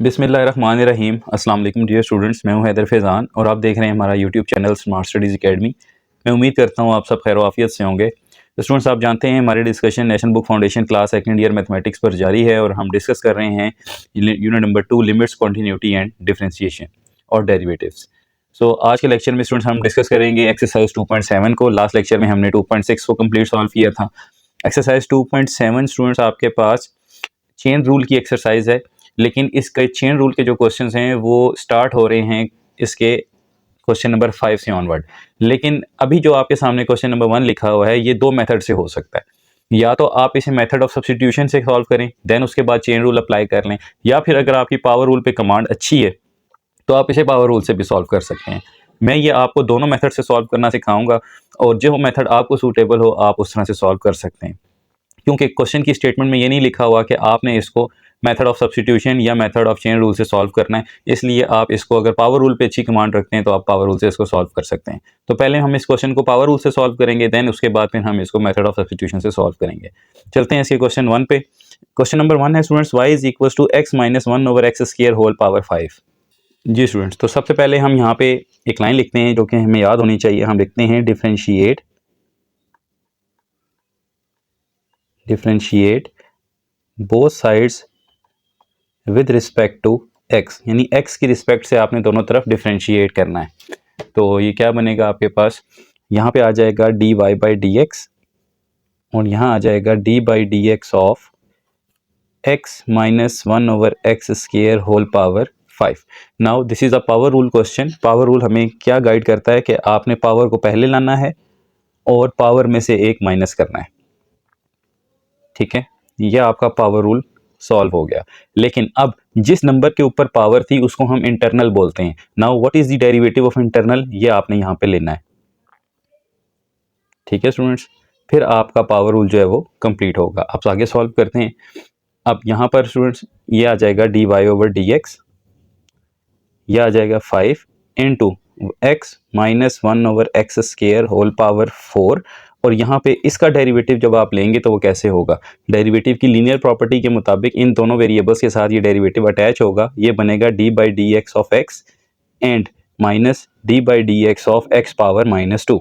बिस्मिल्लाहिर्रहमानिर्रहीम। अस्सलाम वालेकुम डियर स्टूडेंट्स, मैं हूं हैदर फैज़ान और आप देख रहे हैं हमारा YouTube channel smart studies academy. मैं उम्मीद करता हूं आप सब खैर आफियत से होंगे। तो स्टूडेंट्स, आप जानते हैं हमारी discussion national book foundation class second year mathematics पर जारी है और हम डिस्कस कर रहे हैं unit number 2 limits, continuity and differentiation और डेरिवेटिव्स। सो आज के लेक्चर में स्टूडेंट्स हम डिस्कस करेंगे एक्सरसाइज 2.7 को। लास्ट लेक्चर में हमने 2.6 को कंप्लीट सॉल्व किया था। एक्सरसाइज 2.7 स्टूडेंट्स आपके पास चेन रूल की एक्सरसाइज है, लेकिन इसके चेन रूल के जो क्वेश्चंस हैं वो स्टार्ट हो रहे हैं इसके क्वेश्चन नंबर 5 से ऑनवर्ड। लेकिन अभी जो आपके सामने क्वेश्चन नंबर 1 लिखा हुआ है, ये दो मेथड से हो सकता है। या तो आप इसे मेथड ऑफ सब्स्टिट्यूशन से सॉल्व करें, देन उसके बाद चेन रूल अप्लाई कर लें, या फिर अगर आपकी पावर रूल पे कमांड अच्छी है तो आप इसे पावर रूल से भी सॉल्व कर सकते हैं। मैं ये आपको दोनों मेथड से सॉल्व करना सिखाऊंगा और जो मेथड आपको सूटेबल हो आप उस तरह से सॉल्व कर सकते हैं, क्योंकि क्वेश्चन की स्टेटमेंट में ये नहीं लिखा हुआ कि आपने इसको मेथड ऑफ सब्स्टिट्यूशन या मेथड ऑफ चेन रूल से सॉल्व करना है। इसलिए आप इसको अगर पावर रूल पे अच्छी कमांड रखते हैं तो आप पावर रूल से इसको सॉल्व कर सकते हैं। तो पहले हम इस क्वेश्चन को पावर रूल से सॉल्व करेंगे, देन उसके बाद फिर हम इसको मेथड ऑफ सब्स्टिट्यूशन से सॉल्व करेंगे। चलते हैं इसके क्वेश्चन 1 पे। क्वेश्चन नंबर 1 है students, y is equal to x minus 1 over x square whole power 5। जी स्टूडेंट्स, तो सबसे पहले हम यहाँ पे एक लाइन लिखते हैं जो कि हमें याद होनी चाहिए। हम लिखते हैं differentiate both sides with respect to x, यानी x की रिस्पेक्ट से आपने दोनों तरफ डिफरेंशिएट करना है। तो ये क्या बनेगा आपके पास, यहाँ पे आ जाएगा dy बाई डी एक्स और यहाँ आ जाएगा d by D x of x minus 1 over x square whole power 5। Now this is a power rule question. Power rule हमें क्या गाइड करता है कि आपने पावर को पहले लाना है और पावर में से एक माइनस करना है। ठीक है, यह आपका पावर रूल सॉल्व हो गया। लेकिन अब जिस नंबर के ऊपर पावर थी उसको हम इंटरनल बोलते हैं। Now what is the derivative of internal, ये आपने यहाँ पे लेना है। ठीक है स्टूडेंट्स, फिर आपका पावर रूल जो है वो कंप्लीट होगा। अब आगे सॉल्व करते हैं। अब यहाँ पर स्टूडेंट्स ये आ जाएगा D Y over D X, यह आ जाएगा 5 into X minus 1 over x square whole power 4। और यहाँ पे इसका डेरिवेटिव जब आप लेंगे तो वो कैसे होगा, डेरिवेटिव की लीनियर प्रॉपर्टी के मुताबिक इन दोनों वेरिएबल्स के साथ ये डेरिवेटिव अटैच होगा। ये बनेगा D by D x of x and minus d by D x of x power -2।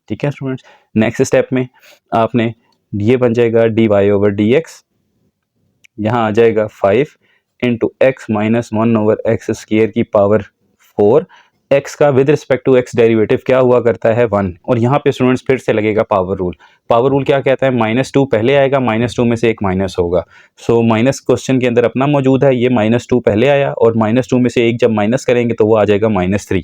ठीक है स्टूडेंट्स, नेक्स्ट स्टेप में आपने ये बन जाएगा D Y over D x, यहाँ आ जाएगा 5 into X minus 1 over x square की पावर 4। एक्स का with respect to x derivative क्या हुआ करता है 1। और यहाँ पे स्टूडेंट्स फिर से लगेगा पावर रूल। पावर रूल क्या कहता है, -2 पहले आएगा, -2 में से एक माइनस होगा। सो माइनस क्वेश्चन के अंदर अपना मौजूद है, ये -2 पहले आया और -2 में से एक जब माइनस करेंगे तो वो आ जाएगा -3।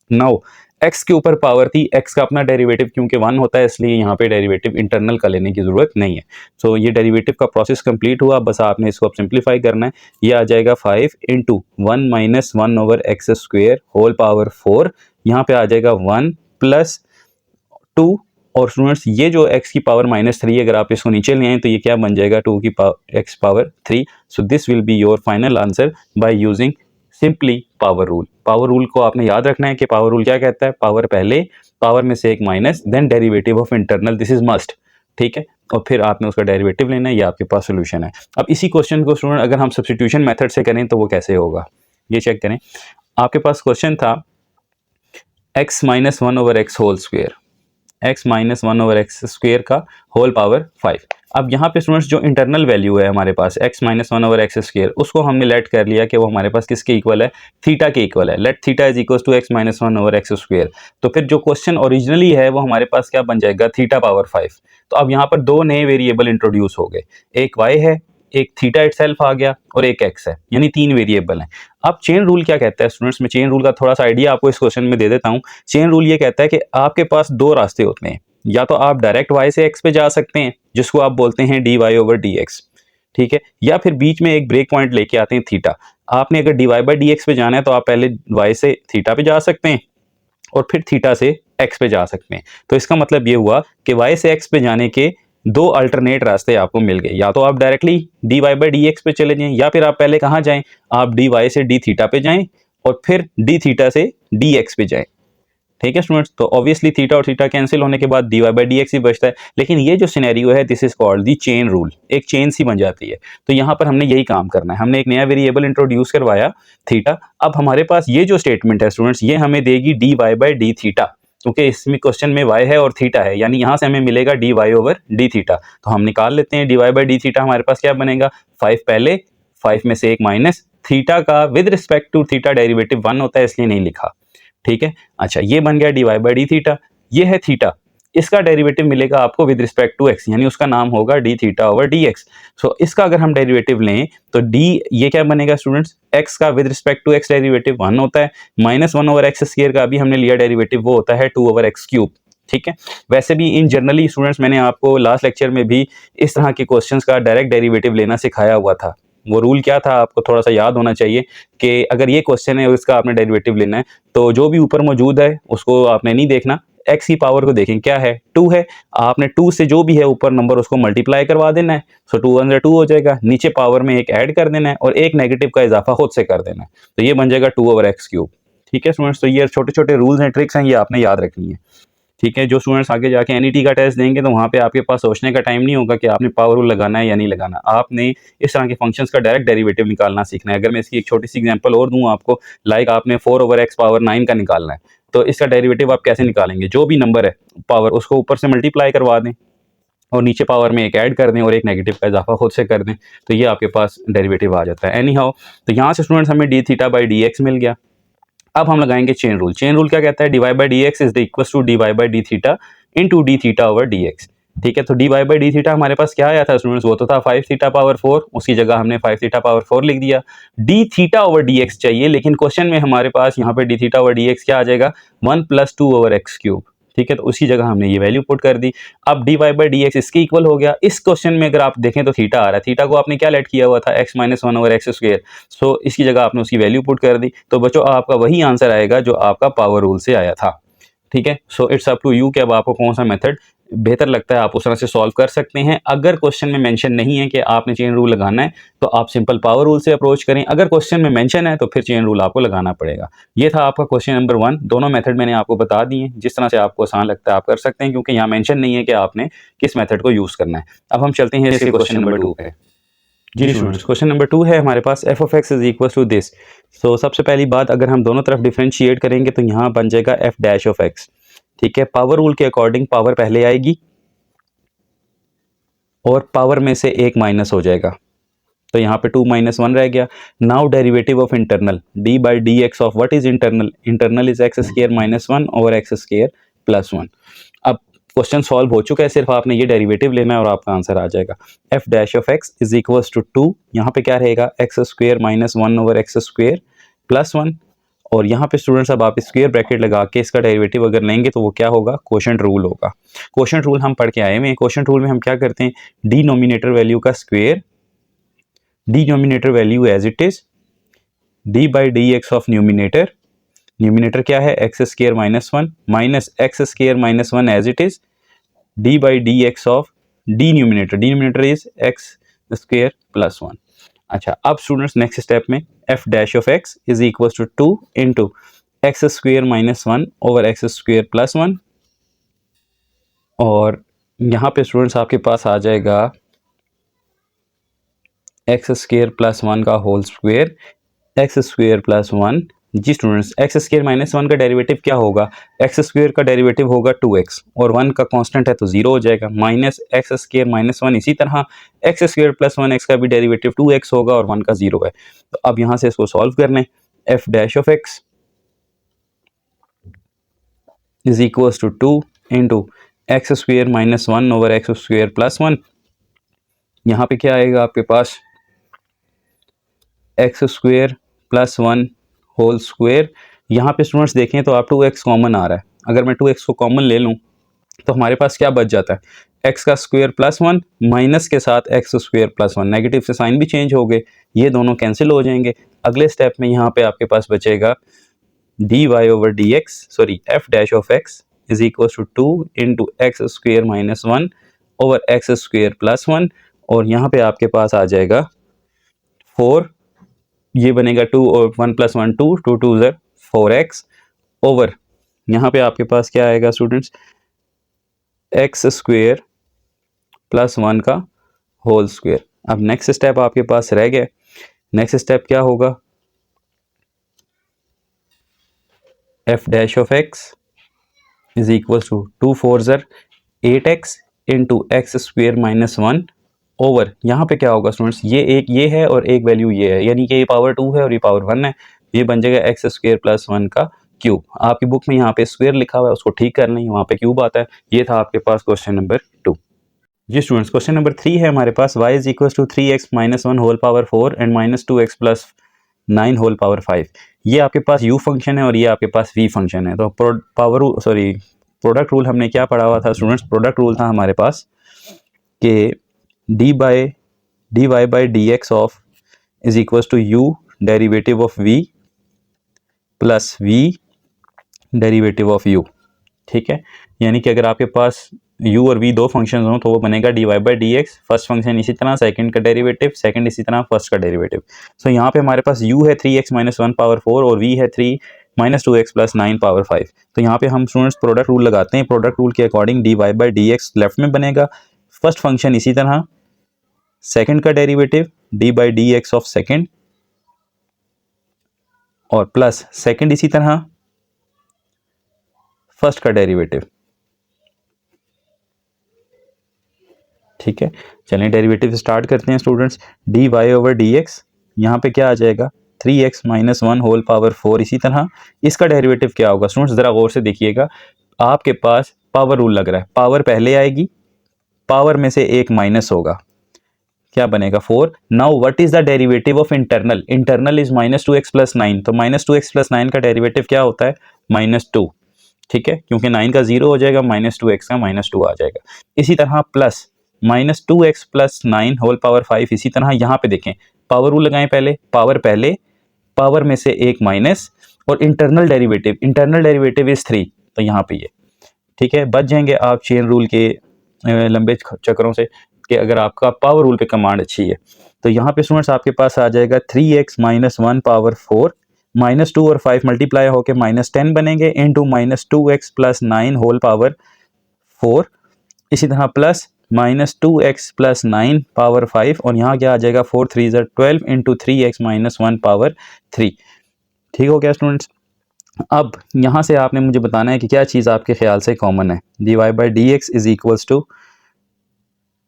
नाउ x के ऊपर पावर थी, x का अपना डेरिवेटिव क्योंकि 1 होता है इसलिए यहाँ पे डेरिवेटिव इंटरनल का लेने की ज़रूरत नहीं है। सो ये डेरिवेटिव का प्रोसेस कंप्लीट हुआ, बस आपने इसको अब सिंप्लीफाई करना है। ये आ जाएगा 5 into 1 minus 1 over x square whole power 4। यहाँ पे आ जाएगा 1 प्लस 2। और स्टूडेंट्स ये जो x की पावर -3, अगर आप इसको नीचे ले आए तो ये क्या बन जाएगा 2 की power x power 3। So this will be your final answer by using simply power rule. Power rule को आपने याद रखना है कि पावर रूल क्या कहता है, पावर पहले, पावर में से एक minus, then derivative of internal, this is must. ठीक है, और फिर आपने उसका डेरिवेटिव लेना है, ये आपके पास सोल्यूशन है। अब इसी क्वेश्चन को स्टूडेंट अगर हम सब्स्टिट्यूशन मेथड से करें तो वो कैसे होगा, ये चेक करें। आपके पास क्वेश्चन था x minus 1 over X whole square, x minus 1 over X square का होल पावर 5। अब यहाँ पे स्टूडेंट्स जो इंटरनल वैल्यू है हमारे पास x minus 1 over X square, उसको हमने लेट कर लिया कि वो हमारे पास किसके इक्वल है, थीटा के इक्वल है। Let theta is equal to x minus 1 over X square. तो फिर जो क्वेश्चन ओरिजिनली है वो हमारे पास क्या बन जाएगा, थीटा पावर 5। तो अब यहाँ पर दो नए वेरिएबल इंट्रोड्यूस हो गए, एक y है, एक थीटा इटसेल्फ आ गया और एक x है, यानी 3 वेरिएबल हैं। अब चेन रूल क्या कहता है स्टूडेंट्स, मैं चेन रूल का थोड़ा सा आइडिया आपको इस क्वेश्चन में दे देता हूँ। चेन रूल ये कहता है कि आपके पास दो रास्ते होते हैं, या तो आप डायरेक्ट y से x पे जा सकते हैं जिसको आप बोलते हैं D Y over D x, ठीक है, या फिर बीच में एक ब्रेक पॉइंट लेके आते हैं थीटा। आपने अगर D Y by D X पे जाना है तो आप पहले y से थीटा पे जा सकते हैं और फिर थीटा से x पे जा सकते हैं। तो इसका मतलब ये हुआ कि y से x पे जाने के दो अल्टरनेट रास्ते आपको मिल गए, या तो आप directly D Y by D X पे चले जाएं, या फिर आप पहले कहाँ जाएं, आप डी वाई से डी थीटा पे जाएं और फिर डी थीटा से डी एक्स पे जाएं। ठीक है स्टूडेंट्स, तो ऑब्वियसली थीटा और थीटा कैंसिल होने के बाद dy बाई डी एक्स ही बचता है। लेकिन ये जो सिनेरियो है this is called the chain rule, एक चेन सी बन जाती है। तो यहाँ पर हमने यही काम करना है, हमने एक नया वेरिएबल इंट्रोड्यूस करवाया थीटा। अब हमारे पास ये जो स्टेटमेंट है स्टूडेंट्स, ये हमें देगी dy बाई डी थीटा, क्योंकि इसमें क्वेश्चन में y है और थीटा है, यानी यहाँ से हमें मिलेगा dy ओवर डी थीटा। तो हम निकाल लेते हैं dy बाई डी थीटा, हमारे पास क्या बनेगा 5 पहले, 5 में से 1 माइनस, थीटा का with respect to theta derivative 1 होता है इसलिए नहीं लिखा। ठीक है, अच्छा ये बन गया dy बाई डी थीटा, ये है थीटा, इसका डेरिवेटिव मिलेगा आपको विद रिस्पेक्ट टू x, यानी उसका नाम होगा d theta over D x. So इसका अगर हम डेरिवेटिव लें तो d ये क्या बनेगा स्टूडेंट्स, x का with respect to x derivative 1 होता है, माइनस 1 ओवर एक्स स्क्वायर का अभी हमने लिया डेरिवेटिव वो होता है 2 ओवर एक्स क्यूब। ठीक है, वैसे भी इन जनरली स्टूडेंट्स मैंने आपको लास्ट लेक्चर में भी इस तरह के क्वेश्चंस का डायरेक्ट डेरिवेटिव लेना सिखाया हुआ था। वो रूल क्या था आपको थोड़ा सा याद होना चाहिए कि अगर ये क्वेश्चन है और इसका आपने डेरिवेटिव लेना है तो जो भी ऊपर मौजूद है उसको आपने नहीं देखना, x की पावर को देखें, क्या है 2 है, आपने 2 से जो भी है ऊपर नंबर उसको मल्टीप्लाई करवा देना है। सो 2 1 2 हो जाएगा, नीचे पावर में एक ऐड कर देना है और एक नेगेटिव का इजाफा खुद से कर देना है, तो ये बन जाएगा 2 ओवर एक्स क्यूब। ठीक है स्टूडेंट्स, तो ये छोटे छोटे रूल्स हैं, ट्रिक्स हैं, ये आपने याद रखनी है। ठीक है, जो स्टूडेंट्स आगे जाके एनईटी का टेस्ट देंगे तो वहाँ पे आपके पास सोचने का टाइम नहीं होगा कि आपने पावर रूल लगाना है या नहीं लगाना, आपने इस तरह के फंक्शंस का डायरेक्ट डेरिवेटिव निकालना सीखना है। अगर मैं इसकी एक छोटी सी एग्जांपल और दूं आपको, लाइक आपने 4 ओवर एक्स पावर 9 का निकालना है, तो इसका डेरिवेटिव आप कैसे निकालेंगे, जो भी नंबर है पावर उसको ऊपर से मल्टीप्लाई करवा दें और नीचे पावर में एक ऐड कर दें और एक नेगेटिव का इजाफा खुद से कर दें, तो ये आपके पास डेरिवेटिव आ जाता है। एनी हाउ, तो यहाँ से स्टूडेंट्स हमें d theta by D x मिल गया। अब हम लगाएंगे चेन रूल। चेन रूल क्या कहता है, D Y by D x is the equal to D Y by D theta into D theta over D x. ठीक है, तो D Y by D theta हमारे पास क्या आया था स्टूडेंट्स, वो तो था 5 थीटा पावर 4, उसकी जगह हमने 5 थीटा पावर 4 लिख दिया। D theta over D x चाहिए, लेकिन क्वेश्चन में हमारे पास यहाँ पे D theta over D x क्या आ जाएगा 1 प्लस 2 ओवर एक्स क्यूब। ठीक है, तो उसी जगह हमने ये वैल्यू पुट कर दी। अब D Y by D x इसके इक्वल हो गया। इस क्वेश्चन में अगर आप देखें तो थीटा आ रहा है, थीटा को आपने क्या लेट किया हुआ था x minus 1 over x square, so इसकी जगह आपने उसकी वैल्यू पुट कर दी, तो बच्चों आपका वही आंसर आएगा जो आपका पावर रूल से आया था। ठीक है, so it's up to you कि अब आपको कौन सा मेथड बेहतर लगता है, आप उस तरह से सॉल्व कर सकते हैं। अगर क्वेश्चन में मेंशन नहीं है कि आपने चेन रूल लगाना है तो आप सिंपल पावर रूल से अप्रोच करें, अगर क्वेश्चन में मेंशन है तो फिर चेन रूल आपको लगाना पड़ेगा। ये था आपका क्वेश्चन नंबर 1। दोनों मेथड मैंने आपको बता दिए, जिस तरह से आपको आसान लगता है आप कर सकते हैं, क्योंकि यहाँ मेंशन नहीं है कि आपने किस मेथड को यूज़ करना है। अब हम चलते हैं इसके क्वेश्चन नंबर 2 पे। जी स्टूडेंट्स, क्वेश्चन नंबर 2 है हमारे पास f of x is equal to this. So सबसे पहली बात, अगर हम दोनों तरफ डिफ्रेंशिएट करेंगे तो यहाँ बन जाएगा एफ डैश ऑफ एक्स। ठीक है, पावर रूल के अकॉर्डिंग पावर पहले आएगी और पावर में से एक माइनस हो जाएगा, तो यहाँ पे 2 माइनस 1 रह गया। Now derivative of internal D by D x of what is internal, internal is X square minus 1 over x square plus 1। अब क्वेश्चन सॉल्व हो चुका है, सिर्फ आपने ये डेरिवेटिव लेना है और आपका आंसर आ जाएगा। F dash of x is equal to 2, यहाँ पे क्या रहेगा X square minus 1 over x square plus 1, और यहाँ पे स्टूडेंट्स अब आप स्क्वायर ब्रैकेट लगा के इसका डेरिवेटिव अगर लेंगे तो वो क्या होगा, क्वोशंट रूल होगा। क्वोशंट रूल हम पढ़ के आए हैं। क्वोशंट रूल में हम क्या करते हैं, डिनोमिनेटर वैल्यू का square, denominator value as it is, D by D x of numerator, numerator क्या है X square minus 1 minus x square minus 1 as it is, D by D x of D numerator is X square plus 1। अच्छा, अब students next step में F dash of x is equal to 2 into x square minus 1 over x square plus 1, और यहाँ पे students आपके पास आ जाएगा एक्स स्क्वायर प्लस 1 का whole square, X square plus 1। जी स्टूडेंट्स, एक्स स्क्वायर माइनस 1 का डेरिवेटिव क्या होगा, एक्स स्क्वायर का डेरिवेटिव होगा 2x और 1 का कांस्टेंट है तो 0 हो जाएगा, माइनस एक्स स्क्वायर माइनस 1। इसी तरह एक्स स्क्वायर प्लस 1x का भी डेरिवेटिव 2x होगा और 1 का 0 है। तो अब यहाँ से इसको सॉल्व करना है, f dash of x is equal to 2 into x square minus 1 over x square plus 1। यहाँ पे क्या आएगा आपके पास x square plus 1 whole square. यहाँ पे स्टूडेंट्स देखें तो आप 2x कॉमन आ रहा है, अगर मैं 2x को कॉमन ले लूँ तो हमारे पास क्या बच जाता है, x का स्क्वायर प्लस 1 माइनस के साथ x स्क्वायर प्लस 1, नेगेटिव से साइन भी चेंज हो गए, ये दोनों कैंसिल हो जाएंगे। अगले स्टेप में यहाँ पे आपके पास बचेगा D Y over D X, sorry F dash of x is equal to 2 into x square minus 1 over x square plus 1, और यहाँ पे आपके पास आ जाएगा 4, ये बनेगा 2 और 1 प्लस 1 2, 2 2 ज़र 4x ओवर यहाँ पे आपके पास क्या आएगा स्टूडेंट्स, एक्स स्क्वेयर प्लस 1 का होल स्क्वेयर। अब नेक्स्ट स्टेप आपके पास रह गया, नेक्स्ट स्टेप क्या होगा, F dash of x is equal to 2 4 ज़र 8x into X square minus 1 over, यहाँ पे क्या होगा स्टूडेंट्स, ये एक ये है और एक वैल्यू ये है, यानी कि ये पावर 2 है और ये पावर 1 है, ये बन जाएगा एक्स स्क्वेयर प्लस 1 का क्यूब। आपकी बुक में यहाँ पे स्क्वेयर लिखा हुआ है, उसको ठीक कर लें, वहाँ पे क्यूब आता है। ये था आपके पास क्वेश्चन नंबर 2। जी स्टूडेंट्स, क्वेश्चन नंबर 3 है हमारे पास, y is equal to 3x minus 1 whole power 4 and minus 2x plus 9 whole power 5। ये आपके पास u फंक्शन है और ये आपके पास v फंक्शन है। तो प्रोडक्ट रूल हमने क्या पढ़ा हुआ था स्टूडेंट्स, प्रोडक्ट रूल था हमारे पास कि dy by D x of is equal to u derivative of v plus v derivative of u। ठीक है, यानी कि अगर आपके पास u और v दो फंक्शन हो तो वो बनेगा dy by D x, first function इसी तरह, सेकंड का डेरिवेटिव, सेकंड इसी तरह, फर्स्ट का डेरिवेटिव। सो यहाँ पे हमारे पास u है 3x माइनस 1 पावर 4 और v है 3 माइनस 2x प्लस 9 पावर 5। तो यहाँ पे हम स्टूडेंट्स प्रोडक्ट रूल लगाते हैं, प्रोडक्ट रूल के according dy by D x left में बनेगा, फर्स्ट फंक्शन इसी तरह, सेकंड का derivative d by D x of second और प्लस सेकंड इसी तरह, फर्स्ट का डेरिवेटिव। ठीक है, चलिए डेरिवेटिव स्टार्ट करते हैं students. D Y over D x, यहाँ पे क्या आ जाएगा 3x माइनस 1 होल पावर 4, इसी तरह इसका डेरिवेटिव क्या होगा स्टूडेंट्स, ज़रा गौर से देखिएगा। आपके पास पावर रूल लग रहा है, पावर पहले आएगी, पावर में से एक माइनस होगा, क्या बनेगा 4। Now what is the derivative of internal, internal is minus 2x plus 9, तो माइनस 2x प्लस 9 का डेरिवेटिव क्या होता है -2। ठीक है, क्योंकि 9 का 0 हो जाएगा, -2x का -2 आ जाएगा। इसी तरह plus -2x plus 9 whole power 5, इसी तरह यहाँ पे देखें, पावर रूल लगाएं, पहले पावर में से एक माइनस और इंटरनल डेरिवेटिव इज 3, तो यहाँ पे ये। ठीक है, बच जाएंगे आप चेन रूल के लंबे चक्रों से कि अगर आपका पावर रूल पे कमांड अच्छी है। तो यहाँ पे स्टूडेंट्स आपके पास आ जाएगा 3x माइनस 1 पावर 4 -2 और 5 मल्टीप्लाई होकर -10 बनेंगे into -2x plus 9 whole power 4, इसी तरह प्लस -2x प्लस 9 पावर 5 और यहाँ क्या आ जाएगा 4 3 ज़र 12 इंटू 3x माइनस 1 पावर 3। ठीक हो गया स्टूडेंट्स। अब यहाँ से आपने मुझे बताना है कि क्या चीज़ आपके ख्याल से कॉमन है। dy by D x is equals to,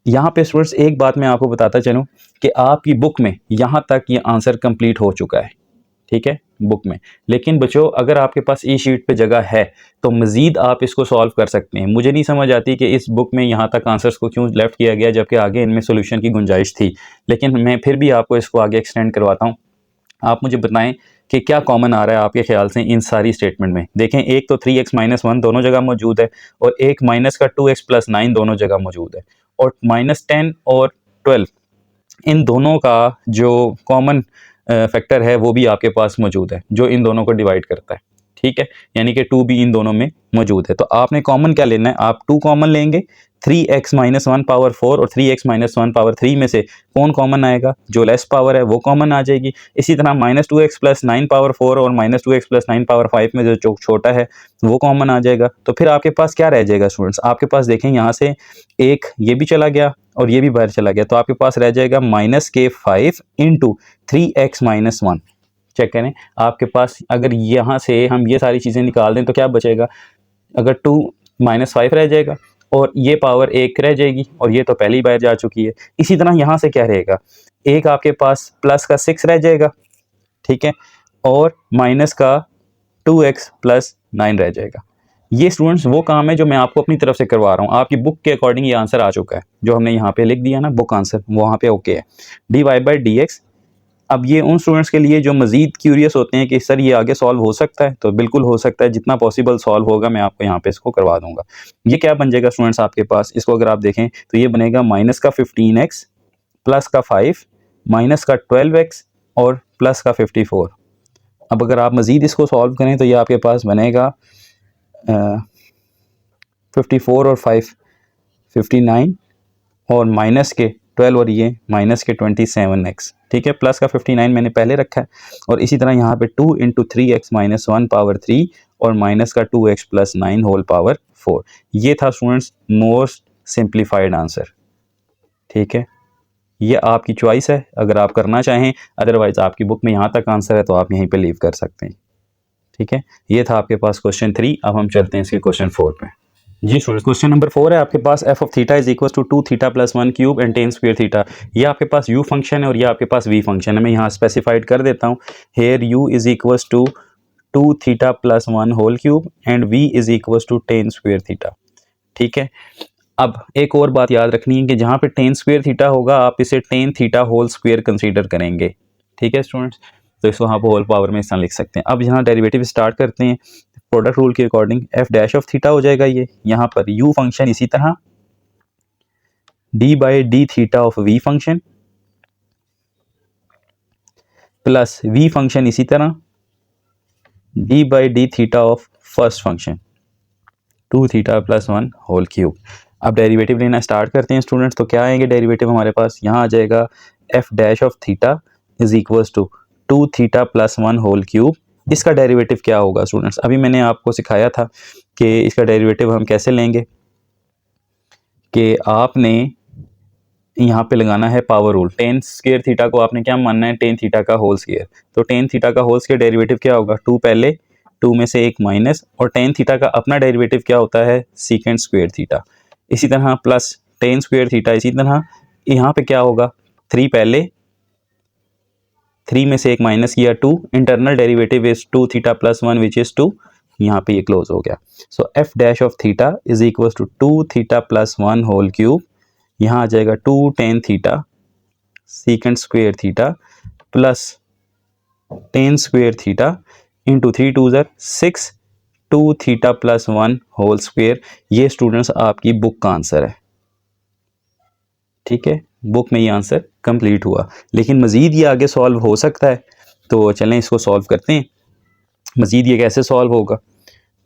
यहाँ पे स्टूडेंट्स एक बात मैं आपको बताता चलूँ कि आपकी बुक में यहाँ तक ये आंसर कंप्लीट हो चुका है। ठीक है, बुक में, लेकिन बच्चों अगर आपके पास ई शीट पे जगह है तो मज़ीद आप इसको सॉल्व कर सकते हैं। मुझे नहीं समझ आती कि इस बुक में यहाँ तक आंसर्स को क्यों लेफ्ट किया गया जबकि आगे इनमें सोल्यूशन की गुंजाइश थी, लेकिन मैं फिर भी आपको इसको आगे एक्सटेंड करवाता हूँ। आप मुझे बताएं कि क्या कॉमन आ रहा है आपके ख्याल से इन सारी स्टेटमेंट में। देखें, एक तो 3x माइनस 1 दोनों जगह मौजूद है और एक माइनस का 2x प्लस 9 दोनों जगह मौजूद है, और -10 और 12 इन दोनों का जो कॉमन फैक्टर है वो भी आपके पास मौजूद है जो इन दोनों को डिवाइड करता है। ठीक है, यानी कि 2 भी इन दोनों में मौजूद है। तो आपने कॉमन क्या लेना है, आप 2 कॉमन लेंगे, 3x माइनस 1 पावर 4 और 3x माइनस 1 पावर 3 में से कौन कॉमन आएगा, जो लेस पावर है वो कॉमन आ जाएगी। इसी तरह -2x प्लस 9 पावर 4 और -2x प्लस 9 पावर 5 में जो छोटा है वो कॉमन आ जाएगा। तो फिर आपके पास क्या रह जाएगा स्टूडेंट्स, आपके पास देखें यहाँ से एक ये भी चला गया और ये भी बाहर चला गया, तो आपके पास रह जाएगा -k5 into 3x minus 1। Check करें आपके पास, अगर यहाँ से हम ये सारी चीज़ें निकाल दें तो क्या बचेगा, अगर 2 -5 रह जाएगा और ये पावर 1 रह जाएगी और ये तो पहले ही बाहर जा चुकी है। इसी तरह यहाँ से क्या रहेगा, एक आपके पास प्लस का 6 रह जाएगा, ठीक है, और माइनस का 2x प्लस 9 रह जाएगा। ये स्टूडेंट्स वो काम है जो मैं आपको अपनी तरफ से करवा रहा हूँ। आपकी बुक के अकॉर्डिंग ये आंसर आ चुका है जो हमने यहाँ पे लिख दिया ना, बुक आंसर वहाँ पे ओके है, dy बाई डी एक्स। अब ये उन स्टूडेंट्स के लिए जो मज़ीद क्यूरियस होते हैं कि सर ये आगे सॉल्व हो सकता है, तो बिल्कुल हो सकता है, जितना पॉसिबल सॉल्व होगा मैं आपको यहाँ पे इसको करवा दूंगा। ये क्या बन जाएगा स्टूडेंट्स आपके पास, इसको अगर आप देखें तो ये बनेगा माइनस का 15x प्लस का 5 माइनस का 12x और प्लस का 54। अब अगर आप मज़ीद इसको सॉल्व करें तो ये आपके पास बनेगा 54 और 5 59 और माइनस के 12 और ये माइनस के 27x। ठीक है, प्लस का 59 मैंने पहले रखा है और इसी तरह यहाँ पे 2 इंटू 3x माइनस 1 पावर 3 और माइनस का 2x प्लस 9 होल पावर 4। ये था स्टूडेंट्स मोस्ट सिंप्लीफाइड आंसर। ठीक है, ये आपकी चॉइस है अगर आप करना चाहें, अदरवाइज आपकी बुक में यहाँ तक आंसर है तो आप यहीं पे लीव कर सकते हैं। ठीक है, ये था आपके पास क्वेश्चन 3। अब हम चलते हैं इसके क्वेश्चन 4 पे। जी स्टूडेंट्स, क्वेश्चन नंबर 4 है आपके पास f of theta is equal to 2 theta plus 1 cube and tan square theta. ये आपके पास u फंक्शन है और ये आपके पास v फंक्शन है। मैं यहाँ स्पेसिफाइड कर देता हूँ, here u is equal to 2 theta plus 1 whole cube and v is equal to tan square theta. ठीक है, अब एक और बात याद रखनी है कि जहाँ पे टेन स्क्वायर थीटा होगा आप इसे tan theta whole square consider करेंगे। ठीक है स्टूडेंट्स, तो इसको आप होल पावर में इस तरह लिख सकते हैं। अब यहाँ डेरिवेटिव स्टार्ट करते हैं प्रोडक्ट रूल के according. F dash of theta हो जाएगा ये, यहाँ पर यू फंक्शन इसी तरह, D by D theta of V function plus V function इसी तरह, D by D theta of first function 2 theta plus 1 whole cube. अब डेरिवेटिव लेना स्टार्ट करते हैं स्टूडेंट्स। तो क्या आएंगे डेरिवेटिव हमारे पास, यहाँ आ जाएगा F dash of theta is equal to 2 theta plus 1 whole cube. इसका डेरिवेटिव क्या होगा स्टूडेंट्स, अभी मैंने आपको सिखाया था कि इसका डेरिवेटिव हम कैसे लेंगे, कि आपने यहाँ पे लगाना है power rule. Ten square theta को आपने क्या मानना है, टेन थीटा का होल स्क्वायर। तो टेन थीटा का होल स्क्वायर डेरिवेटिव क्या होगा, 2 पहले, 2 में से एक माइनस, और टेन थीटा का अपना डेरिवेटिव क्या होता है, सीकेंड स्क्वायर थीटा। इसी तरह प्लस टेन स्क्वायर थीटा, इसी तरह यहाँ पे क्या होगा, 3 पहले, 3 में से एक माइनस किया 2, internal derivative is 2 theta plus 1 which is 2। यहाँ पे ये क्लोज हो गया। So f dash of theta is equal to 2 theta plus 1 whole cube, यहाँ आ जाएगा 2 tan theta secant square theta plus tan square theta into 3 2 ज़र 6, 2 थीटा प्लस 1 होल स्क्वायर। ये स्टूडेंट्स आपकी बुक का आंसर है। ठीक है, बुक में ये आंसर कंप्लीट हुआ, लेकिन मज़ीद ये आगे सॉल्व हो सकता है। तो चलें इसको सॉल्व करते हैं। मज़ीद ये कैसे सॉल्व होगा,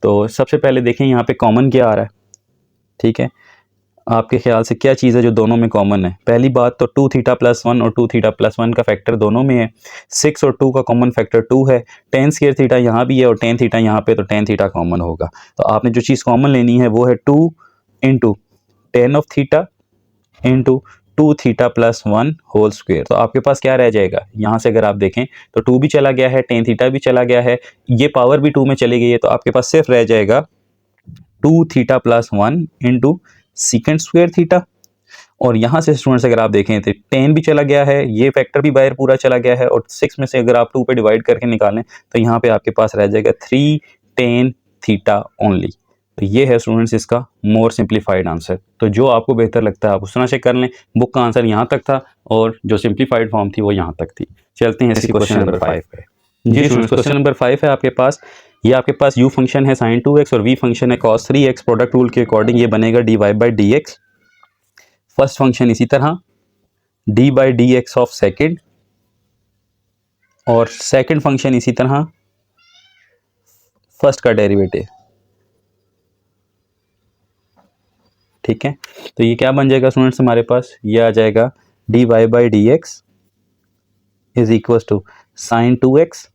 तो सबसे पहले देखें यहाँ पे कॉमन क्या आ रहा है। ठीक है, आपके ख्याल से क्या चीज़ है जो दोनों में कॉमन है। पहली बात तो 2 थीटा प्लस 1 और 2 थीटा प्लस 1 का फैक्टर दोनों में है। 6 और 2 का कॉमन फैक्टर 2 है। टेन स्क्वायर थीटा यहाँ भी है और टेन थीटा यहाँ पे, तो टेन थीटा कॉमन होगा। तो आपने जो चीज़ कॉमन लेनी है वो है 2 into tan of theta into 2 theta plus 1 whole square. तो आपके पास क्या रह जाएगा, यहाँ से अगर आप देखें तो 2 भी चला गया है, टेन थीटा भी चला गया है, ये पावर भी 2 में चली गई है। तो आपके पास सिर्फ रह जाएगा 2 theta plus 1 into सीकेंड square theta. और यहाँ से स्टूडेंट्स अगर आप देखें तो 10 भी चला गया है, ये फैक्टर भी बाहर पूरा चला गया है, और 6 में से अगर आप 2 पे डिवाइड करके निकालें तो यहाँ पे आपके पास रह जाएगा 3 10 थीटा ओनली। तो ये है स्टूडेंट्स इसका मोर सिंप्लीफाइड आंसर। तो जो आपको बेहतर लगता है आप उस तरह से कर लें। बुक का आंसर यहाँ तक था और जो सिंप्लीफाइड फॉर्म थी वो यहाँ तक थी। चलते हैं इसके क्वेश्चन नंबर 5 पे। जी स्टूडेंट्स, क्वेश्चन नंबर 5 है आपके पास। ये आपके पास u फंक्शन है sin 2x और v फंक्शन है cos 3x। प्रोडक्ट रूल के अकॉर्डिंग ये बनेगा dy by D x. First function इसी तरह d by D x of second, और सेकेंड फंक्शन इसी तरह फर्स्ट का डेरिवेटिव। ठीक है, तो ये क्या बन जाएगा स्टूडेंट्स हमारे पास, ये आ जाएगा dy by D x is equal to sine 2x।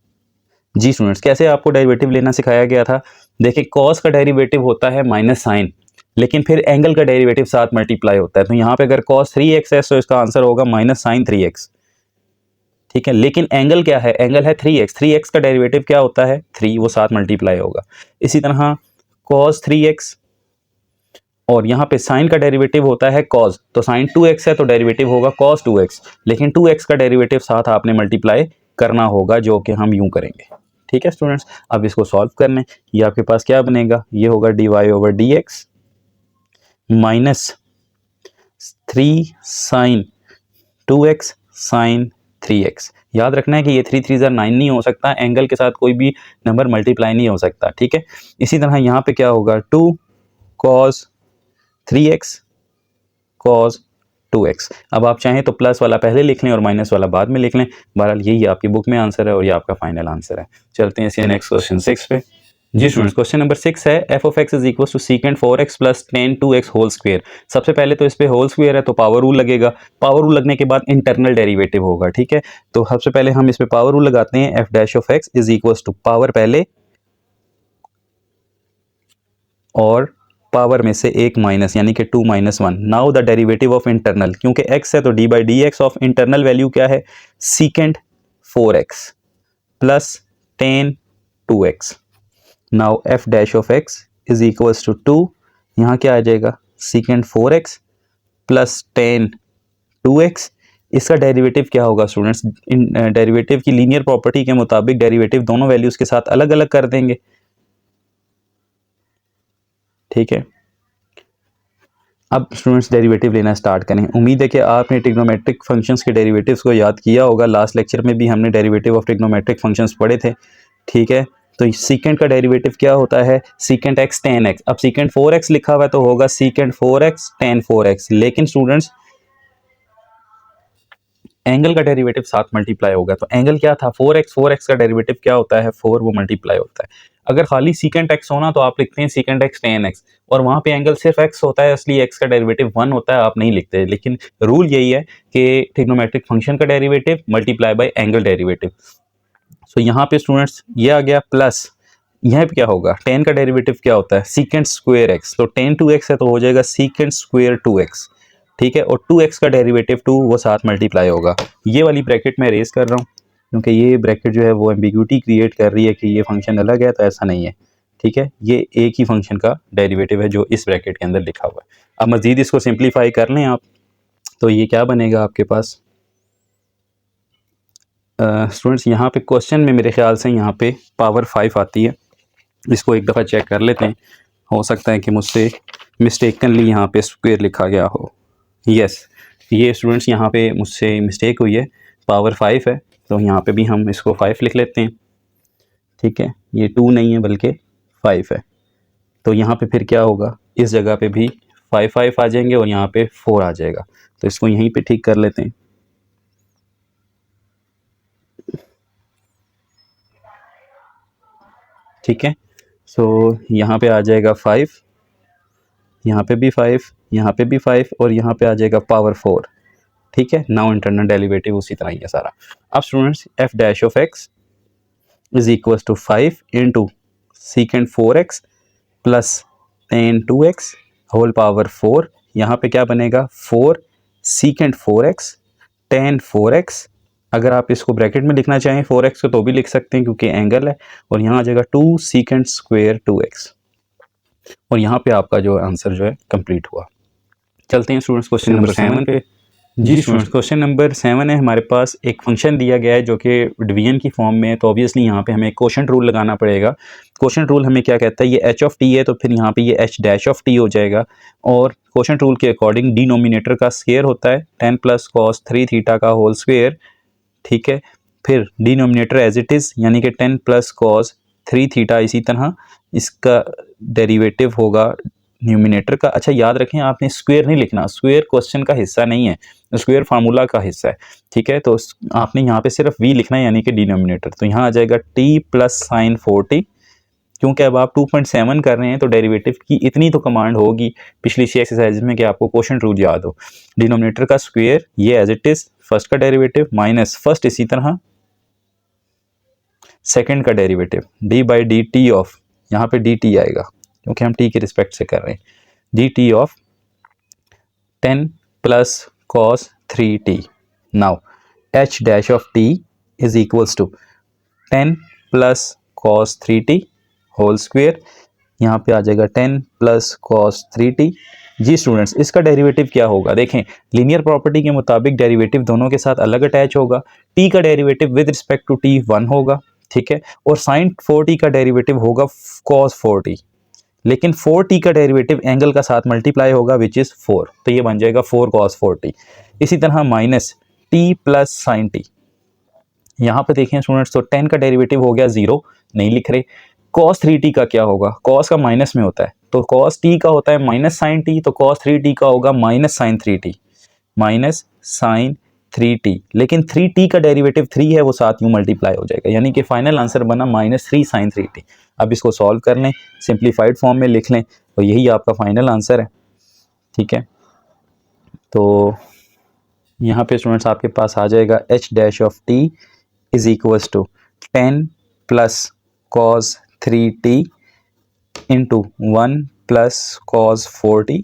जी स्टूडेंट्स, कैसे आपको डेरिवेटिव लेना सिखाया गया था। देखिए कॉस का डेरिवेटिव होता है माइनस साइन, लेकिन फिर एंगल का डेरिवेटिव साथ मल्टीप्लाई होता है। तो यहाँ पे अगर cos 3x है तो इसका आंसर होगा माइनस साइन 3x। ठीक है, लेकिन एंगल क्या है, एंगल है 3x। 3x का डेरिवेटिव क्या होता है, 3, वो साथ मल्टीप्लाई होगा। इसी तरह cos 3x, और यहाँ पे साइन का डेरिवेटिव होता है cos, तो साइन 2x है तो डेरिवेटिव होगा cos 2x, लेकिन 2x का डेरिवेटिव साथ आपने मल्टीप्लाई करना होगा, जो कि हम यूं करेंगे। ठीक है स्टूडेंट्स, अब इसको सॉल्व करने, ये आपके पास क्या बनेगा, ये होगा dy over D x minus 3 sine 2x sine 3x। याद रखना है कि ये 3 3 ज़र 9 नहीं हो सकता, एंगल के साथ कोई भी नंबर मल्टीप्लाई नहीं हो सकता। ठीक है, इसी तरह यहाँ पे क्या होगा 2 cos 3x cos 2x। अब आप चाहें तो प्लस वाला पहले लिख लें और माइनस वाला बाद में लिख लें। बहरहाल यही आपकी बुक में आंसर है और ये आपका फाइनल आंसर है। चलते हैं इसके नेक्स्ट क्वेश्चन 6 पे। जी स्टूडेंट्स, क्वेश्चन नंबर 6 है F of x is equal to secant 4x plus tan 2x whole square. सबसे पहले तो इस पे होल स्क्वायर है तो पावर रूल लगेगा। पावर रूल लगने के बाद इंटरनल डेरिवेटिव होगा। ठीक है, तो सबसे पहले हम इस पे पावर रूल लगाते हैं। F dash of x is equal to power पहले और पावर में से एक माइनस यानी कि 2 - 1। Now the derivative of internal, क्योंकि x है तो d/dx ऑफ इंटरनल वैल्यू क्या है, secant 4x plus tan 2x। Now f dash of x is equals to 2, यहाँ क्या आ जाएगा, secant 4x plus tan 2x। इसका डेरिवेटिव क्या होगा स्टूडेंट्स, डेरिवेटिव की लीनियर प्रॉपर्टी के मुताबिक डेरिवेटिव दोनों वैल्यूज के साथ अलग अलग कर देंगे, ठीक है। अब स्टूडेंट्स डेरिवेटिव लेना स्टार्ट करें। उम्मीद है कि आपने ट्रिग्नोमेट्रिक फंक्शंस के डेरिवेटिव्स को याद किया होगा। लास्ट लेक्चर में भी हमने डेरिवेटिव ऑफ ट्रिग्नोमेट्रिक फंक्शंस पढ़े थे, ठीक है। तो सीकेंट का डेरिवेटिव क्या होता है, सीकेंट x tan x। अब सीकेंट 4x लिखा हुआ है तो होगा सीकेंट 4x tan 4x। लेकिन स्टूडेंट्स एंगल का डेरिवेटिव साथ मल्टीप्लाई होगा, तो एंगल क्या था 4x का डेरिवेटिव क्या होता है 4, वो मल्टीप्लाई होता है। अगर खाली सीकेंट x होना तो आप लिखते हैं सीकेंट x tan x, और वहां पे एंगल सिर्फ x होता है इसलिए x का डेरिवेटिव 1 होता है, आप नहीं लिखते। लेकिन रूल यही है कि ट्रिग्नोमेट्रिक फंक्शन का derivative multiply by angle derivative. So यहाँ पे स्टूडेंट्स ये आ गया प्लस, यहाँ पे क्या होगा, tan का डेरिवेटिव क्या होता है सीकेंट स्क्वायर x, तो tan 2x है तो हो जाएगा सीकेंट स्क्वायर 2x, ठीक है। और 2x का डेरिवेटिव 2 वो साथ मल्टीप्लाई होगा। ये वाली ब्रैकेट मैं रेज कर रहा हूँ क्योंकि ये ब्रैकेट जो है वो एम्बिग्यूटी क्रिएट कर रही है कि ये फंक्शन अलग है, तो ऐसा नहीं है, ठीक है। ये एक ही फंक्शन का डेरिवेटिव है जो इस ब्रैकेट के अंदर लिखा हुआ है। अब मजीद इसको सिंप्लीफाई कर लें आप, तो ये क्या बनेगा आपके पास स्टूडेंट्स, यहाँ पे क्वेश्चन में मेरे ख्याल से यहाँ पे पावर 5 आती है। इसको एक दफ़ा चेक कर लेते हैं, हो सकता है कि मुझसे मिस्टेकनली यहाँ पे स्क्वायर लिखा गया हो। यस, ये स्टूडेंट्स यहाँ पे मुझसे मिस्टेक हुई है, पावर 5 है, तो यहाँ पे भी हम इसको 5 लिख लेते हैं, ठीक है। ये 2 नहीं है बल्कि 5 है, तो यहाँ पे फिर क्या होगा, इस जगह पे भी 5 आ जाएंगे और यहाँ पे 4 आ जाएगा, तो इसको यहीं पे ठीक कर लेते हैं, ठीक है। सो यहाँ पे आ जाएगा 5, यहाँ पे भी 5, यहाँ पे भी 5 और यहाँ पे आ जाएगा पावर 4, ठीक है। नाउ इंटरनल डेरिवेटिव उसी तरह ही है सारा। अब students f dash of x is equal to 5 into secant 4x plus tan 2x whole power 4। यहाँ पे क्या बनेगा 4 सीकेंट 4x tan 4x। अगर आप इसको ब्रैकेट में लिखना चाहें 4x को तो भी लिख सकते हैं क्योंकि एंगल है, और यहाँ आ जाएगा 2 सीकेंट स्क्वायर 2x, और यहाँ पे आपका जो आंसर जो है कंप्लीट हुआ। चलते हैं स्टूडेंट्स क्वेश्चन नंबर 7 पे। जी स्टूडेंट्स, क्वेश्चन नंबर 7 है हमारे पास। एक फंक्शन दिया गया है जो कि डिवीजन की फॉर्म में है, तो ऑब्वियसली यहाँ पे हमें क्वोशंट रूल लगाना पड़ेगा। क्वोशंट रूल हमें क्या कहता है, ये h ऑफ t है तो फिर यहाँ पे ये h डैश ऑफ t हो जाएगा, और क्वोशंट रूल के अकॉर्डिंग डिनोमिनेटर का स्क्वायर होता है 10 प्लस कॉस 3 थीटा का होल स्क्वायर, ठीक है। फिर डिनोमिनेटर एज इट इज़ यानी कि 10 प्लस कॉस 3 थीटा, इसी तरह इसका डेरिवेटिव होगा न्यूमिनेटर का। अच्छा याद रखें आपने स्क्वायर नहीं लिखना, स्क्वायर क्वेश्चन का हिस्सा नहीं है, स्क्वायर फार्मूला का हिस्सा है, ठीक है। तो आपने यहाँ पे सिर्फ v लिखना है यानी कि डिनोमिनेटर, तो यहाँ आ जाएगा t प्लस साइन 40। क्योंकि अब आप 2.7 कर रहे हैं तो डेरिवेटिव की इतनी तो कमांड होगी पिछली 6 एक्सरसाइज में कि आपको क्वोशंट रूल याद हो। डिनोमिनेटर का स्क्वायर ये एज इट इज फर्स्ट का डेरिवेटिव माइनस फर्स्ट, इसी तरह सेकंड का derivative d by d t of, यहाँ पे dt आएगा क्योंकि हम t के रिस्पेक्ट से कर रहे हैं, dt of 10 plus cos 3t। Now h dash of t is equals to 10 plus cos 3t whole square, यहाँ पे आ जाएगा 10 प्लस कॉस 3t। जी स्टूडेंट्स, इसका डेरिवेटिव क्या होगा, देखें लीनियर प्रॉपर्टी के मुताबिक डेरिवेटिव दोनों के साथ अलग अटैच होगा। t का derivative with respect to t 1 होगा, ठीक है, और साइन 4t का डेरिवेटिव होगा कॉस 4t, लेकिन 4t का डेरिवेटिव एंगल का साथ मल्टीप्लाई होगा विच इज़ 4, तो ये बन जाएगा 4 कॉस 4t। इसी तरह minus t plus sign t, यहाँ पे देखें स्टूडेंट्स तो 10 का डेरिवेटिव हो गया 0, नहीं लिख रहे। cos 3t का क्या होगा, cos का माइनस में होता है तो cos t का होता है माइनस साइन t, तो cos 3t का होगा minus sign 3t, minus sign 3t। लेकिन 3t का डेरिवेटिव 3 है वो साथ यूँ मल्टीप्लाई हो जाएगा, यानी कि फाइनल आंसर बना माइनस 3 साइन 3t। अब इसको सॉल्व कर लें, सिंप्लीफाइड फॉर्म में लिख लें, तो यही आपका फाइनल आंसर है, ठीक है। तो यहाँ पे स्टूडेंट्स आपके पास आ जाएगा h dash of t is equals to 10 plus cos 3t into 1 plus cos 40,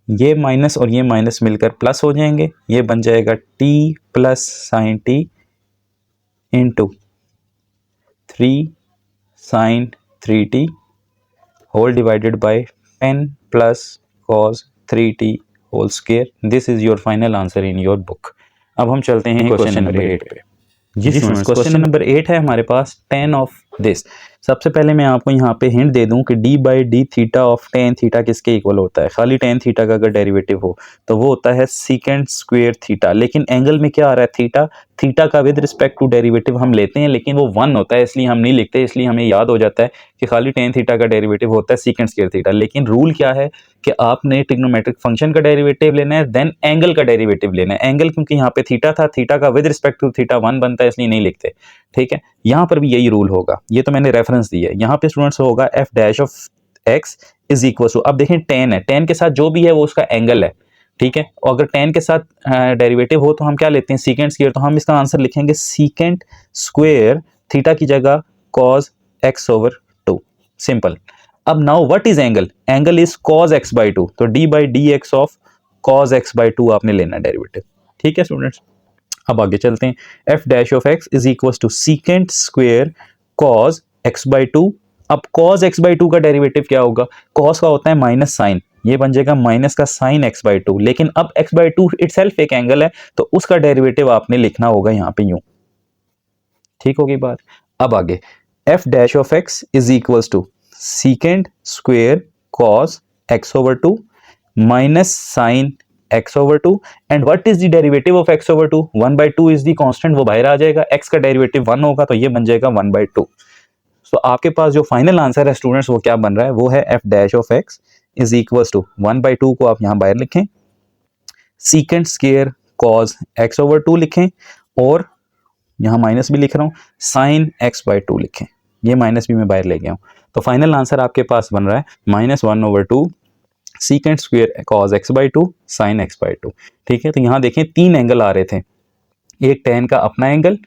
ये माइनस और ये माइनस मिलकर प्लस हो जाएंगे, ये बन जाएगा t plus sine T into 3 sine 3t whole divided by 10 plus cos 3t whole square. This is your final answer in your book. अब हम चलते हैं क्वेश्चन नंबर 8 पे। जी स्टूडेंट्स, क्वेश्चन नंबर 8 है हमारे पास tan ऑफ दिस। सबसे पहले मैं आपको यहाँ पे हिंट दे दूं कि d by D theta of tan theta किसके इक्वल होता है। खाली tan थीटा का अगर डेरिवेटिव हो तो वो होता है सीकेंट स्क्वायर थीटा, लेकिन एंगल में क्या आ रहा है थीटा, थीटा का विद रिस्पेक्ट टू डेरिवेटिव हम लेते हैं लेकिन वो 1 होता है इसलिए हम नहीं लिखते, इसलिए हमें याद हो जाता है कि खाली tan थीटा का डेरिवेटिव होता है सीकेंट स्क्वायर थीटा। लेकिन रूल क्या है कि आपने ट्रिग्नोमेट्रिक फंक्शन का डेरिवेटिव लेना है देन एंगल का डेरिवेटिव लेना है। एंगल क्योंकि यहाँ पे थीटा था, थीटा का विद रिस्पेक्ट टू थीटा 1 बनता है इसलिए नहीं लिखते, ठीक है। यहाँ पर भी यही रूल होगा, ये तो मैंने रेफरेंस दिया है। यहाँ पे स्टूडेंट्स होगा F dash of x is equal to, अब देखें tan है, tan के साथ जो भी है वो उसका एंगल है, ठीक है। और अगर tan के साथ डेरिवेटिव हो तो हम क्या लेते हैं सीकेंट स्क्वायर, तो हम इसका आंसर लिखेंगे सीकेंट स्क्वायर थीटा की जगह cos x ओवर 2, सिंपल। अब now what is angle, angle is cos x by 2, तो d by D x of cos x by 2 आपने लेना डेरिवेटिव, ठीक है स्टूडेंट्स। अब आगे चलते हैं, F dash of x is equal to secant square cos x by 2। अब cos x बाई 2 का डेरिवेटिव क्या होगा, cos का होता है माइनस साइन, ये बन जाएगा माइनस का साइन x बाई 2, लेकिन अब x बाई 2 इटसेल्फ एक एंगल है तो उसका डेरिवेटिव आपने लिखना होगा यहाँ पे यूं, ठीक होगी बात। अब आगे F dash of x is equal to secant square cos x over 2 minus sine x over 2 and what is the derivative of x over 2, 1 by 2 is the constant, वो बाहर आ जाएगा, x का डेरिवेटिव 1 होगा तो ये बन जाएगा 1 बाई 2। तो आपके पास जो फाइनल आंसर है स्टूडेंट्स वो क्या बन रहा है, वो है f dash of x is equal to 1 by 2 को आप यहाँ बाहर लिखें, secant square cos x over 2 लिखें और यहाँ माइनस भी लिख रहा हूँ साइन x बाई 2 लिखें, ये माइनस भी मैं बाहर ले गया हूँ। तो फाइनल आंसर आपके पास बन रहा है minus 1 over 2 secant square cos x by 2 sine x by 2, ठीक है। तो यहाँ देखें 3 एंगल आ रहे थे, एक tan का अपना एंगल,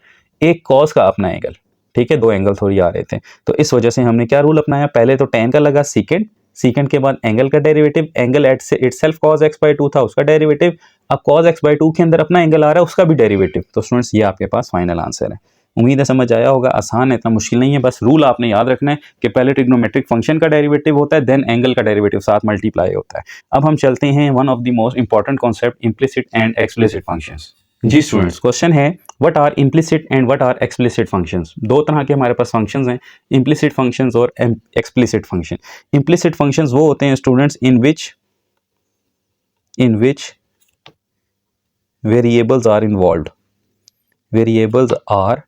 एक cos का अपना एंगल, ठीक है, 2 एंगल थोड़ी आ रहे थे। तो इस वजह से हमने क्या रूल अपनाया, पहले तो tan का लगा सीकेंट, सीकेंट के बाद एंगल का डेरिवेटिव, एंगल एट से इटसेल्फ cos x बाई 2 था उसका डेरिवेटिव, अब cos x बाई 2 के अंदर अपना एंगल आ रहा है उसका भी डेरिवेटिव। तो स्टूडेंट्स ये आपके पास फाइनल आंसर है। उम्मीद है समझ आया होगा, आसान है, इतना मुश्किल नहीं है, बस रूल आपने याद रखना है कि पहले ट्रिग्नोमेट्रिक फंक्शन का डेरिवेटिव होता है देन एंगल का डेरिवेटिव साथ मल्टीप्लाई होता है। अब हम चलते हैं one of the most important concept implicit and explicit functions. जी स्टूडेंट्स, क्वेश्चन है what are implicit and what are explicit functions. दो तरह के हमारे पास फंक्शंस हैं, इम्प्लिसिट फंक्शंस और एक्सप्लिसिट फंक्शन। इम्प्लिसिट फंक्शंस वो होते हैं students in which variables are involved, variables are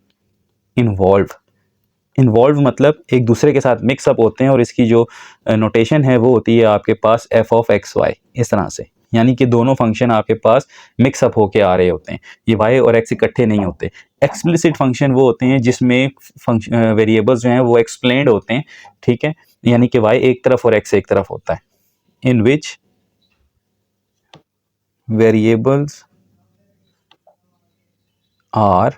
involve मतलब एक दूसरे के साथ मिक्सअप होते हैं और इसकी जो नोटेशन है वो होती है आपके पास एफ ऑफ एक्स वाई, इस तरह से, यानी कि दोनों फंक्शन आपके पास मिक्सअप होके आ रहे होते हैं, ये y और x इकट्ठे नहीं होते। एक्सप्लिसिट फंक्शन वो होते हैं जिसमें वेरिएबल्स जो हैं वो एक्सप्लेन्ड होते हैं, ठीक है, यानी कि y एक तरफ और x एक तरफ होता है। In which variables are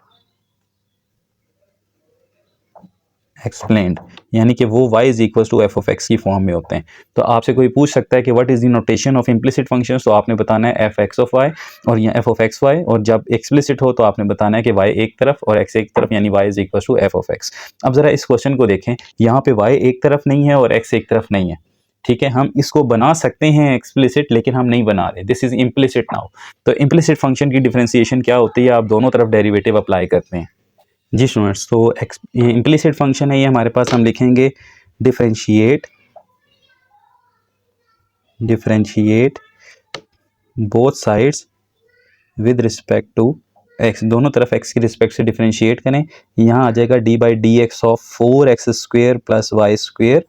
explained, यानी कि वो y is equal to f of x की फॉर्म में होते हैं। तो आपसे कोई पूछ सकता है कि what is the notation of implicit functions, तो आपने बताना है एफ एक्स ऑफ वाई और या एफ ऑफ एक्स वाई, और जब एक्सप्लिसिट हो तो आपने बताना है कि y एक तरफ और x एक तरफ, यानी y is equal to f of x. अब जरा इस क्वेश्चन को देखें, यहाँ पे y एक तरफ नहीं है और x एक तरफ नहीं है, ठीक है, हम इसको बना सकते हैं एक्सप्लिसिट लेकिन हम नहीं बना रहे, दिस इज इम्प्लिसिट नाउ। तो इम्प्लिसिट फंक्शन की डिफरेंशिएशन क्या होती है, आप दोनों तरफ डेरिवेटिव अप्लाई करते हैं। जी स्टूडेंट्स, तो इम्प्लिसिट फंक्शन है ये हमारे पास, हम लिखेंगे differentiate both sides with respect to x, दोनों तरफ एक्स की रिस्पेक्ट से डिफरेंशिएट करें। यहाँ आ जाएगा d by D x of 4x square plus y square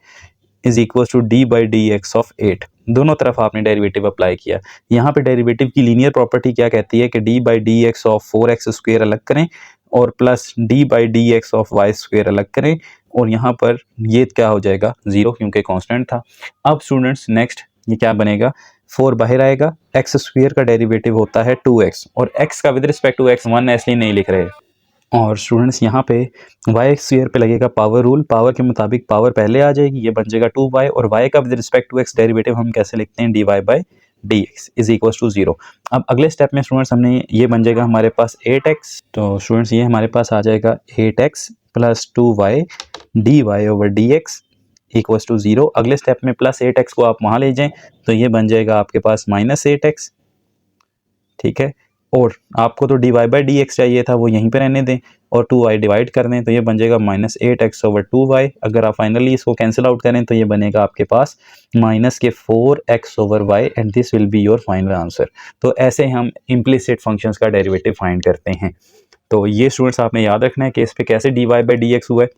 is equal to d by D x of 8, दोनों तरफ आपने डेरिवेटिव अप्लाई किया। यहाँ पे डेरिवेटिव की लीनियर प्रॉपर्टी क्या कहती है कि d by D x of 4x square अलग करें और plus d by D x of y square अलग करें, और यहाँ पर ये क्या हो जाएगा 0 क्योंकि कांस्टेंट था। अब स्टूडेंट्स नेक्स्ट ये क्या बनेगा, 4 बाहर आएगा, एक्स स्क्वेयर का डेरिवेटिव होता है 2x और x का विद रिस्पेक्ट टू x 1 है इसलिए नहीं लिख रहे, और स्टूडेंट्स यहाँ पे वाई स्क्वायर पे लगेगा पावर रूल, पावर के मुताबिक पावर पहले आ जाएगी, ये बन जाएगा 2y, और y का with respect to x derivative हम कैसे लिखते हैं, dy by D x is equal to 0। अब अगले स्टेप में स्टूडेंट्स हमने ये बन जाएगा हमारे पास 8x, तो स्टूडेंट्स ये हमारे पास आ जाएगा 8x plus 2y dy over D x equal to 0। अगले स्टेप में प्लस 8x को आप वहाँ ले जाएं तो ये बन जाएगा आपके पास माइनस 8x, ठीक है। और आपको तो D Y by D x चाहिए था, वो यहीं पे रहने दें और 2y डिवाइड कर दें तो ये बन जाएगा माइनस 8x ओवर 2y। अगर आप फाइनली इसको कैंसिल आउट करें तो ये बनेगा आपके पास माइनस के 4x over y and this will be your final answer. तो ऐसे हम इम्प्लिसिट फंक्शंस का डेरिवेटिव फाइंड करते हैं। तो ये स्टूडेंट्स आपने याद रखना है कि इस पर कैसे d Y by D x हुआ है।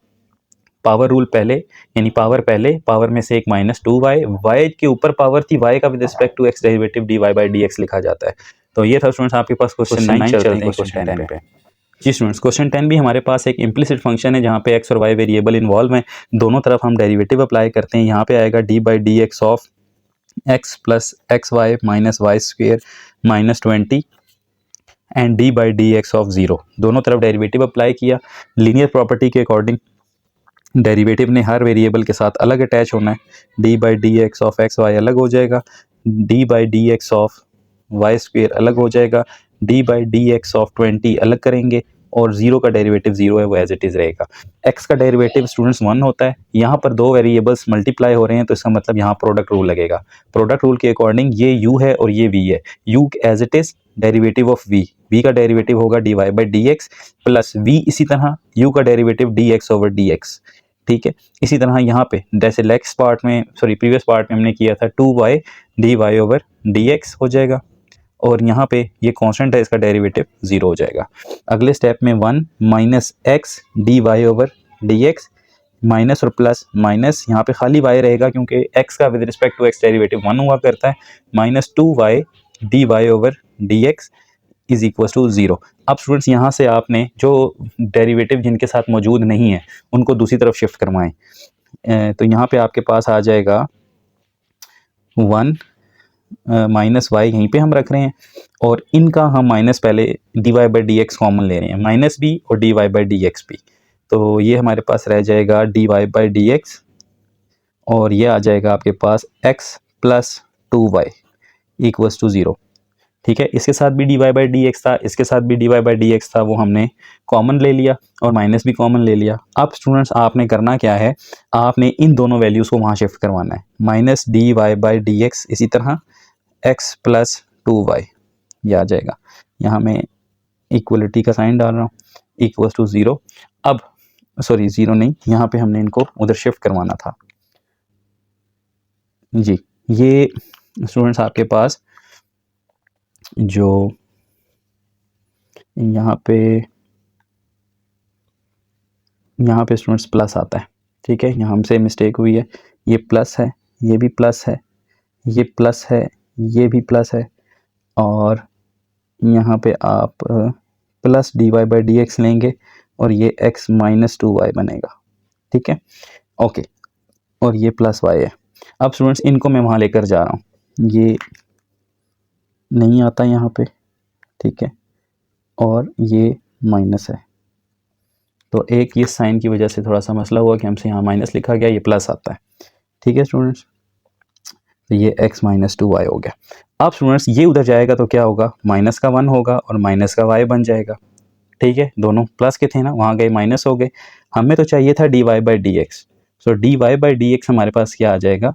पावर रूल पहले, यानी पावर पहले, पावर में से एक माइनस 2y, y के ऊपर पावर थी, y का with respect to x derivative dy by D x लिखा जाता है। तो ये था स्टूडेंट्स आपके पास क्वेश्चन 9। चलते हैं क्वेश्चन 10 पे। जी स्टूडेंट्स, क्वेश्चन 10 भी हमारे पास एक इम्प्लिसिट फंक्शन है जहाँ पे x और y वेरिएबल इन्वॉल्व हैं, दोनों तरफ हम डेरिवेटिव अप्लाई करते हैं। यहाँ पे आएगा d by D x of x plus x y minus y square minus 20 and d by D x of 0, दोनों तरफ डेरिवेटिव अप्लाई किया। लीनियर प्रॉपर्टी के अकॉर्डिंग डेरिवेटिव ने हर वेरिएबल के साथ अलग अटैच होना है। D by D x of x y अलग हो जाएगा, d by D x of y square अलग हो जाएगा, d by D x of 20 अलग करेंगे, और 0 का डेरिवेटिव 0 है वो एज इट इज़ रहेगा। x का डेरिवेटिव स्टूडेंट्स 1 होता है। यहाँ पर दो वेरिएबल्स मल्टीप्लाई हो रहे हैं तो इसका मतलब यहाँ प्रोडक्ट रूल लगेगा। प्रोडक्ट रूल के अकॉर्डिंग ये u है और ये v है। u as it is derivative of v का डेरिवेटिव होगा d Y by D x plus v, इसी तरह u का derivative d x over D x, ठीक है। इसी तरह यहाँ पे जैसे नेक्स्ट पार्ट में, सॉरी प्रीवियस पार्ट में हमने किया था 2y d Y over D x हो जाएगा, और यहाँ पे ये कांस्टेंट है, इसका डेरिवेटिव 0 हो जाएगा। अगले स्टेप में 1 minus x d Y over D x, minus और प्लस माइनस, यहाँ पे खाली y रहेगा क्योंकि x का with respect to x derivative 1 हुआ करता है, minus 2y d Y over D x is equal to 0। अब स्टूडेंट्स यहाँ से आपने जो डेरिवेटिव जिनके साथ मौजूद नहीं है उनको दूसरी तरफ शिफ्ट करवाएं। तो यहाँ पे आपके पास आ जाएगा 1 माइनस वाई, यहीं पे हम रख रहे हैं, और इनका हम माइनस पहले d Y by D x common ले रहे हैं, माइनस भी और d Y by D x भी। तो ये हमारे पास रह जाएगा D Y by D x, और ये आ जाएगा आपके पास x plus 2y equals to 0, ठीक है। इसके साथ भी d Y by D x था, इसके साथ भी d Y by D x था, वो हमने कॉमन ले लिया और माइनस भी कॉमन ले लिया। अब स्टूडेंट्स आपने करना क्या है, आपने इन दोनों वैल्यूज़ को वहाँ शिफ्ट करवाना है, minus d Y by D x, इसी तरह x प्लस 2y, ये आ जाएगा। यहाँ मैं इक्वलिटी का साइन डाल रहा हूँ, इक्वल्स टू 0। अब सॉरी 0 नहीं, यहाँ पे हमने इनको उधर शिफ्ट करवाना था। जी, ये स्टूडेंट्स आपके पास जो यहाँ पे स्टूडेंट्स प्लस आता है, ठीक है, यहाँ हमसे मिस्टेक हुई है, ये प्लस है, ये भी प्लस है, ये प्लस है, ये भी प्लस है, और यहाँ पे आप plus d Y by D x लेंगे और ये x माइनस 2y बनेगा, ठीक है, ओके, और ये प्लस y है। अब स्टूडेंट्स इनको मैं वहाँ लेकर जा रहा हूँ, ये नहीं आता यहाँ पे, ठीक है, और ये माइनस है, तो एक ये साइन की वजह से थोड़ा सा मसला हुआ कि हमसे यहाँ माइनस लिखा गया, ये प्लस आता है, ठीक है स्टूडेंट्स। तो ये x माइनस 2y हो गया। अब स्टूडेंट्स ये उधर जाएगा तो क्या होगा, माइनस का 1 होगा और माइनस का y बन जाएगा, ठीक है, दोनों प्लस के थे ना, वहाँ गए माइनस हो गए। हमें तो चाहिए था d Y by D x, so d Y by D x हमारे पास क्या आ जाएगा,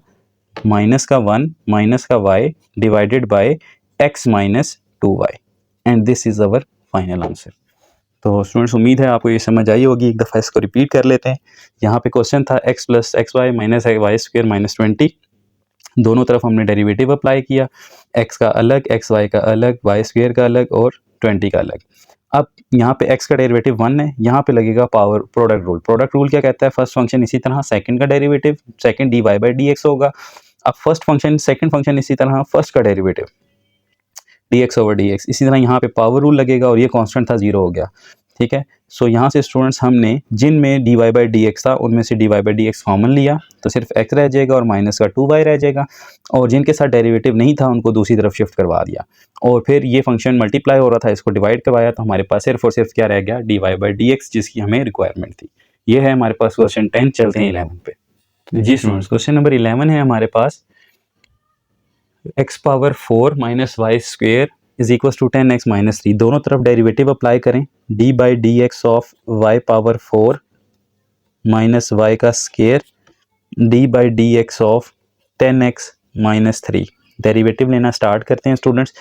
माइनस का 1 माइनस का y divided by x minus 2y, and this is our final answer. तो स्टूडेंट्स उम्मीद है आपको ये समझ आई होगी। एक दफ़ा इसको रिपीट कर लेते हैं। यहाँ पे क्वेश्चन था x plus x y minus y square minus 20, दोनों तरफ हमने डेरिवेटिव अप्लाई किया, x का अलग, एक्स वाई का अलग, वाई स्क्वेयर का अलग और 20 का अलग। अब यहाँ पे x का डेरिवेटिव 1 है, यहाँ पे लगेगा power product rule. Product rule क्या कहता है, फर्स्ट फंक्शन इसी तरह सेकंड का derivative, second d Y by D x होगा। अब फर्स्ट फंक्शन सेकंड फंक्शन इसी तरह फर्स्ट का derivative d x over D x, इसी तरह यहाँ पे पावर रूल लगेगा और ये कांस्टेंट था 0 हो गया। ठीक है। सो यहाँ से स्टूडेंट्स हमने जिनमें dy बाई डी एक्स था उनमें से dy by D x common लिया तो सिर्फ x रह जाएगा और माइनस का 2y रह जाएगा, और जिनके साथ डेरिवेटिव नहीं था उनको दूसरी तरफ शिफ्ट करवा दिया, और फिर ये फंक्शन मल्टीप्लाई हो रहा था, इसको डिवाइड करवाया तो हमारे पास सिर्फ और सिर्फ क्या रह गया, dy बाई डी एक्स, जिसकी हमें रिक्वायरमेंट थी। ये है हमारे पास क्वेश्चन 10। चलते हैं 11 पे। जी स्टूडेंट्स, क्वेश्चन नंबर 11 है हमारे पास, x power 4 minus y square is equal to 10x minus 3। दोनों तरफ डेरिवेटिव अप्लाई करें। d by D x of y power 4 minus y का square d by D x of 10x minus 3। Derivative लेना start करते हैं students.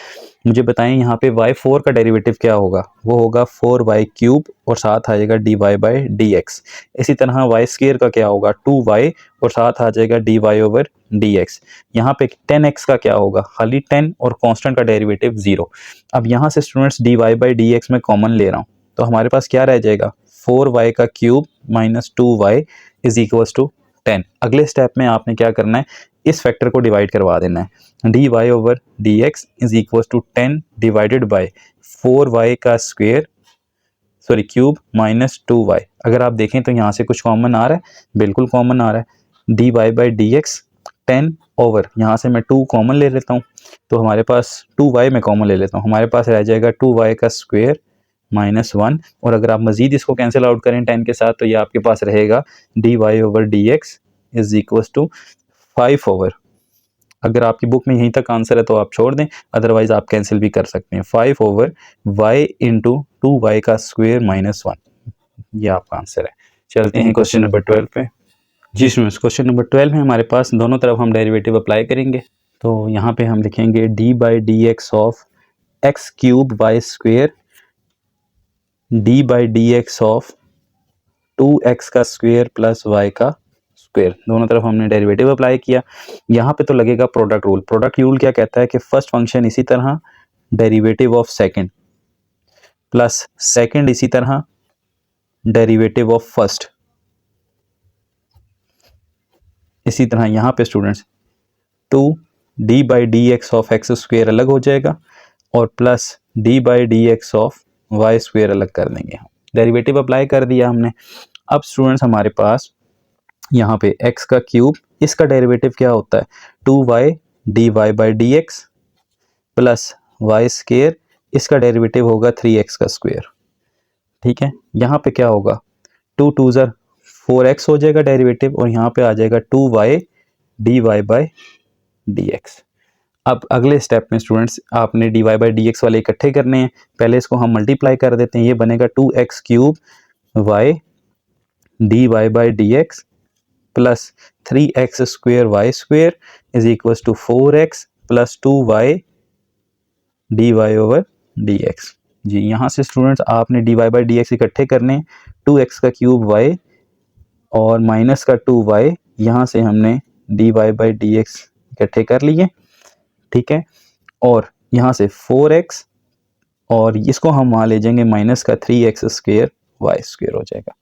मुझे बताएं यहाँ पे y4 का डेरिवेटिव क्या होगा, वो होगा 4y क्यूब और साथ आ जाएगा dy बाई डी एक्स। इसी तरह y स्क्वेयर का क्या होगा, 2y और साथ आ जाएगा dy ओवर dx। यहाँ पे 10x का क्या होगा, खाली 10 और कांस्टेंट का डेरिवेटिव 0। अब यहाँ से students dy by D x में कॉमन ले रहा हूँ तो हमारे पास क्या रह जाएगा, 4y का cube minus 2y is equal to 10। अगले स्टेप में आपने क्या करना है, इस फैक्टर को डिवाइड करवा देना है। dy over dx is equal to 10 divided by 4y का स्क्वेयर क्यूब माइनस 2y। अगर आप देखें तो यहाँ से कुछ कॉमन आ रहा है, बिल्कुल कॉमन आ रहा है। dy by D x 10 over, यहाँ से मैं 2 कॉमन ले लेता हूँ तो हमारे पास 2y में कॉमन ले लेता हूँ, हमारे पास रह जाएगा 2y का स्क्वेयर माइनस 1। और अगर आप मजीद इसको कैंसिल आउट करें 10 के साथ तो ये आपके पास रहेगा dy over D x is equal to 5 over, अगर आपकी बुक में यहीं तक आंसर है तो आप छोड़ दें, अदरवाइज आप कैंसिल भी कर सकते हैं। 5 ओवर y इंटू 2y का स्क्वेयर माइनस 1, ये आपका आंसर है। चलते हैं क्वेश्चन नंबर 12 पे। जी स्टूडेंट्स, क्वेश्चन नंबर 12 है हमारे पास, दोनों तरफ हम डेरिवेटिव अप्लाई करेंगे। तो यहाँ पे हम लिखेंगे d by D x of x cube y square d by D x of 2x का स्क्वेयर प्लस y का स्क्वेयर। दोनों तरफ हमने डेरिवेटिव अप्लाई किया। यहाँ पे तो लगेगा प्रोडक्ट रूल। प्रोडक्ट रूल क्या कहता है कि फर्स्ट फंक्शन इसी तरह derivative of second plus second इसी तरह डेरिवेटिव ऑफ फर्स्ट। इसी तरह यहाँ पे students 2d by D x of x square अलग हो जाएगा और plus d by D x of y square अलग कर देंगे हम। डेरिवेटिव अप्लाई कर दिया हमने। अब स्टूडेंट्स हमारे पास यहाँ पे x का क्यूब, इसका डेरिवेटिव क्या होता है, 2y dy by D x plus y square, इसका डेरिवेटिव होगा 3x का स्क्वेयर। ठीक है, यहाँ पे क्या होगा, 2 2 ज़र 4x हो जाएगा डेरिवेटिव और यहाँ पे आ जाएगा 2y dy by D x. अब अगले स्टेप में स्टूडेंट्स आपने dy बाई डी एक्स वाले इकट्ठे करने हैं। पहले इसको हम मल्टीप्लाई कर देते हैं, ये बनेगा 2x cube y dy by D x plus 3x square y square is equal to 4x plus 2y dy over dx। जी यहाँ से स्टूडेंट्स आपने dy बाई डी एक्स इकट्ठे करने, 2x का क्यूब y और माइनस का 2y, यहाँ से हमने dy बाई डी एक्स इकट्ठे कर लिए। ठीक है, और यहाँ से 4x और इसको हम वहाँ ले जाएंगे माइनस का 3x स्क्वेयर वाई स्क्वेयर हो जाएगा।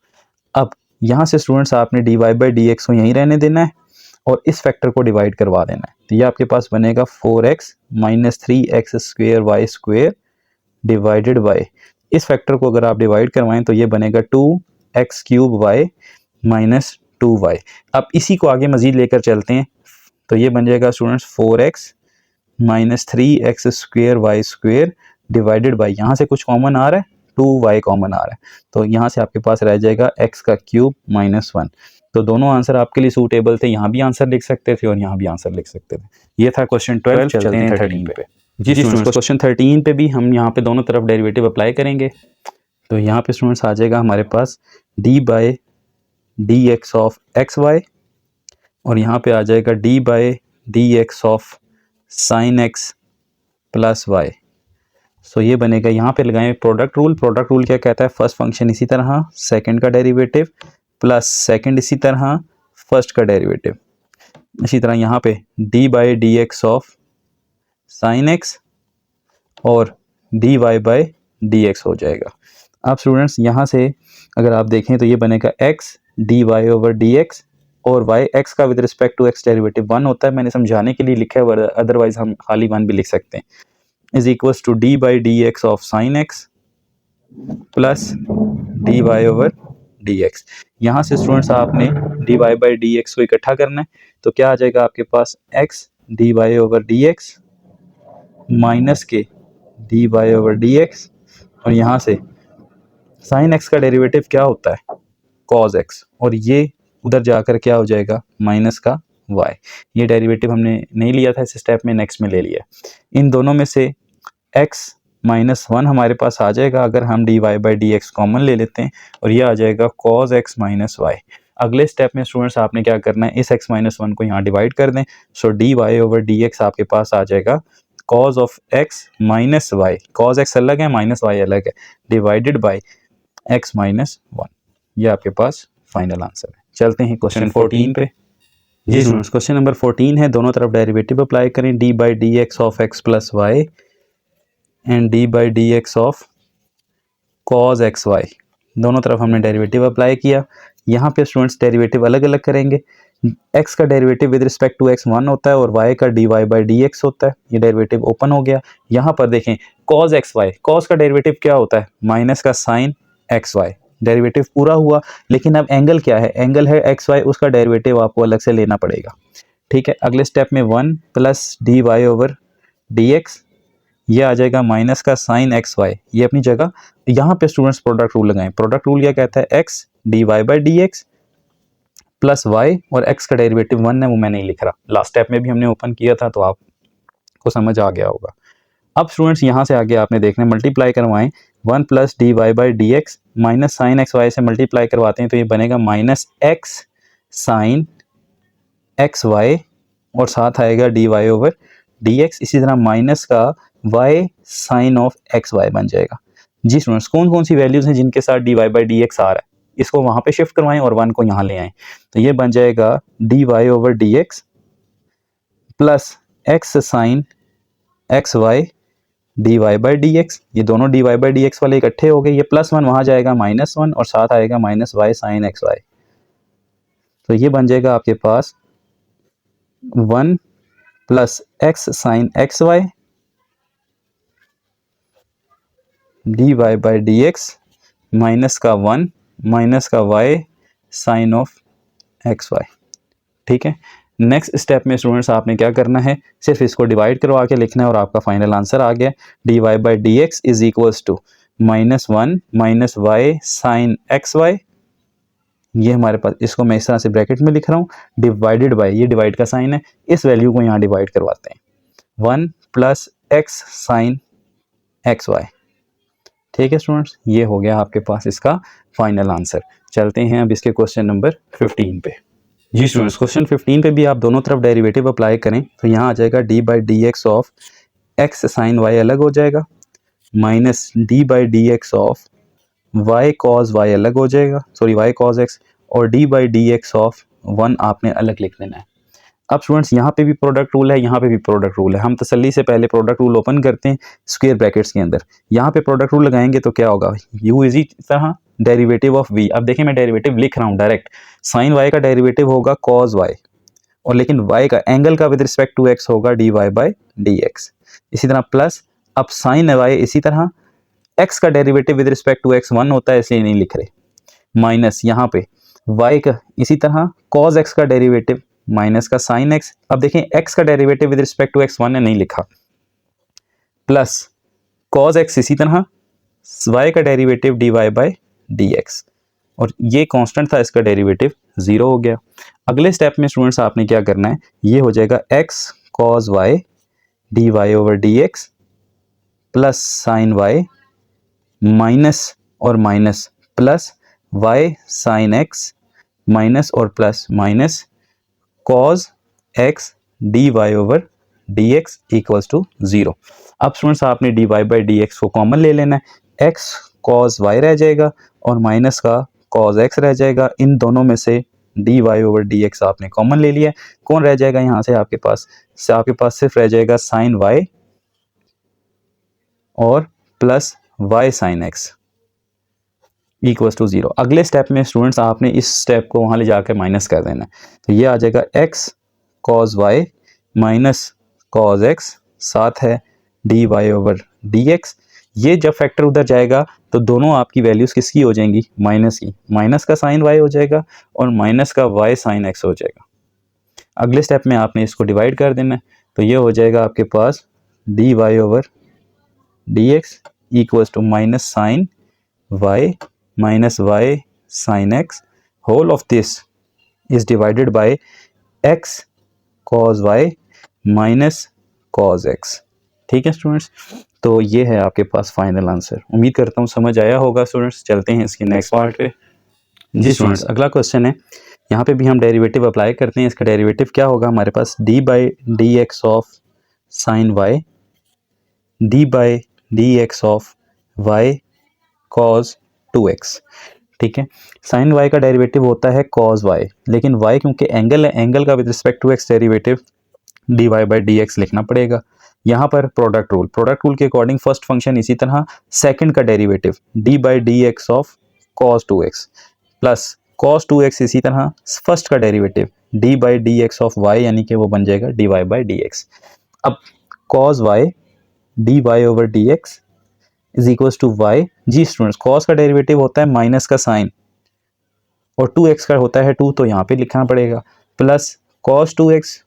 अब यहाँ से स्टूडेंट्स आपने dy बाई डी एक्स को यहीं रहने देना है और इस फैक्टर को डिवाइड करवा देना है। तो ये आपके पास बनेगा 4x minus 3x square y square divided by, इस फैक्टर को अगर आप डिवाइड करवाएं तो ये बनेगा 2x cube y minus 2y। अब इसी को आगे मजीद लेकर चलते हैं तो ये बन जाएगा students 4x minus 3x square y square divided by, यहाँ से कुछ कॉमन आ रहा है, 2y कॉमन आ रहा है तो यहाँ से आपके पास रह जाएगा x का क्यूब माइनस 1। तो दोनों आंसर आपके लिए सूटेबल थे, यहाँ भी आंसर लिख सकते थे और यहाँ भी आंसर लिख सकते थे। ये था क्वेश्चन 12। चलते हैं 13 पे। जी स्टूडेंट्स, क्वेश्चन 13 पे भी हम यहाँ पे दोनों तरफ डेरिवेटिव अप्लाई करेंगे। तो यहाँ पे स्टूडेंट्स आ जाएगा हमारे पास d by D x of x y और यहाँ पे आ जाएगा d by D x of sine x plus y. So ये बनेगा, यहाँ पे लगाएं प्रोडक्ट रूल। प्रोडक्ट रूल क्या कहता है, फर्स्ट फंक्शन इसी तरह सेकंड का डेरिवेटिव प्लस सेकंड इसी तरह फर्स्ट का डेरिवेटिव। इसी तरह यहाँ पे d by D x of sine x और dy बाई डी एक्स हो जाएगा। अब स्टूडेंट्स यहाँ से अगर आप देखें तो ये बनेगा x dy ओवर dx और y x का with respect to x derivative 1 होता है, मैंने समझाने के लिए लिखा है, अदरवाइज हम खाली 1 भी लिख सकते हैं, is equals to d by D x of sine x plus d Y over D x. यहाँ से स्टूडेंट्स आपने d Y by D x को इकट्ठा करना है, तो क्या आ जाएगा आपके पास x d Y over D x minus के d Y over D x, और यहाँ से साइन एक्स का डेरिवेटिव क्या होता है कॉज एक्स, और ये उधर जाकर क्या हो जाएगा माइनस का y। ये डेरिवेटिव हमने नहीं लिया था इस स्टेप में, नेक्स्ट में ले लिया। इन दोनों में से x माइनस वन हमारे पास आ जाएगा अगर हम d Y by D x common ले लेते हैं, और ये आ जाएगा कॉज एक्स माइनस वाई। अगले स्टेप में स्टूडेंट्स आपने क्या करना है, इस x माइनस वन को यहाँ डिवाइड कर दें, so d Y over D x आपके पास आ जाएगा cos of x minus y, cos x अलग है माइनस वाई अलग है, divided by x minus one. ये आपके पास फाइनल आंसर है। चलते हैं क्वेश्चन 14 पे। जी स्टूडेंट्स, क्वेश्चन नंबर 14 है, दोनों तरफ डेरिवेटिव अप्लाई करें, d by D x of x plus y and d by D x of cos x y. दोनों तरफ हमने डेरिवेटिव अप्लाई किया। यहाँ पे स्टूडेंट्स डेरिवेटिव अलग अलग करेंगे। x का derivative with respect to x 1 होता है और y का d Y by D x होता है। ये डेरिवेटिव ओपन हो गया। यहाँ पर देखें कॉज एक्स वाई, कॉज का डेरिवेटिव क्या होता है माइनस का साइन एक्स वाई। डेरिवेटिव पूरा हुआ, लेकिन अब एंगल क्या है, एंगल है एक्स वाई, उसका डेरिवेटिव आपको अलग से लेना पड़ेगा। ठीक है, अगले स्टेप में 1 plus d Y over D x, ये आ जाएगा माइनस का साइन एक्स वाई, ये अपनी जगह। यहाँ पे स्टूडेंट्स प्रोडक्ट रूल लगाएं। प्रोडक्ट रूल क्या कहता है, x d Y by D x plus y, और एक्स का डेरिवेटिव 1 है वो मैं नहीं लिख रहा, लास्ट स्टेप में भी हमने ओपन किया था तो आपको समझ आ गया होगा। अब स्टूडेंट्स यहाँ से आगे आपने देखना है, मल्टीप्लाई करवाएं 1 plus d Y by D x minus sine x y से मल्टीप्लाई करवाते हैं तो ये बनेगा minus x sine x y, और साथ आएगा d Y over D x. इसी तरह माइनस का y sine of x y बन जाएगा। जी स्टूडेंट्स, कौन कौन सी वैल्यूज हैं जिनके साथ d Y by D x आ रहा है, इसको वहाँ पे शिफ्ट करवाएं और 1 को यहाँ ले आएं, तो ये बन जाएगा D Y over D x plus x sine x y d Y by D x. ये दोनों d Y by D x वाले इकट्ठे हो गए, ये प्लस 1 वहाँ जाएगा माइनस 1, और साथ आएगा minus y sine x y. तो ये बन जाएगा आपके पास 1 plus x sine x y d Y by D x minus का 1 माइनस का y sine of x y. ठीक है, नेक्स्ट स्टेप में स्टूडेंट्स आपने क्या करना है, सिर्फ इसको डिवाइड करवा के लिखना है और आपका फाइनल आंसर आ गया। D Y by D x is equals to minus 1 minus y sine x y, ये हमारे पास, इसको मैं इस तरह से ब्रैकेट में लिख रहा हूँ, डिवाइडेड बाई, ये डिवाइड का साइन है, इस वैल्यू को यहाँ डिवाइड करवाते हैं 1 plus x sine x y. ठीक है स्टूडेंट्स, ये हो गया आपके पास इसका फाइनल आंसर। चलते हैं अब इसके क्वेश्चन नंबर 15 पे। जी स्टूडेंट्स, क्वेश्चन 15 पे भी आप दोनों तरफ डेरिवेटिव अप्लाई करें तो यहाँ आ जाएगा d by D x of x sine y अलग हो जाएगा, minus d by D x of y cos y अलग हो जाएगा, सॉरी वाई कॉज एक्स, और d by D x of 1 आपने अलग लिख देना है। अब स्टूडेंट्स यहाँ पे भी प्रोडक्ट रूल है, यहाँ पे भी प्रोडक्ट रूल है। हम तसल्ली से पहले प्रोडक्ट रूल ओपन करते हैं स्क्वायर ब्रैकेट्स के अंदर। यहाँ पे प्रोडक्ट रूल लगाएंगे तो क्या होगा, यू इजी तरह डेरिवेटिव ऑफ वी। अब देखिए मैं डेरिवेटिव लिख रहा हूँ डायरेक्ट, साइन वाई का डेरिवेटिव होगा कॉज वाई, और लेकिन वाई का एंगल का विद रिस्पेक्ट टू एक्स होगा d Y by D x. इसी तरह प्लस, अब साइन वाई इसी तरह, एक्स का derivative with respect to x 1 होता है इसलिए नहीं लिख रहे, माइनस यहाँ पे वाई का इसी तरह कॉज एक्स का डेरिवेटिव माइनस का साइन एक्स। अब देखें एक्स का derivative with respect to x 1 है नहीं लिखा, प्लस कॉज एक्स इसी तरह, वाई का derivative d Y by D x, और ये कांस्टेंट था इसका डेरिवेटिव 0 हो गया। अगले स्टेप में स्टूडेंट्स आपने क्या करना है, ये हो जाएगा x cos y d Y over D x plus sine y minus और minus plus y sine x minus और plus minus cos x d Y over D x equals to 0। अब स्टूडेंट्स आपने d Y by D x को common ले लेना है, x cos Y रह जाएगा और माइनस का कॉज एक्स रह जाएगा। इन दोनों में से d Y over D x आपने कॉमन ले लिया, कौन रह जाएगा यहाँ से आपके पास सिर्फ रह जाएगा साइन वाई और plus y sine x equals to 0। अगले स्टेप में स्टूडेंट्स आपने इस स्टेप को वहाँ ले जाकर माइनस कर देना है, तो ये आ जाएगा x cos y minus cos x, साथ है D Y over D x. ये जब फैक्टर उधर जाएगा तो दोनों आपकी वैल्यूज़ किसकी हो जाएंगी, माइनस की, माइनस का साइन वाई हो जाएगा और माइनस का वाई साइन एक्स हो जाएगा। अगले स्टेप में आपने इसको डिवाइड कर देना है, तो ये हो जाएगा आपके पास d Y over D x equals to minus sine y minus y sine x, whole of this is divided by x cos y minus cos x. ठीक है स्टूडेंट्स, तो ये है आपके पास फाइनल आंसर। उम्मीद करता हूँ समझ आया होगा स्टूडेंट्स। चलते हैं इसके नेक्स्ट पार्ट पे। जी स्टूडेंट्स, अगला क्वेश्चन है, यहाँ पे भी हम डेरिवेटिव अप्लाई करते हैं। इसका डेरिवेटिव क्या होगा हमारे पास, d by D x of sine y d by D x of y cos 2x। ठीक है, साइन वाई का डेरिवेटिव होता है कॉज वाई, लेकिन वाई क्योंकि एंगल है, एंगल का with respect to x derivative d Y by D x लिखना पड़ेगा। यहाँ पर प्रोडक्ट रूल के अकॉर्डिंग फर्स्ट फंक्शन, इसी तरह सेकंड का derivative d by D x of cos 2x plus cos 2x, इसी तरह फर्स्ट का derivative d by D x of y, यानी कि वो बन जाएगा D Y by D x. अब cos y d Y over D x is equals to y. जी स्टूडेंट्स, कॉस का डेरिवेटिव होता है माइनस का साइन और 2x का होता है 2, तो यहाँ पे लिखना पड़ेगा plus cos 2x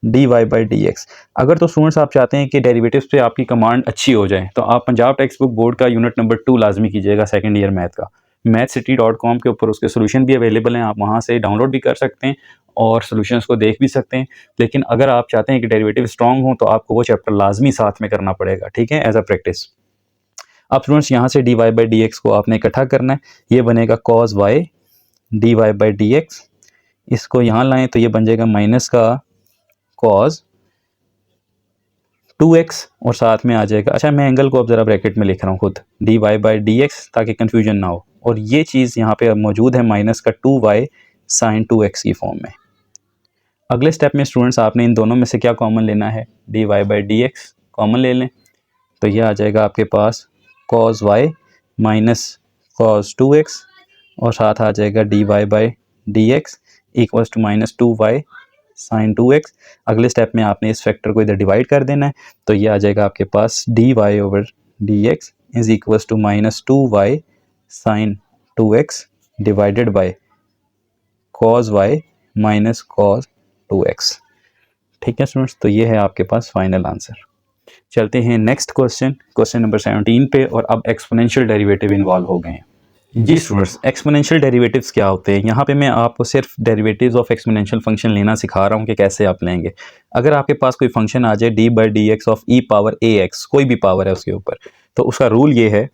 d Y by D x. अगर तो स्टूडेंट्स आप चाहते हैं कि डेरिवेटिव्स पे आपकी कमांड अच्छी हो जाए, तो आप पंजाब टेक्स्ट बुक बोर्ड का यूनिट नंबर 2 लाजमी कीजिएगा, सेकंड ईयर मैथ का। mathcity.com के ऊपर उसके सोल्यूशन भी अवेलेबल हैं, आप वहाँ से डाउनलोड भी कर सकते हैं और सोल्यूशंस को देख भी सकते हैं। लेकिन अगर आप चाहते हैं कि डेरिवेटिव स्ट्रॉन्ग हो, तो आपको वो चैप्टर लाजमी साथ में करना पड़ेगा, ठीक है, एज अ प्रैक्टिस। अब स्टूडेंट्स यहाँ से d Y by D x को आपने इकट्ठा करना है, ये बनेगा cos y d Y by D x. इसको यहाँ लाएँ तो ये बन जाएगा माइनस का कॉस 2x और साथ में आ जाएगा, अच्छा मैं एंगल को अब ज़रा ब्रैकेट में लिख रहा हूँ खुद, d Y by D x, ताकि कन्फ्यूजन ना हो। और ये चीज़ यहाँ पे मौजूद है माइनस का 2y साइन 2x की फॉर्म में। अगले स्टेप में स्टूडेंट्स आपने इन दोनों में से क्या कॉमन लेना है, D Y by D x common ले लें, तो ये आ जाएगा आपके पास cos y minus cos 2x और साथ आ जाएगा D Y by D x equals to minus 2y sine 2x। अगले स्टेप में आपने इस फैक्टर को इधर डिवाइड कर देना है, तो ये आ जाएगा आपके पास d Y over D x is equals to minus 2y sine 2x divided by cos y minus cos 2x। ठीक है स्टूडेंट्स, तो ये है आपके पास फाइनल आंसर। चलते हैं नेक्स्ट क्वेश्चन, क्वेश्चन नंबर 17 पे, और अब एक्सपोनेंशियल डेरिवेटिव इन्वॉल्व हो गए हैं। जी स्टूडेंट्स, एक्सपोनेंशियल डेरिवेटिव्स क्या होते हैं, यहाँ पे मैं आपको सिर्फ डेरिवेटिव्स ऑफ एक्सपोनेंशियल फंक्शन लेना सिखा रहा हूँ कि कैसे आप लेंगे। अगर आपके पास कोई फंक्शन आ जाए D by D x of E power A x, कोई भी पावर है उसके ऊपर, तो उसका रूल ये है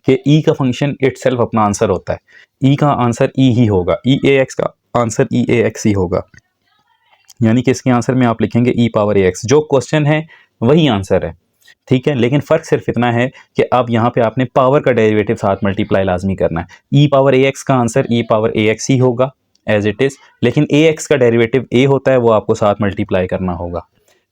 कि ई का फंक्शन इटसेल्फ अपना आंसर होता है, ई का आंसर ई ही होगा, ई ए एक्स का आंसर ई ए एक्स ही होगा, यानी कि इसके आंसर में आप लिखेंगे ई पावर ए एक्स, जो क्वेश्चन है वही आंसर है। ठीक है, लेकिन फ़र्क सिर्फ इतना है कि अब यहाँ पे आपने पावर का डेरिवेटिव साथ मल्टीप्लाई लाजमी करना है। ई पावर ए एक्स का आंसर ई पावर ए एक्स ही होगा एज इट इज़, लेकिन ए एक्स का डेरिवेटिव ए होता है, वो आपको साथ मल्टीप्लाई करना होगा।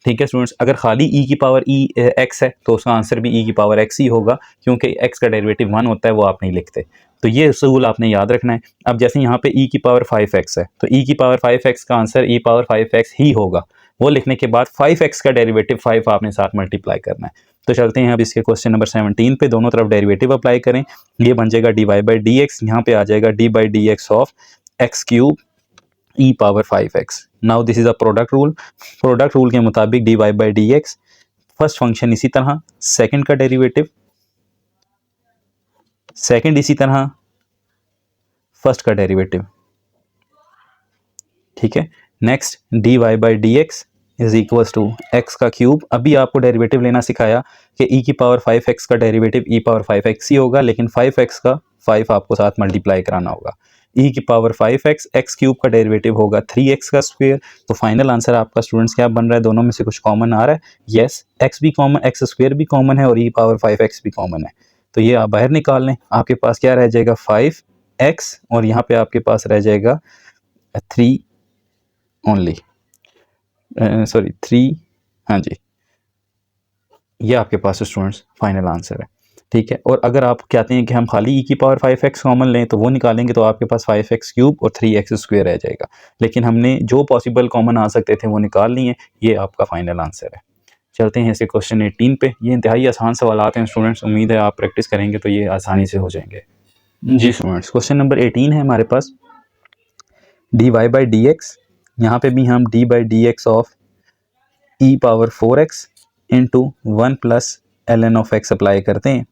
ठीक है स्टूडेंट्स, अगर खाली ई की पावर ई एक्स है तो उसका आंसर भी ई की पावर एक्स ही होगा, क्योंकि एक्स का डेरिवेटिव 1 होता है, वो आप नहीं लिखते। तो ये रूल आपने याद रखना है। अब जैसे यहाँ पे ई की पावर 5x है, तो ई की पावर 5x का आंसर ई पावर 5x ही होगा, वो लिखने के बाद 5x का डेरिवेटिव 5 आपने साथ मल्टीप्लाई करना है। तो चलते हैं अब इसके क्वेश्चन नंबर 17 पे, दोनों तरफ डेरिवेटिव अप्लाई करें। ये बन जाएगा D Y by D x, यहाँ पे आ जाएगा d by D x of x cube e power 5x। Now this is a product rule के मुताबिक d Y by D x, first function इसी तरह, सेकंड का डेरिवेटिव, सेकंड इसी तरह, फर्स्ट का डेरिवेटिव। ठीक है, next d Y by D x is equals to x का क्यूब। अभी आपको डेरिवेटिव लेना सिखाया कि ई की पावर 5x का डेरिवेटिव ई पावर 5x ही होगा, लेकिन 5x का 5 आपको साथ मल्टीप्लाई कराना होगा। ई की पावर 5x, एक्स क्यूब का डेरिवेटिव होगा 3x का स्क्वायर। तो फाइनल आंसर आपका स्टूडेंट्स क्या बन रहा है, दोनों में से कुछ कॉमन आ रहा है, यस, एक्स भी कॉमन, एक्स स्क्वायर भी कॉमन है और ई पावर 5x भी कॉमन है। तो ये आप बाहर निकाल लें, आपके पास क्या रह जाएगा 5x और यहाँ पे आपके पास रह जाएगा 3 ओनली, सॉरी 3, हाँ जी, ये आपके पास स्टूडेंट्स फाइनल आंसर है। ठीक है, और अगर आप कहते हैं कि हम खाली ई की पावर 5x कॉमन लें, तो वो निकालेंगे तो आपके पास 5x क्यूब और 3x स्क्वायर रह जाएगा, लेकिन हमने जो पॉसिबल कॉमन आ सकते थे वो निकाल लिए, ये आपका फाइनल आंसर है। चलते हैं इसके क्वेश्चन 18 पे। ये इंतहाई आसान सवालात हैं स्टूडेंट्स, उम्मीद है आप प्रैक्टिस करेंगे तो ये आसानी से हो जाएंगे। जी स्टूडेंट्स, क्वेश्चन नंबर 18 है हमारे पास dy बाई डी एक्स। यहाँ पर भी हम D by D x of E power 4x into 1 plus ln of x apply करते हैं।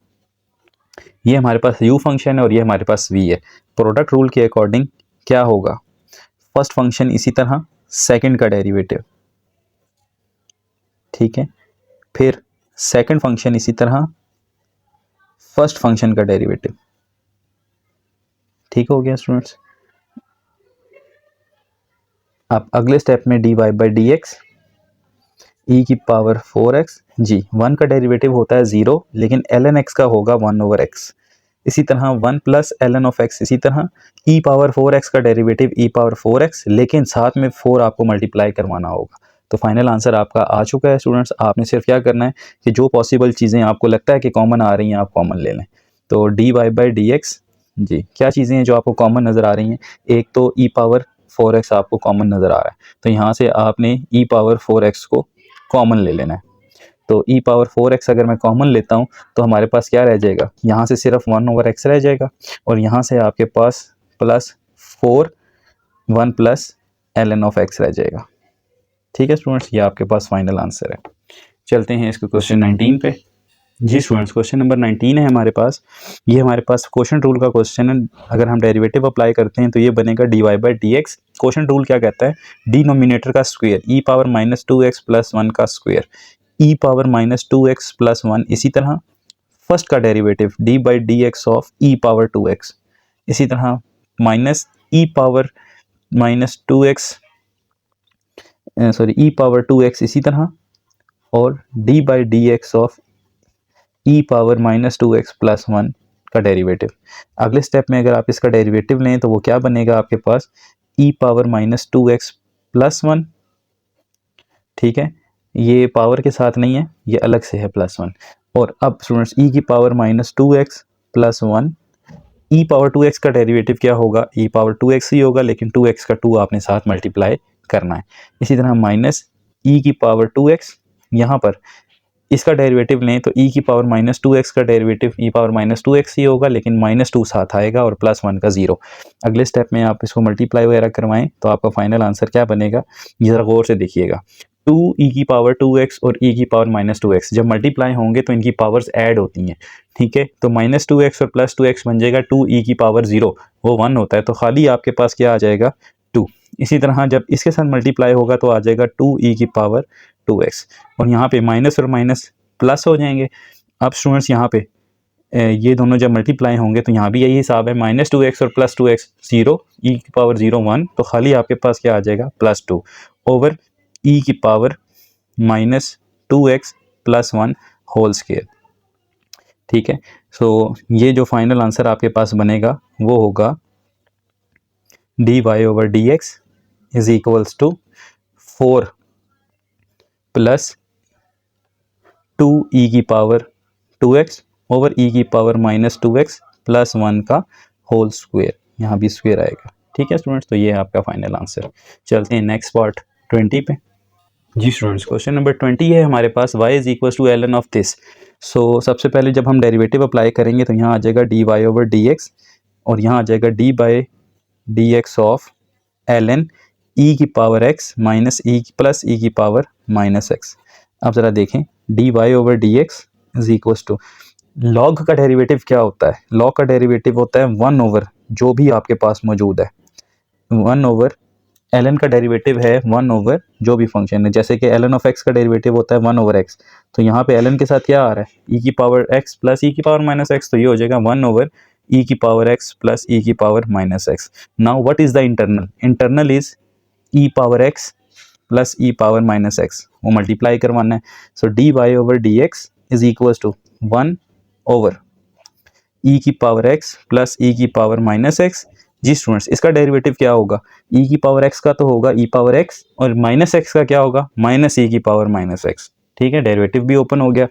ये हमारे पास u फंक्शन है और ये हमारे पास v है। प्रोडक्ट रूल के अकॉर्डिंग क्या होगा, फर्स्ट फंक्शन इसी तरह, सेकंड का डेरिवेटिव, ठीक है, फिर सेकंड फंक्शन इसी तरह, फर्स्ट फंक्शन का डेरिवेटिव। ठीक हो गया स्टूडेंट्स। अब अगले स्टेप में dy बाई डी एक्स ई की पावर 4x, जी 1 का डेरिवेटिव होता है 0, लेकिन ln x का होगा 1 ओवर x। इसी तरह 1 प्लस ln ऑफ x, इसी तरह e पावर 4x का डेरिवेटिव e पावर 4x, लेकिन साथ में 4 आपको मल्टीप्लाई करवाना होगा। तो फाइनल आंसर आपका आ चुका है स्टूडेंट्स। आपने सिर्फ क्या करना है कि जो पॉसिबल चीज़ें आपको लगता है कि कॉमन आ रही हैं आप कॉमन ले लें। तो dy बाई डी एक्स, जी क्या चीज़ें हैं जो आपको कॉमन नज़र आ रही हैं, एक तो e पावर 4x आपको कॉमन नज़र आ रहा है, तो यहाँ से आपने e पावर 4x को कॉमन ले लेना है। तो e पावर 4x अगर मैं कॉमन लेता हूँ तो हमारे पास क्या रह जाएगा, यहाँ से सिर्फ 1 ओवर x रह जाएगा और यहाँ से आपके पास plus 4 1 plus ln of x रह जाएगा। ठीक है स्टूडेंट्स, ये आपके पास फाइनल आंसर है। चलते हैं इसके क्वेश्चन 19 पे। जी स्टूडेंट्स, क्वेश्चन नंबर 19 है हमारे पास। ये हमारे पास क्वेश्चन रूल का क्वेश्चन है। अगर हम डेरिवेटिव अप्लाई करते हैं तो ये बनेगा dy by D x. Question rule क्या कहता है, डिनोमिनेटर का square e power minus 2x plus 1 का square e power minus 2x plus 1, इसी तरह फर्स्ट का derivative d by D x of e power 2x, इसी तरह minus e power minus 2x e power 2x, इसी तरह और d by D x of e power minus 2x plus 1 का derivative. अगले स्टेप में अगर आप इसका डेरिवेटिव लें तो वो क्या बनेगा आपके पास, e power minus 2x plus 1, ठीक है, ये पावर के साथ नहीं है, ये अलग से है प्लस 1। और अब स्टूडेंट्स e की power minus 2x plus 1, e power 2x का डेरिवेटिव क्या होगा, e पावर 2x ही होगा, लेकिन 2x का 2 आपने साथ मल्टीप्लाई करना है। इसी तरह माइनस e की पावर 2x, यहाँ पर इसका डेरिवेटिव लें तो e की पावर माइनस 2x का derivative e power minus 2x ही होगा, लेकिन माइनस 2 साथ आएगा और प्लस 1 का 0। अगले स्टेप में आप इसको मल्टीप्लाई वगैरह करवाएं तो आपका फाइनल आंसर क्या बनेगा, ये ज़रा गौर से देखिएगा। 2e की पावर 2x और e की पावर माइनस 2x जब मल्टीप्लाई होंगे तो इनकी पावर्स ऐड होती हैं, ठीक है। तो माइनस 2x और प्लस 2x बन जाएगा 2e की पावर 0, वो 1 होता है, तो खाली आपके पास क्या आ जाएगा 2। इसी तरह जब इसके साथ मल्टीप्लाई होगा तो आ जाएगा 2e की पावर 2x, और यहाँ पे माइनस और माइनस प्लस हो जाएंगे। अब स्टूडेंट्स यहाँ पे ये दोनों जब मल्टीप्लाई होंगे तो यहाँ भी यही हिसाब है, माइनस 2x और प्लस 2x 0, e की पावर 0 1, तो खाली आपके पास क्या आ जाएगा प्लस 2 ओवर e की power minus 2x plus 1 whole square. ठीक है, सो ये जो फाइनल आंसर आपके पास बनेगा वो होगा dy over D x is equals to 4 plus 2e की पावर 2x ओवर e की पावर माइनस 2x प्लस 1 का होल स्क्वायर, यहाँ भी स्क्वायर आएगा। ठीक है स्टूडेंट्स, तो ये है आपका फाइनल आंसर। चलते हैं नेक्स्ट पार्ट 20 पे। जी स्टूडेंट्स, क्वेश्चन नंबर 20 है हमारे पास, y is equal to ln of this. So सबसे पहले जब हम डेरिवेटिव अप्लाई करेंगे तो यहाँ आ जाएगा dy ओवर डी एक्स और यहाँ आ जाएगा d by D x of ln e की power x minus e plus e की पावर माइनस x। अब ज़रा देखें, dy over D x is equal to, log का डेरिवेटिव क्या होता है, लॉग का डेरिवेटिव होता है 1 ओवर जो भी आपके पास मौजूद है, 1 ओवर ln का डेरिवेटिव है 1 ओवर जो भी फंक्शन है, जैसे कि ln ऑफ x का डेरिवेटिव होता है 1 ओवर x, तो यहाँ पे ln के साथ क्या आ रहा है e की पावर x प्लस e की पावर माइनस x, तो ये हो जाएगा 1 ओवर e की पावर x प्लस e की power minus x। Now what is the internal, internal is e power x plus e power minus x, वो multiply करवाना है। So dy over D x is equal to 1 over e की power x plus e की power minus x। जी students, इसका derivative क्या होगा, e की पावर x का तो होगा e पावर x और माइनस x का क्या होगा माइनस e की पावर माइनस x। ठीक है, डेरिवेटिव भी ओपन हो गया।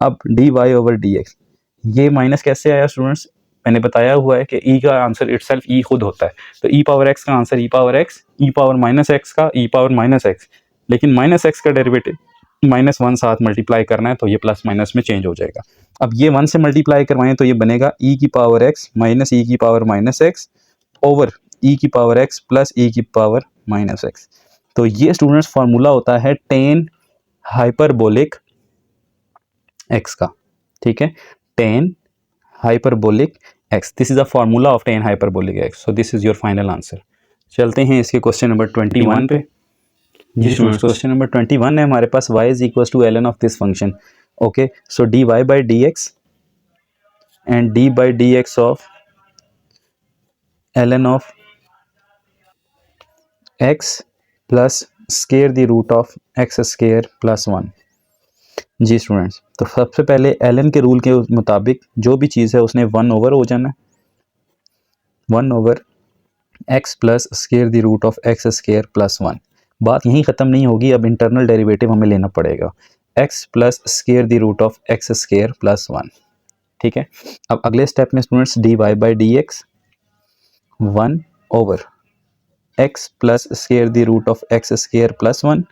अब dy ओवर डी एक्स, ये माइनस कैसे आया स्टूडेंट्स, मैंने बताया हुआ है कि e का आंसर इटसेल्फ e खुद होता है, तो e पावर x का answer e power x, e power minus x का e पावर माइनस x, लेकिन माइनस x का डेरिवेटिव -1 साथ मल्टीप्लाई करना है तो ये प्लस माइनस में चेंज हो जाएगा। अब ये 1 से मल्टीप्लाई करवाएं तो ये बनेगा e की पावर x माइनस e की power minus x over e की पावर x प्लस e की पावर माइनस एक्स। तो ये स्टूडेंट्स फार्मूला होता है टेन हाइपरबोलिक x का, ठीक है, tan hyperbolic x, this is a formula of tan hyperbolic x। So this is your final answer. चलते हैं इसके क्वेश्चन नंबर 21 पे। जी स्टूडेंट्स, क्वेश्चन नंबर 21 है हमारे पास, y is equal to ln of this function. Okay, so dy by D x and d by D x of ln of x plus square the root of x square plus 1। जी students, तो सबसे पहले ln के rule के मुताबिक जो भी चीज़ है उसने 1 ओवर हो जाना है, 1 over x plus square the root of x square plus 1। बात यहीं ख़त्म नहीं होगी, अब इंटरनल डेरिवेटिव हमें लेना पड़ेगा, x plus square the root of x square plus 1। ठीक है, अब अगले स्टेप में students dy by D x 1 over x plus square the root of x square plus 1।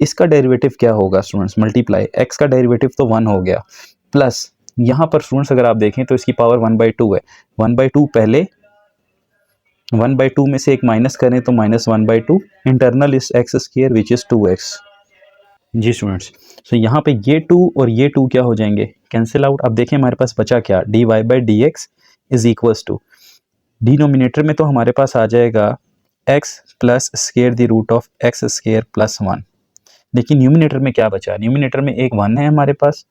इसका डेरिवेटिव क्या होगा स्टूडेंट्स, मल्टीप्लाई, x का डेरिवेटिव तो 1 हो गया, प्लस यहाँ पर स्टूडेंट्स अगर आप देखें तो इसकी पावर 1/2 है, 1/2 पहले 1/2 में से एक माइनस करें तो -1/2 इंटरनल इस x square which is 2x। जी स्टूडेंट्स, तो यहाँ पे ये 2 और ये 2 क्या हो जाएंगे, कैंसिल आउट। अब देखें हमारे पास बचा क्या, dy by D x is equals to, denominator में तो हमारे पास आ जाएगा x plus square the root of x square plus 1, लेकिन न्यूमिनेटर में क्या बचा, न्यूमिनेटर में एक 1 है हमारे पास,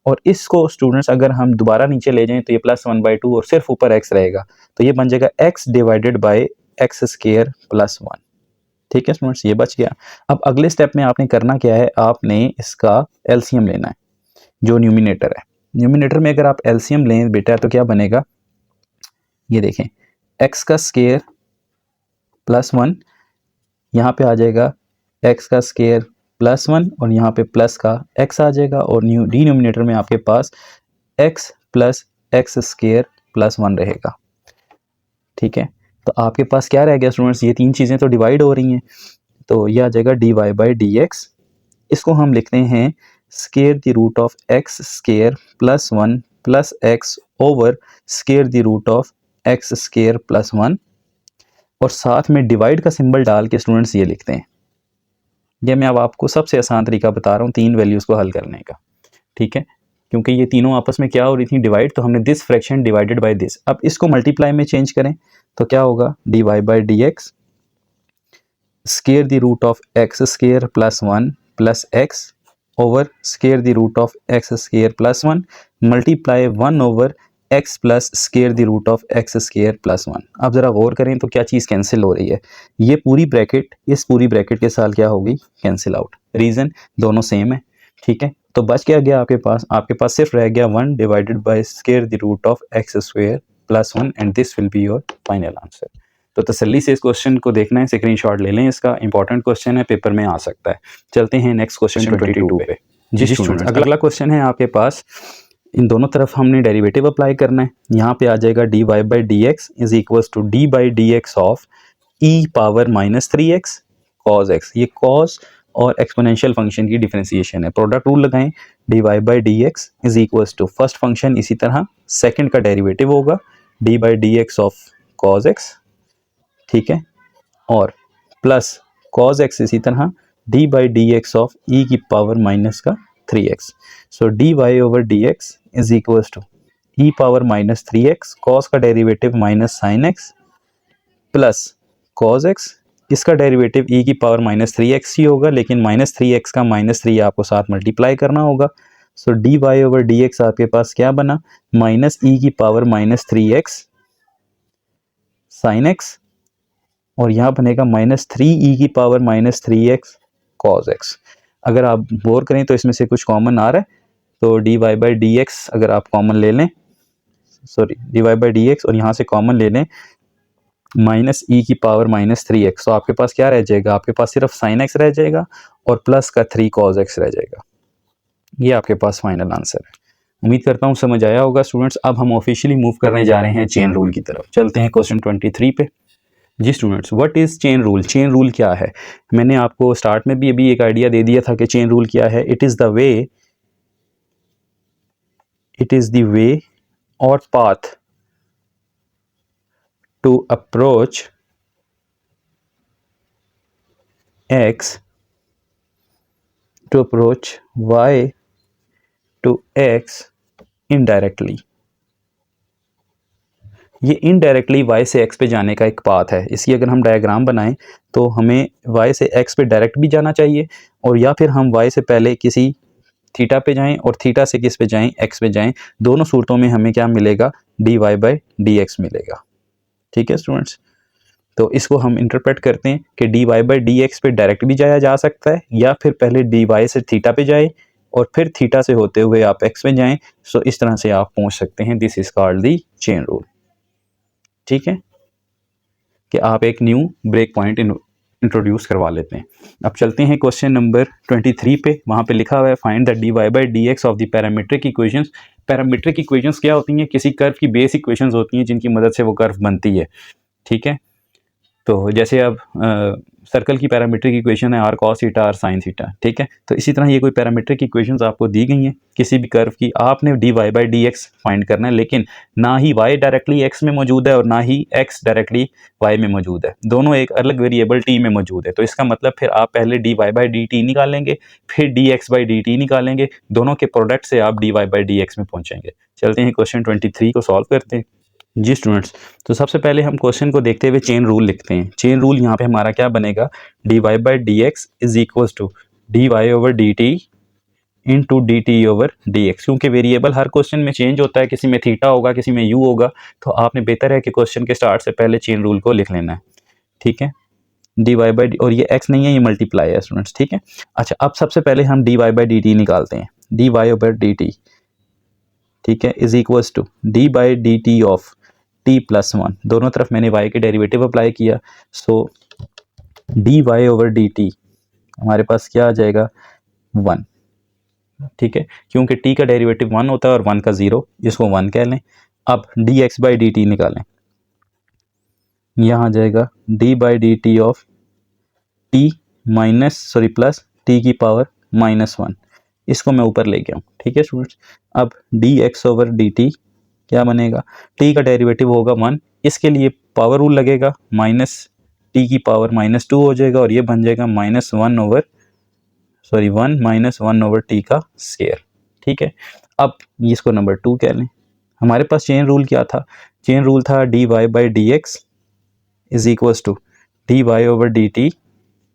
और इसको स्टूडेंट्स अगर हम दोबारा नीचे ले जाएं तो ये +1/2 और सिर्फ ऊपर x रहेगा, तो ये बन जाएगा x divided by x square plus 1। ठीक है स्टूडेंट्स, ये बच गया। अब अगले स्टेप में आपने करना क्या है, आपने इसका एलसीएम लेना है, जो न्यूमिनेटर है। न्यूमिनेटर में अगर आप एलसीएम लें बेटा तो क्या बनेगा, ये देखें, x का स्क्वायर प्लस 1, यहाँ पे आ जाएगा x का स्क्वायर प्लस 1 और यहाँ पे प्लस का x आ जाएगा, और डिनोमिनेटर में आपके पास x plus x square plus 1 रहेगा। ठीक है, तो आपके पास क्या रह गया स्टूडेंट्स, ये तीन चीज़ें तो डिवाइड हो रही हैं, तो ये आ जाएगा dy बाई डी एक्स, इसको हम लिखते हैं square the root of x square plus 1 plus x over square the root of x square plus 1, और साथ में डिवाइड का सिंबल डाल के स्टूडेंट्स ये लिखते हैं। ये मैं अब आपको सबसे आसान तरीका बता रहा हूँ तीन वैल्यूज़ को हल करने का। ठीक है, क्योंकि ये तीनों आपस में क्या हो रही थी, डिवाइड, तो हमने this fraction divided by this. अब इसको मल्टीप्लाई में चेंज करें तो क्या होगा, dy by D x square the root of x square plus 1 plus x over square the root of x square plus 1 multiply 1 over x plus square the root of x square plus 1। अब ज़रा गौर करें तो क्या चीज़ cancel हो रही है, ये पूरी ब्रैकेट इस पूरी ब्रैकेट के साथ क्या होगी, कैंसिल आउट, रीज़न दोनों सेम है। ठीक है, तो बच क्या गया आपके पास सिर्फ रह गया 1 divided by square the root of x square plus 1, and this will be your final answer. तो तसल्ली से इस क्वेश्चन को देखना है, स्क्रीनशॉट ले लें, इसका इंपॉर्टेंट क्वेश्चन है, पेपर में आ सकता है। चलते हैं नेक्स्ट क्वेश्चन 22 पे। जी स्टूडेंट्स, अगला क्वेश्चन है आपके पास, इन दोनों तरफ हमने डेरिवेटिव अप्लाई करना है। यहाँ पे आ जाएगा dy by D x is equals to d by D x of e power -3x cos x। ये cos और एक्सपोनेंशियल फंक्शन की डिफरेंशिएशन है, प्रोडक्ट रूल लगाएं, dy by D x is equals to first function, इसी तरह second का derivative होगा d by D x of cos x, ठीक है, और प्लस cos x इसी तरह d by D x of e की power -3x। So dy over D x is equals to e power -3x, cos का derivative minus sine x plus cos x, इसका derivative e की power -3x ही होगा, लेकिन -3x का -3 आपको साथ मल्टीप्लाई करना होगा। सो dy ओवर डी एक्स आपके पास क्या बना, -e की पावर -3x साइन एक्स, और यहाँ बनेगा -3e की पावर -3x cos x। अगर आप गौर करें तो इसमें से कुछ कॉमन आ रहा है, तो dy बाई डी एक्स अगर आप कॉमन ले लें, sorry dy by D x और यहाँ से कॉमन ले लें -e की पावर -3x, तो आपके पास क्या रह जाएगा, आपके पास सिर्फ साइन x रह जाएगा और प्लस का 3 cos x रह जाएगा। ये आपके पास फाइनल आंसर है। उम्मीद करता हूँ समझ आया होगा स्टूडेंट्स। अब हम ऑफिशियली मूव करने जा रहे हैं चेन रूल की तरफ। चलते हैं क्वेश्चन 23 पे। जी students, what is chain rule? Chain rule क्या है? मैंने आपको स्टार्ट में भी अभी एक आइडिया दे दिया था कि चेन रूल क्या है. इट इज़ द वे और path to approach x to approach y to x indirectly. ये इनडायरेक्टली y से x पे जाने का एक पाथ है. इसकी अगर हम डायग्राम बनाएं तो हमें y से x पे डायरेक्ट भी जाना चाहिए, और या फिर हम y से पहले किसी थीटा पे जाएं और थीटा से किस पे जाएं, x पे जाएं. दोनों सूरतों में हमें क्या मिलेगा? dy बाई डी एक्स मिलेगा. ठीक है स्टूडेंट्स, तो इसको हम इंटरप्रेट करते हैं कि dy बाई डी एक्स पे डायरेक्ट भी जाया जा सकता है, या फिर पहले dy से थीटा पे जाए और फिर थीटा से होते हुए आप x पे जाएं. सो इस तरह से आप पहुंच सकते हैं. This is called the chain rule. ठीक है, कि आप एक न्यू ब्रेक पॉइंट इंट्रोड्यूस करवा लेते हैं. अब चलते हैं क्वेश्चन नंबर 23 पे. वहाँ पे लिखा हुआ है find the dy by D x of the parametric equations. Parametric equations क्या होती हैं? किसी कर्व की बेस इक्वेशंस होती हैं जिनकी मदद से वो कर्व बनती है. ठीक है, तो जैसे अब सर्कल की पैरामीट्रिक इक्वेशन है r cos theta r sine theta. ठीक है, तो इसी तरह ये कोई पैरामीट्रिक इक्वेशंस आपको दी गई हैं किसी भी कर्व की. आपने dy by D x find करना है, लेकिन ना ही y डायरेक्टली x में मौजूद है और ना ही x डायरेक्टली y में मौजूद है. दोनों एक अलग वेरिएबल t में मौजूद है. तो इसका मतलब फिर आप पहले dy बाई डी टी निकालेंगे, फिर dx बाई डी टी निकालेंगे. दोनों के प्रोडक्ट से आप dy बाई डी एक्स में पहुंचेंगे. चलते हैं क्वेश्चन 23 को सॉल्व करते हैं. जी स्टूडेंट्स, तो सबसे पहले हम क्वेश्चन को देखते हुए चेन रूल लिखते हैं. चेन रूल यहाँ पे हमारा क्या बनेगा? dy by D x is equal to dy over d t into d t over D x. क्योंकि वेरिएबल हर क्वेश्चन में चेंज होता है, किसी में थीटा होगा, किसी में यू होगा, तो आपने बेहतर है कि क्वेश्चन के स्टार्ट से पहले चेन रूल को लिख लेना है. ठीक है, dy बाई और ये x नहीं है, ये मल्टीप्लाई है स्टूडेंट्स. ठीक है, अच्छा अब सबसे पहले हम dy बाई डी टी निकालते हैं. dy ओवर डी टी, ठीक है, is equal to d by d t of t plus one. दोनों तरफ मैंने y के डेरिवेटिव अप्लाई किया. So d Y over d t हमारे पास क्या आ जाएगा? 1. ठीक है, क्योंकि t का डेरिवेटिव 1 होता है और 1 का 0, इसको 1 कह लें. अब D x by d T निकालें. यहाँ आ जाएगा d by d t of T plus T की पावर -1. इसको मैं ऊपर ले गया हूँ. ठीक है स्टूडेंट्स, अब D x over d T क्या बनेगा? t का डेरिवेटिव होगा 1, इसके लिए पावर रूल लगेगा, माइनस टी की पावर -2 हो जाएगा और ये बन जाएगा -1 ओवर टी का स्क्वायर. ठीक है, अब इसको नंबर 2 कह लें. हमारे पास चेन रूल क्या था? चेन रूल था dy by D x is equal to D Y over d t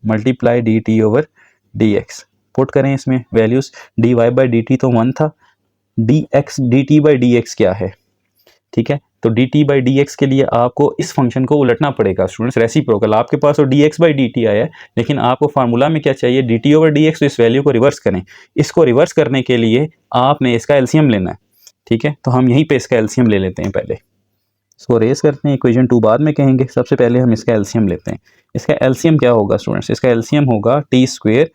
multiply d t over D x. Put करें इसमें values. dy by d t तो 1 था, d t by D x क्या है? ठीक है, तो d t by D x के लिए आपको इस फंक्शन को उलटना पड़ेगा स्टूडेंट्स. रेसिप्रोकल आपके पास तो D x by d T आया है, लेकिन आपको फार्मूला में क्या चाहिए? D t over D x. तो इस वैल्यू को रिवर्स करें. इसको रिवर्स करने के लिए आपने इसका एलसीएम लेना है. ठीक है, तो हम यहीं पे इसका एलसीएम ले लेते हैं. पहले इसको रेस करते हैं, इक्वेशन 2 बाद में कहेंगे. सबसे पहले हम इसका एलसीएम लेते हैं. इसका एलसीएम क्या होगा स्टूडेंट्स? इसका एलसीएम होगा टी स्क्वेयर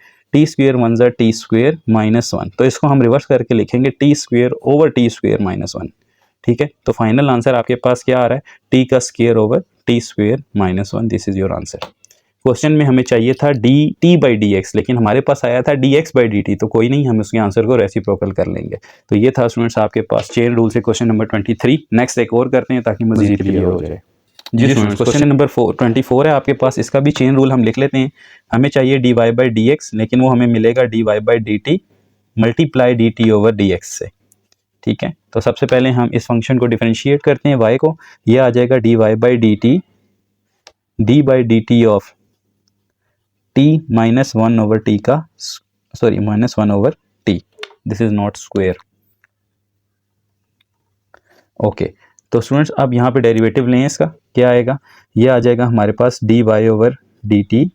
1 ज़ा टी स्क्वेयर -1. तो इसको हम रिवर्स करके लिखेंगे T square over T square -1. ठीक है, तो फाइनल आंसर आपके पास क्या आ रहा है? टी का square over t square -1. This is your answer. Question में हमें चाहिए था d t by D x, लेकिन हमारे पास आया था D x by d t. तो कोई नहीं, हम उसके आंसर को रेसिप्रोकल कर लेंगे. तो ये था स्टूडेंट्स आपके पास चेन रूल से क्वेश्चन नंबर 23. नेक्स्ट एक और करते हैं ताकि मजीद क्लियर हो जाए. जी स्टूडेंट्स, क्वेश्चन नंबर 24 है आपके पास. इसका भी चेन रूल हम लिख लेते हैं. हमें चाहिए d Y by D x, लेकिन वो हमें मिलेगा d Y by d t multiply d t over D x से. ठीक है, तो सबसे पहले हम इस फंक्शन को डिफरेंशिएट करते हैं y को. ये आ जाएगा D Y by d t d by d t of t -1 over t का -1 over t. This is not square. Okay, तो स्टूडेंट्स अब यहाँ पे डेरिवेटिव लें. इसका क्या आएगा? ये आ जाएगा हमारे पास d Y over d t.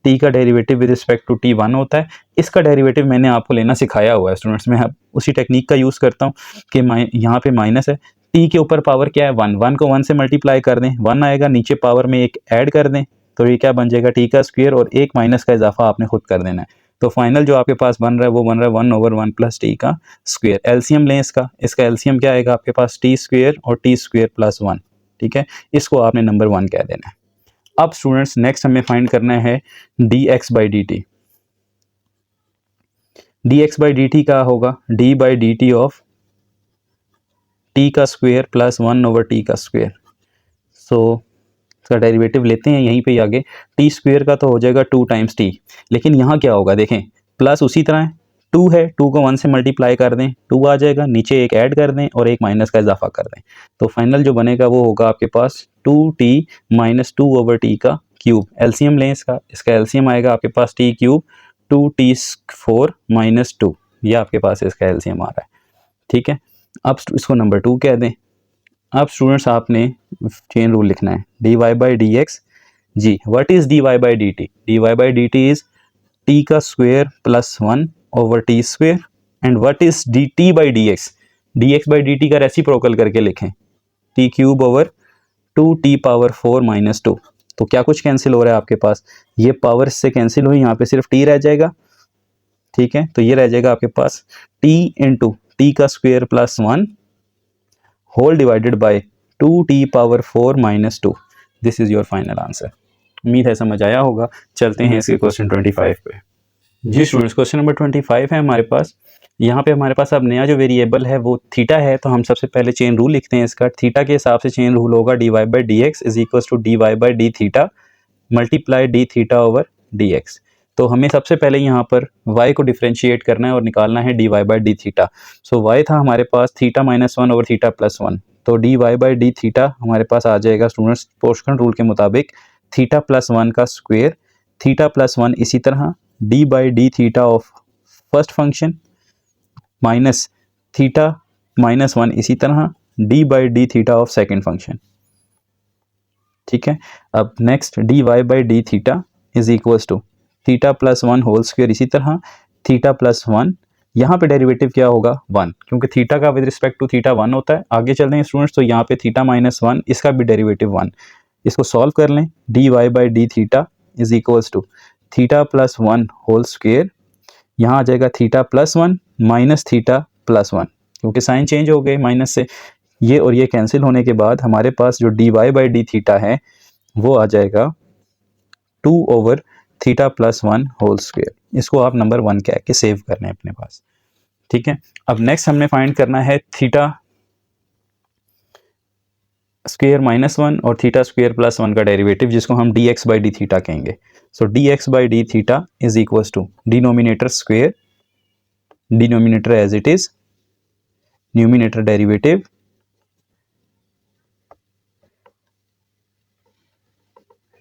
T का derivative with respect to t 1 होता है. इसका डेरिवेटिव मैंने आपको लेना सिखाया हुआ है स्टूडेंट्स. मैं अब उसी टेक्निक का यूज़ करता हूँ कि यहाँ पे माइनस है, टी के ऊपर पावर क्या है? 1 को 1 से मल्टीप्लाई कर दें, 1 आएगा, नीचे पावर में एक ऐड कर दें, तो ये क्या बन जाएगा? टी का स्क्वायर और एक माइनस का इजाफा आपने खुद कर देना है. तो फाइनल जो आपके पास बन रहा है वो बन रहा है 1 ओवर 1 प्लस टी का स्क्वायर. एलसीएम लें इसका. इसका एलसीएम क्या आएगा आपके पास? टी स्क्वायर और टी स्क्वायर प्लस 1. ठीक है, इसको आपने नंबर 1 कह देना है. अब स्टूडेंट्स नेक्स्ट हमें फाइंड करना है D x by d t. D x by d T क्या होगा, D by d t of T का स्क्वायर प्लस 1 ओवर टी का स्क्वायर। सो इसका डेरिवेटिव लेते हैं यहीं पे आगे, टी स्क्वायर का तो हो जाएगा 2 टाइम्स टी, लेकिन यहाँ क्या होगा देखें, प्लस उसी तरह 2 है, 2 को 1 से मल्टीप्लाई कर दें 2 आ जाएगा, नीचे एक ऐड कर दें और एक माइनस का इजाफा कर दें, तो फाइनल जो बनेगा वो होगा आपके पास 2t माइनस 2 ओवर टी का क्यूब। एलसीएम लें इसका एलसीएम आएगा आपके पास टी क्यूब 2t4 माइनस 2, ये आपके पास इसका एलसीएम आ रहा है। ठीक है, अब इसको नंबर 2 कह दें। अब स्टूडेंट्स आपने चेन रूल लिखना है, D Y by D x जी। What is d Y by d t? D Y by d t is t का square plus 1 over t square. And what is d t by D x? D x by d t का reciprocal करके लिखें, t cube over 2t power 4 minus 2। तो क्या कुछ cancel हो रहा है आपके पास, ये पावर से कैंसिल हुई, यहाँ पे सिर्फ t रह जाएगा। ठीक है, तो ये रह जाएगा आपके पास t इंटू टी का square plus 1 whole divided by 2t power 4 minus 2। This is your final answer. उम्मीद है समझ आया होगा। चलते हैं इसके क्वेश्चन 25 पे। जी स्टूडेंट्स, क्वेश्चन नंबर 25 है हमारे पास। यहाँ पे हमारे पास अब नया जो वेरिएबल है वो थीटा है, तो हम सबसे पहले चेन रूल लिखते हैं इसका। थीटा के हिसाब से चेन रूल होगा d Y by D x is equal to D Y by D theta multiply d theta over D x. तो हमें सबसे पहले यहाँ पर y को डिफ्रेंशिएट करना है और निकालना है D Y by D theta. So y था हमारे पास theta minus 1 over theta plus 1, तो D Y by D theta हमारे पास आ जाएगा स्टूडेंट्स पोस्कन रूल के मुताबिक थीटा प्लस 1 का स्क्वायर, थीटा प्लस 1 इसी तरह D by D theta of first function minus theta minus 1 इसी तरह D by D theta of second function. ठीक है, अब next d Y by D theta is equals to theta plus 1 whole square इसी तरह theta plus 1, यहाँ पे derivative क्या होगा 1, क्योंकि थीटा का विद रिस्पेक्ट टू थीटा 1 होता है। आगे चल रहे हैं स्टूडेंट्स, तो यहाँ पे थीटा माइनस 1 इसका भी डेरिवेटिव 1, इसको सॉल्व कर लें। D Y by D theta is equals to theta plus 1 whole square, यहाँ आ जाएगा theta plus 1 minus theta plus 1, क्योंकि साइन चेंज हो गए माइनस से, ये और ये कैंसिल होने के बाद हमारे पास जो d Y by D theta है वो आ जाएगा 2 over theta plus 1 whole square. इसको आप नंबर 1 कह के सेव कर लें अपने पास। ठीक है, अब नेक्स्ट हमने फाइंड करना है थीटा स्क्वायर माइनस 1 और थीटा स्क्वायर प्लस 1 का डेरिवेटिव, जिसको हम d x by D theta कहेंगे। So d x by D theta is equals to denominator square, denominator as it is, numerator derivative,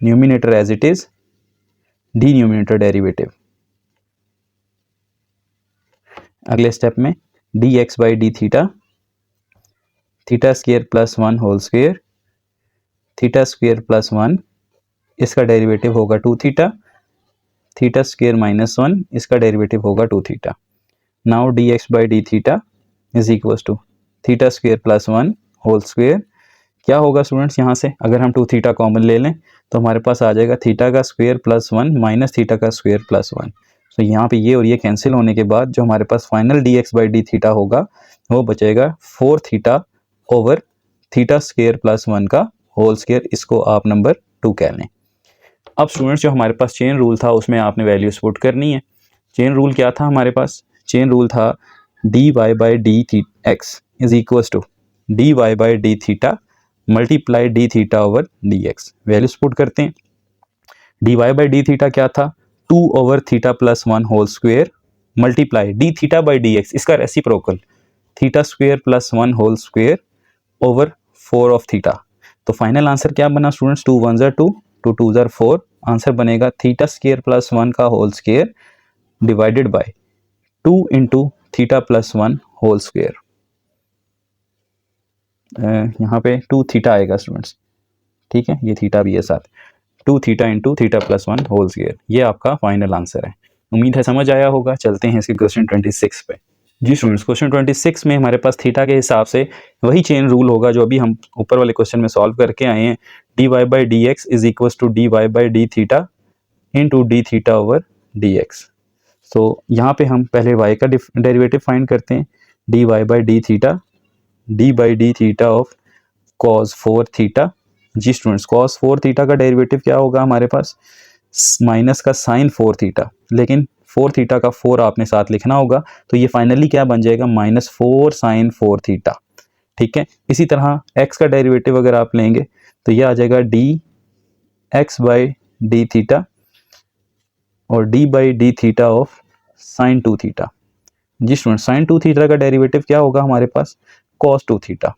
numerator as it is, denominator derivative. अगले step में d x by D theta, theta square plus 1 whole square, theta square plus 1 इसका derivative होगा 2 theta, theta square minus 1 इसका derivative होगा 2 theta. Now d x by D theta is equal to theta square plus 1 whole square. क्या होगा students, यहाँ से अगर हम 2 थीटा कॉमन ले लें तो हमारे पास आ जाएगा थीटा का स्क्वायर प्लस 1 माइनस थीटा का स्क्वायर प्लस 1। तो यहाँ पे ये और ये कैंसिल होने के बाद जो हमारे पास final d x by D theta होगा वो बचेगा 4 theta over theta square plus 1 का होल स्क्वायर, इसको आप नंबर 2 कह लें। अब स्टूडेंट्स जो हमारे पास चेन रूल था उसमें आपने वैल्यूज पुट करनी है। चेन रूल क्या था हमारे पास, चेन रूल था d Y by D x is equals to D Y by D theta multiply d theta over D x. Values put करते हैं। D Y by D theta क्या था, 2 over theta plus 1 whole square multiply d theta by D x, इसका reciprocal theta square plus 1 whole square over 4 of theta. तो final answer क्या बना students, 2 1 2 2 2 4, answer बनेगा theta square plus 1 का whole square divided by 2 into theta plus 1 whole square. यहाँ पे 2 theta आएगा students. ठीक है, ये थीटा भी है साथ, 2 theta into theta plus 1 whole square, ये आपका फाइनल आंसर है। उम्मीद है समझ आया होगा। चलते हैं इसके क्वेश्चन 26 पे। जी स्टूडेंट्स, क्वेश्चन 26 में हमारे पास थीटा के हिसाब से वही चेन रूल होगा जो अभी हम ऊपर वाले क्वेश्चन में सॉल्व करके आए हैं। D Y by D x is equal to D Y by D theta into D theta over D x. So यहाँ पे हम पहले y का डेरिवेटिव फाइंड करते हैं, D Y by D theta, d by D theta of cos 4 theta जी students, cos 4 theta का derivative क्या होगा हमारे पास, माइनस का साइन 4 थीटा, लेकिन 4 थीटा का 4 आपने साथ लिखना होगा, तो ये फाइनली क्या बन जाएगा, -4 साइन 4 थीटा। ठीक है, इसी तरह x का डेरिवेटिव अगर आप लेंगे तो ये आ जाएगा dx बाई डी थीटा और d by D theta of sine 2 theta. जी स्टूडेंट, साइन 2 थीटा का डेरिवेटिव क्या होगा हमारे पास, cos 2 थीटा,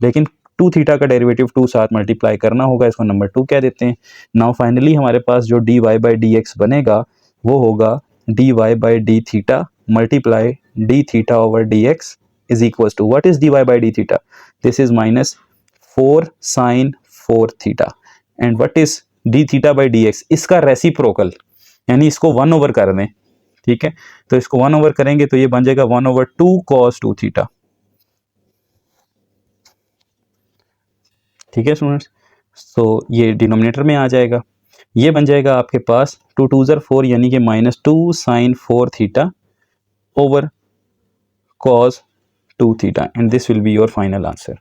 लेकिन 2 थीटा का डेरिवेटिव 2 साथ मल्टीप्लाई करना होगा, इसको नंबर 2 कह देते हैं। नाउ फाइनली हमारे पास जो dy बाई डी एक्स बनेगा वो होगा dy by D theta multiply d theta over D x is equal to, what is dy by D theta, this is -4 sine 4 theta, and what is d theta by D x, इसका reciprocal, यानी इसको 1 over कर दें। ठीक है, तो इसको 1 over करेंगे तो ये बन जाएगा 1/2 cos 2 थीटा। ठीक है स्टूडेंट्स, तो ये डिनोमिनेटर में आ जाएगा, ये बन जाएगा आपके पास 2 2 ज़र 4 यानी कि -2 sine 4 theta over cos 2 theta, and this will be your final answer.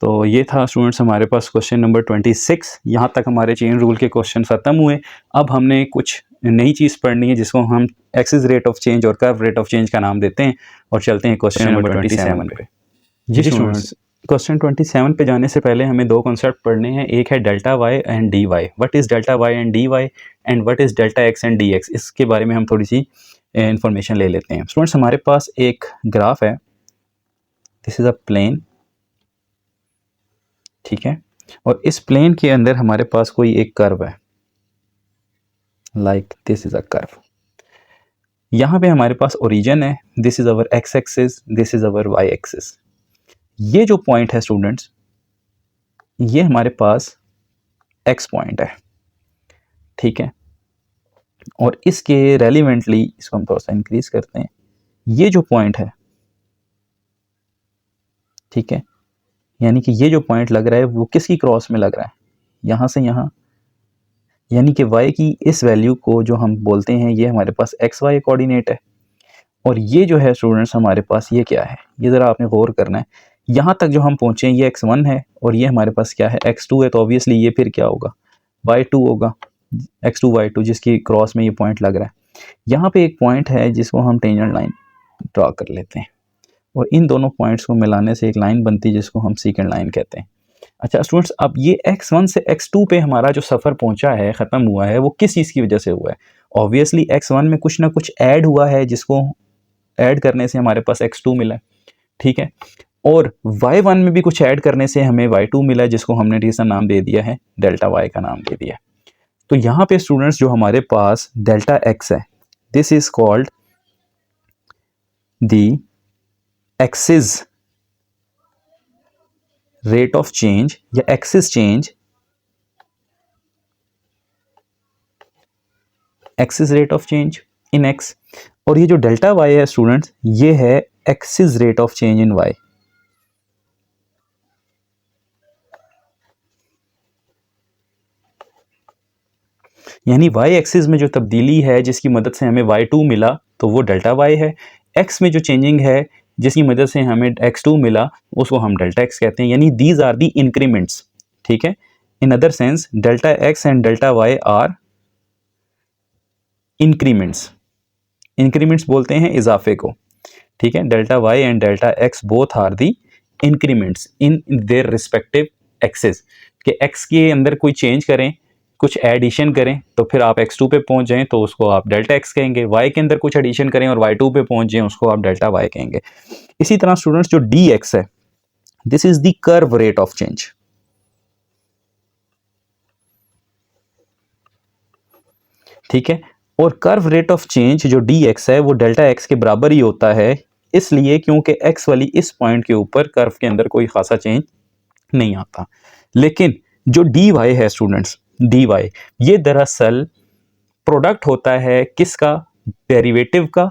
तो ये था स्टूडेंट्स हमारे पास क्वेश्चन नंबर 26। यहाँ तक हमारे चेन रूल के क्वेश्चन ख़त्म हुए। अब हमने कुछ नई चीज़ पढ़नी है जिसको हम एक्सिस रेट ऑफ चेंज और कर्व रेट ऑफ चेंज का नाम देते हैं, और चलते हैं क्वेश्चन नंबर 27 पे। जी स्टूडेंट्स, क्वेश्चन 27 पे जाने से पहले हमें दो कॉन्सेप्ट पढ़ने हैं, एक है delta y and d y. What is delta y and d y, and what is delta x and d x, इसके बारे में हम थोड़ी सी इंफॉर्मेशन ले लेते हैं। स्टूडेंट्स, हमारे पास एक ग्राफ है, दिस इज़ अ प्लेन, ठीक है, और इस प्लेन के अंदर हमारे पास कोई एक कर्व है, like this is a curve. यहाँ पे हमारे पास ओरिजिन है, this is our x axis, this is our y axis. ये जो पॉइंट है स्टूडेंट्स, ये हमारे पास एक्स पॉइंट है, ठीक है, और इसके रेलिवेंटली इसको हम थोड़ा सा इंक्रीज करते हैं, ये जो पॉइंट है, ठीक है, यानी कि ये जो पॉइंट लग रहा है वो किसकी क्रॉस में लग रहा है, यहाँ से यहाँ, यानी कि y की इस वैल्यू को जो हम बोलते हैं ये हमारे पास एक्स वाई कोऑर्डिनेट है, और ये जो है स्टूडेंट्स हमारे पास ये क्या है, ये ज़रा आपने गौर करना है। यहाँ तक जो हम पहुँचे हैं ये x1 है और ये हमारे पास क्या है x2 है, तो ऑब्वियसली ये फिर क्या होगा y2 होगा, x2 y2 जिसकी क्रॉस में ये पॉइंट लग रहा है। यहाँ पे एक पॉइंट है जिसको हम टेंजेंट लाइन ड्रा कर लेते हैं, और इन दोनों पॉइंट्स को मिलाने से एक लाइन बनती है जिसको हम सेकेंड लाइन कहते हैं। अच्छा स्टूडेंट्स, अब ये x1 से x2 पे हमारा जो सफ़र पहुंचा है, ख़त्म हुआ है, वो किस चीज़ की वजह से हुआ है, ऑब्वियसली x1 में कुछ ना कुछ ऐड हुआ है, जिसको ऐड करने से हमारे पास x2 मिला है, ठीक है, और y1 में भी कुछ ऐड करने से हमें y2 मिला है, जिसको हमने रीज़न नाम दे दिया है, डेल्टा y का नाम दे दिया है। तो यहाँ पे स्टूडेंट्स जो हमारे पास डेल्टा x है, this is called the axis rate of change या axis change, axis rate of change in x, और ये जो डेल्टा y है स्टूडेंट्स, ये है axis rate of change in y। यानी y एक्सिस में जो तब्दीली है जिसकी मदद से हमें y2 मिला तो वो डेल्टा y है, x में जो चेंजिंग है जिसकी मदद से हमें x2 मिला उसको हम डेल्टा x कहते हैं, यानी दीज आर दी इंक्रीमेंट्स, ठीक है। In other sense delta x and delta y are increments, increments बोलते हैं इजाफे को, ठीक है। Delta y and delta x both are the increments in their respective axis, कि x के अंदर कोई चेंज करें, कुछ एडिशन करें तो फिर आप x2 पे पहुंच जाएं तो उसको आप डेल्टा x कहेंगे, y के अंदर कुछ एडिशन करें और y2 पे पहुंच जाएं उसको आप डेल्टा y कहेंगे। इसी तरह स्टूडेंट्स जो dx है, this is the curve rate of change, ठीक है, और कर्व रेट ऑफ चेंज जो dx है वो डेल्टा x के बराबर ही होता है, इसलिए क्योंकि x वाली इस पॉइंट के ऊपर कर्व के अंदर कोई खासा चेंज नहीं आता। लेकिन जो dy है स्टूडेंट्स, dy ये दरअसल प्रोडक्ट होता है किसका, डेरिवेटिव का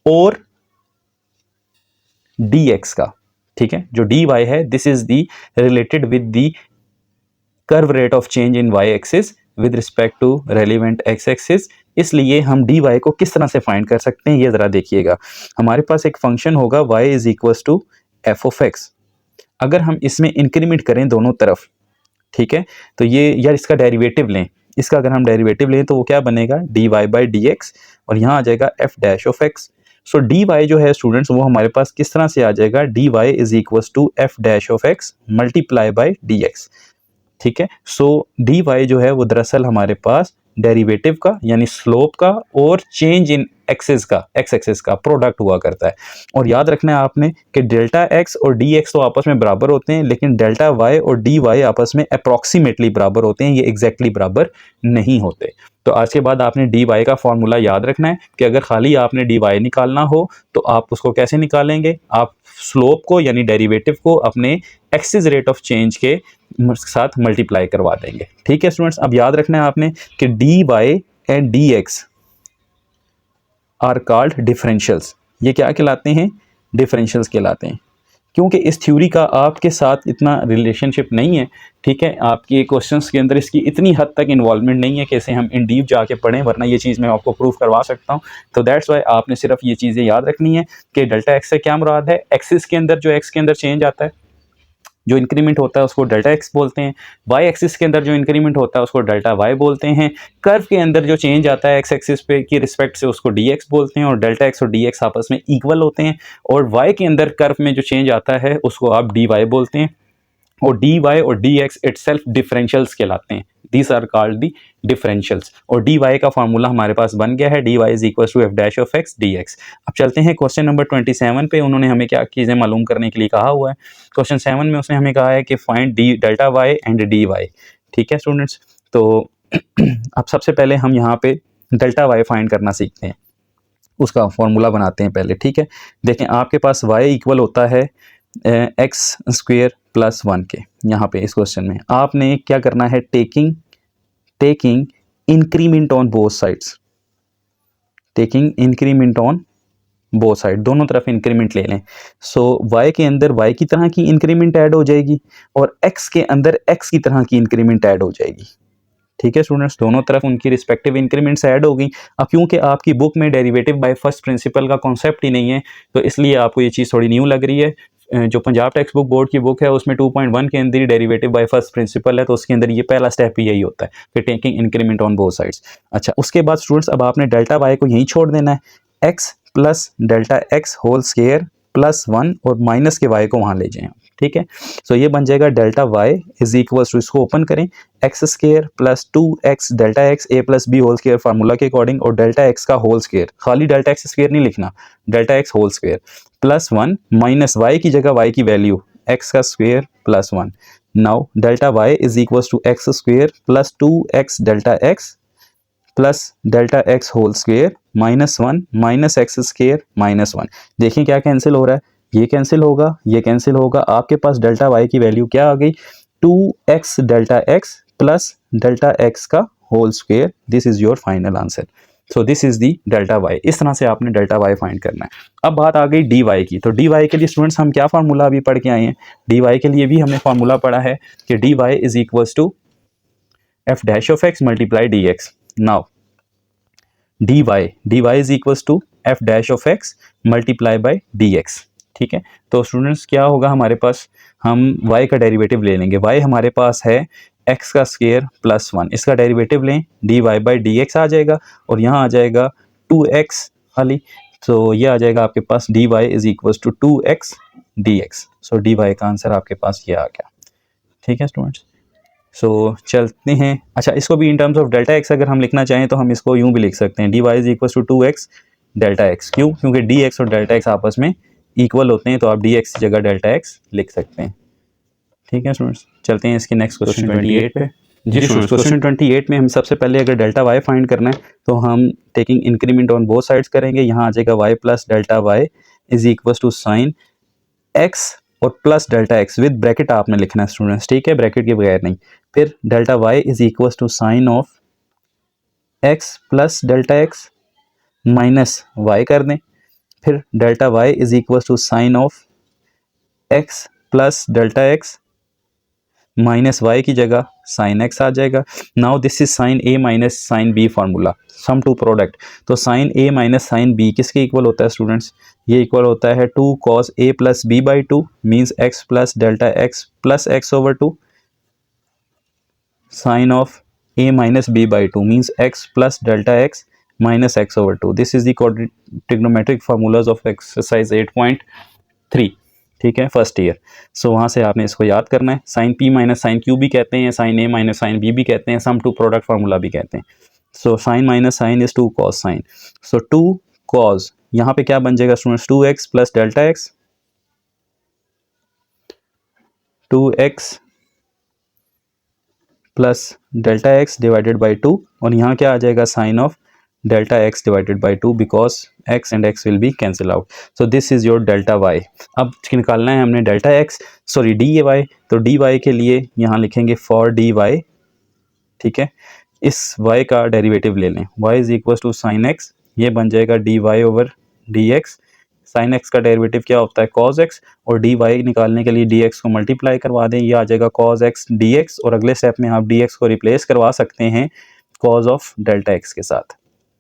और dx का, ठीक है। जो dy है this is the related with the curve rate of change in y axis with respect to relevant x axis, इसलिए हम dy को किस तरह से फाइंड कर सकते हैं ये जरा देखिएगा। हमारे पास एक फंक्शन होगा y is equal to f of x, अगर हम इसमें इंक्रीमेंट करें दोनों तरफ ठीक है। तो ये यार इसका डेरिवेटिव लें, इसका अगर हम डेरिवेटिव लें तो वो क्या बनेगा, dy बाई डी एक्स, और यहाँ आ जाएगा f dash of x। So dy जो है स्टूडेंट्स वो हमारे पास किस तरह से आ जाएगा, dy is equal to f dash of x multiply by dx। ठीक है। सो dy जो है वो दरअसल हमारे पास डेरिवेटिव का यानी स्लोप का और चेंज इन एक्सेस का, एक्स एक्सेस का प्रोडक्ट हुआ करता है। और याद रखना है आपने कि डेल्टा एक्स और डी एक्स तो आपस में बराबर होते हैं, लेकिन डेल्टा वाई और डी वाई आपस में अप्रॉक्सीमेटली बराबर होते हैं, ये एग्जैक्टली बराबर नहीं होते। तो आज के बाद आपने डी वाई का फॉर्मूला याद रखना है कि अगर खाली आपने डी वाई निकालना हो तो आप उसको कैसे निकालेंगे, आप स्लोप को यानी डेरिवेटिव को अपने एक्सिस रेट ऑफ चेंज के साथ मल्टीप्लाई करवा देंगे। ठीक है स्टूडेंट्स, अब याद रखना है आपने कि d y and d x are called differentials. ये क्या कहलाते हैं, डिफरेंशियल्स कहलाते हैं। क्योंकि इस थ्योरी का आपके साथ इतना रिलेशनशिप नहीं है, ठीक है, आपके क्वेश्चंस के अंदर इसकी इतनी हद तक इन्वॉल्वमेंट नहीं है कि इसे हम इन डीप जाके पढ़ें, वरना ये चीज़ मैं आपको प्रूफ करवा सकता हूँ। तो दैट्स वाई आपने सिर्फ ये चीज़ें याद रखनी है कि डेल्टा एक्स से क्या मुराद है, एक्सिस के अंदर जो एक्स के अंदर चेंज आता है, जो इंक्रीमेंट होता है उसको डेल्टा एक्स बोलते हैं। वाई एक्सिस के अंदर जो इंक्रीमेंट होता है उसको डेल्टा वाई बोलते हैं। कर्व के अंदर जो चेंज आता है एक्स एक्सिस पे की रिस्पेक्ट से उसको डी एक्स बोलते हैं, और डेल्टा एक्स और डी एक्स आपस में इक्वल होते हैं। और वाई के अंदर कर्व में जो चेंज आता है उसको आप डी वाई बोलते हैं, और डी वाई और डी एक्स इटसेल्फ डिफरेंशियल्स कहलाते हैं। These are called the differentials. और डी वाई का फार्मूला हमारे पास बन गया है, D y is equal to f dash of x d x. अब चलते हैं क्वेश्चन नंबर 27 पे। उन्होंने हमें क्या चीज़ें मालूम करने के लिए कहा हुआ है। क्वेश्चन 7 में उसने हमें कहा है कि find d delta y and d y. ठीक है स्टूडेंट्स, तो अब सबसे पहले हम यहाँ पे डेल्टा वाई फाइंड करना सीखते हैं, उसका फॉर्मूला बनाते हैं पहले। ठीक है, देखें आपके पास y इक्वल होता है एक्स स्क्वेयर प्लस 1 के। यहाँ पे इस क्वेश्चन में आपने क्या करना है, taking increment on both sides, taking increment on both side, दोनों तरफ इंक्रीमेंट ले लें। सो y के अंदर y की तरह की इंक्रीमेंट ऐड हो जाएगी और x के अंदर x की तरह की इंक्रीमेंट ऐड हो जाएगी। ठीक है स्टूडेंट्स, दोनों तरफ उनकी रिस्पेक्टिव इंक्रीमेंट्स ऐड हो गई। अब क्योंकि आपकी बुक में डेरिवेटिव बाय फर्स्ट प्रिंसिपल का कॉन्सेप्ट ही नहीं है, तो इसलिए आपको ये चीज़ थोड़ी न्यू लग रही है। जो पंजाब टेक्स्ट बुक बोर्ड की बुक है उसमें 2.1 के अंदर ही डेरिवेटिव बाय फर्स्ट प्रिंसिपल है, तो उसके अंदर ये पहला स्टेप ही यही होता है कि taking increment on both sides. अच्छा, उसके बाद स्टूडेंट्स अब आपने डेल्टा वाई को यहीं छोड़ देना है, x plus delta x whole square plus 1 और माइनस के वाई को वहाँ ले जाएं। ठीक है, सो ये बन जाएगा delta y is equal to, इसको ओपन करें, x square plus 2x delta x a plus b whole square formula के अकॉर्डिंग, और डेल्टा एक्स का होल स्क्वायर, खाली डेल्टा एक्स स्क्वायर नहीं लिखना, delta x whole square plus 1 minus y की जगह वाई की वैल्यू एक्स का square plus 1। Now delta y is equal to x square plus 2x delta x plus delta x whole square minus 1 minus x square minus 1। देखिए क्या cancel हो रहा है, ये कैंसिल होगा, ये कैंसिल होगा, आपके पास डेल्टा वाई की वैल्यू क्या आ गई, 2x delta x plus delta x का whole square. This is your final answer. So this is the delta y. इस तरह से आपने डेल्टा वाई फाइंड करना है। अब बात आ गई डी वाई की। तो डी वाई के लिए स्टूडेंट्स हम क्या फार्मूला अभी पढ़ के आए हैं, डी वाई के लिए भी हमने फार्मूला पढ़ा है कि d y is equal to f dash of x multiply d x. Now dy is equals to f dash of x multiply by dx। ठीक है, तो स्टूडेंट्स क्या होगा हमारे पास, हम y का डेरिवेटिव ले लेंगे। y हमारे पास है x का स्क्वायर प्लस 1, इसका डेरिवेटिव लें, dy by dx आ जाएगा, और यहाँ आ जाएगा 2x खाली, तो ये आ जाएगा आपके पास dy is equals to 2x dx। So dy का आंसर आपके पास ये आ गया। ठीक है स्टूडेंट्स, सो चलते हैं। अच्छा, इसको भी in terms of delta x अगर हम लिखना चाहें तो हम इसको यूँ भी लिख सकते हैं, D y is equal to 2x delta x. क्यों, क्योंकि डी एक्स और डेल्टा एक्स आपस में इक्वल होते हैं, तो आप डी एक्स की जगह डेल्टा एक्स लिख सकते हैं। ठीक है स्टूडेंट्स, चलते हैं इसके नेक्स्ट क्वेश्चन 28 पे। जी स्टूडेंट्स, क्वेश्चन 28 में हम सबसे पहले अगर डेल्टा वाई फाइंड करना है तो हम taking increment on both sides करेंगे। यहाँ आ जाएगा y plus delta y is equal to sine x और plus delta x with bracket आपने लिखना है स्टूडेंट्स। ठीक है, ब्रैकेट के बगैर नहीं। फिर delta y is equal to sine of x plus delta x minus y कर दें। फिर delta y is equal to sine of x plus delta x minus y की जगह साइन एक्स आ जाएगा। Now this is sine a minus sine b formula, sum to product. तो sine a minus sine b किसके इक्वल होता है students, ये इक्वल होता है 2 cos a plus b by 2 means x plus delta x plus x over 2। Sine of a minus b by 2 means x plus delta x minus x over 2. This is the trigonometric formulas of exercise 8.3. ठीक है, first year. सो वहाँ से आपने इसको याद करना है. Sine p minus sine q भी कहते हैं, sine a minus sine b भी कहते हैं, सम टू प्रोडक्ट फार्मूला भी कहते हैं. So sine minus sine is 2 cos साइन. सो 2 cos यहाँ पे क्या बन जाएगा students, 2x plus delta x, 2x plus delta x divided by 2, और यहाँ क्या आ जाएगा sine of delta x divided by 2 because x and x will be cancel out. So this is your delta y. अब निकालना है हमने delta x, sorry d y. तो डी वाई के लिए यहाँ लिखेंगे फॉर डी वाई. ठीक है, इस y का डेरिवेटिव ले लें. y is equal to sine x, ये बन जाएगा D Y over D x. Sine x का डेरिवेटिव क्या होता है cos x, और डी वाई निकालने के लिए dx को मल्टीप्लाई करवा दें, ये आ जाएगा cos x dx, और अगले स्टेप में आप dx को रिप्लेस करवा सकते हैं cos ऑफ डेल्टा x के साथ.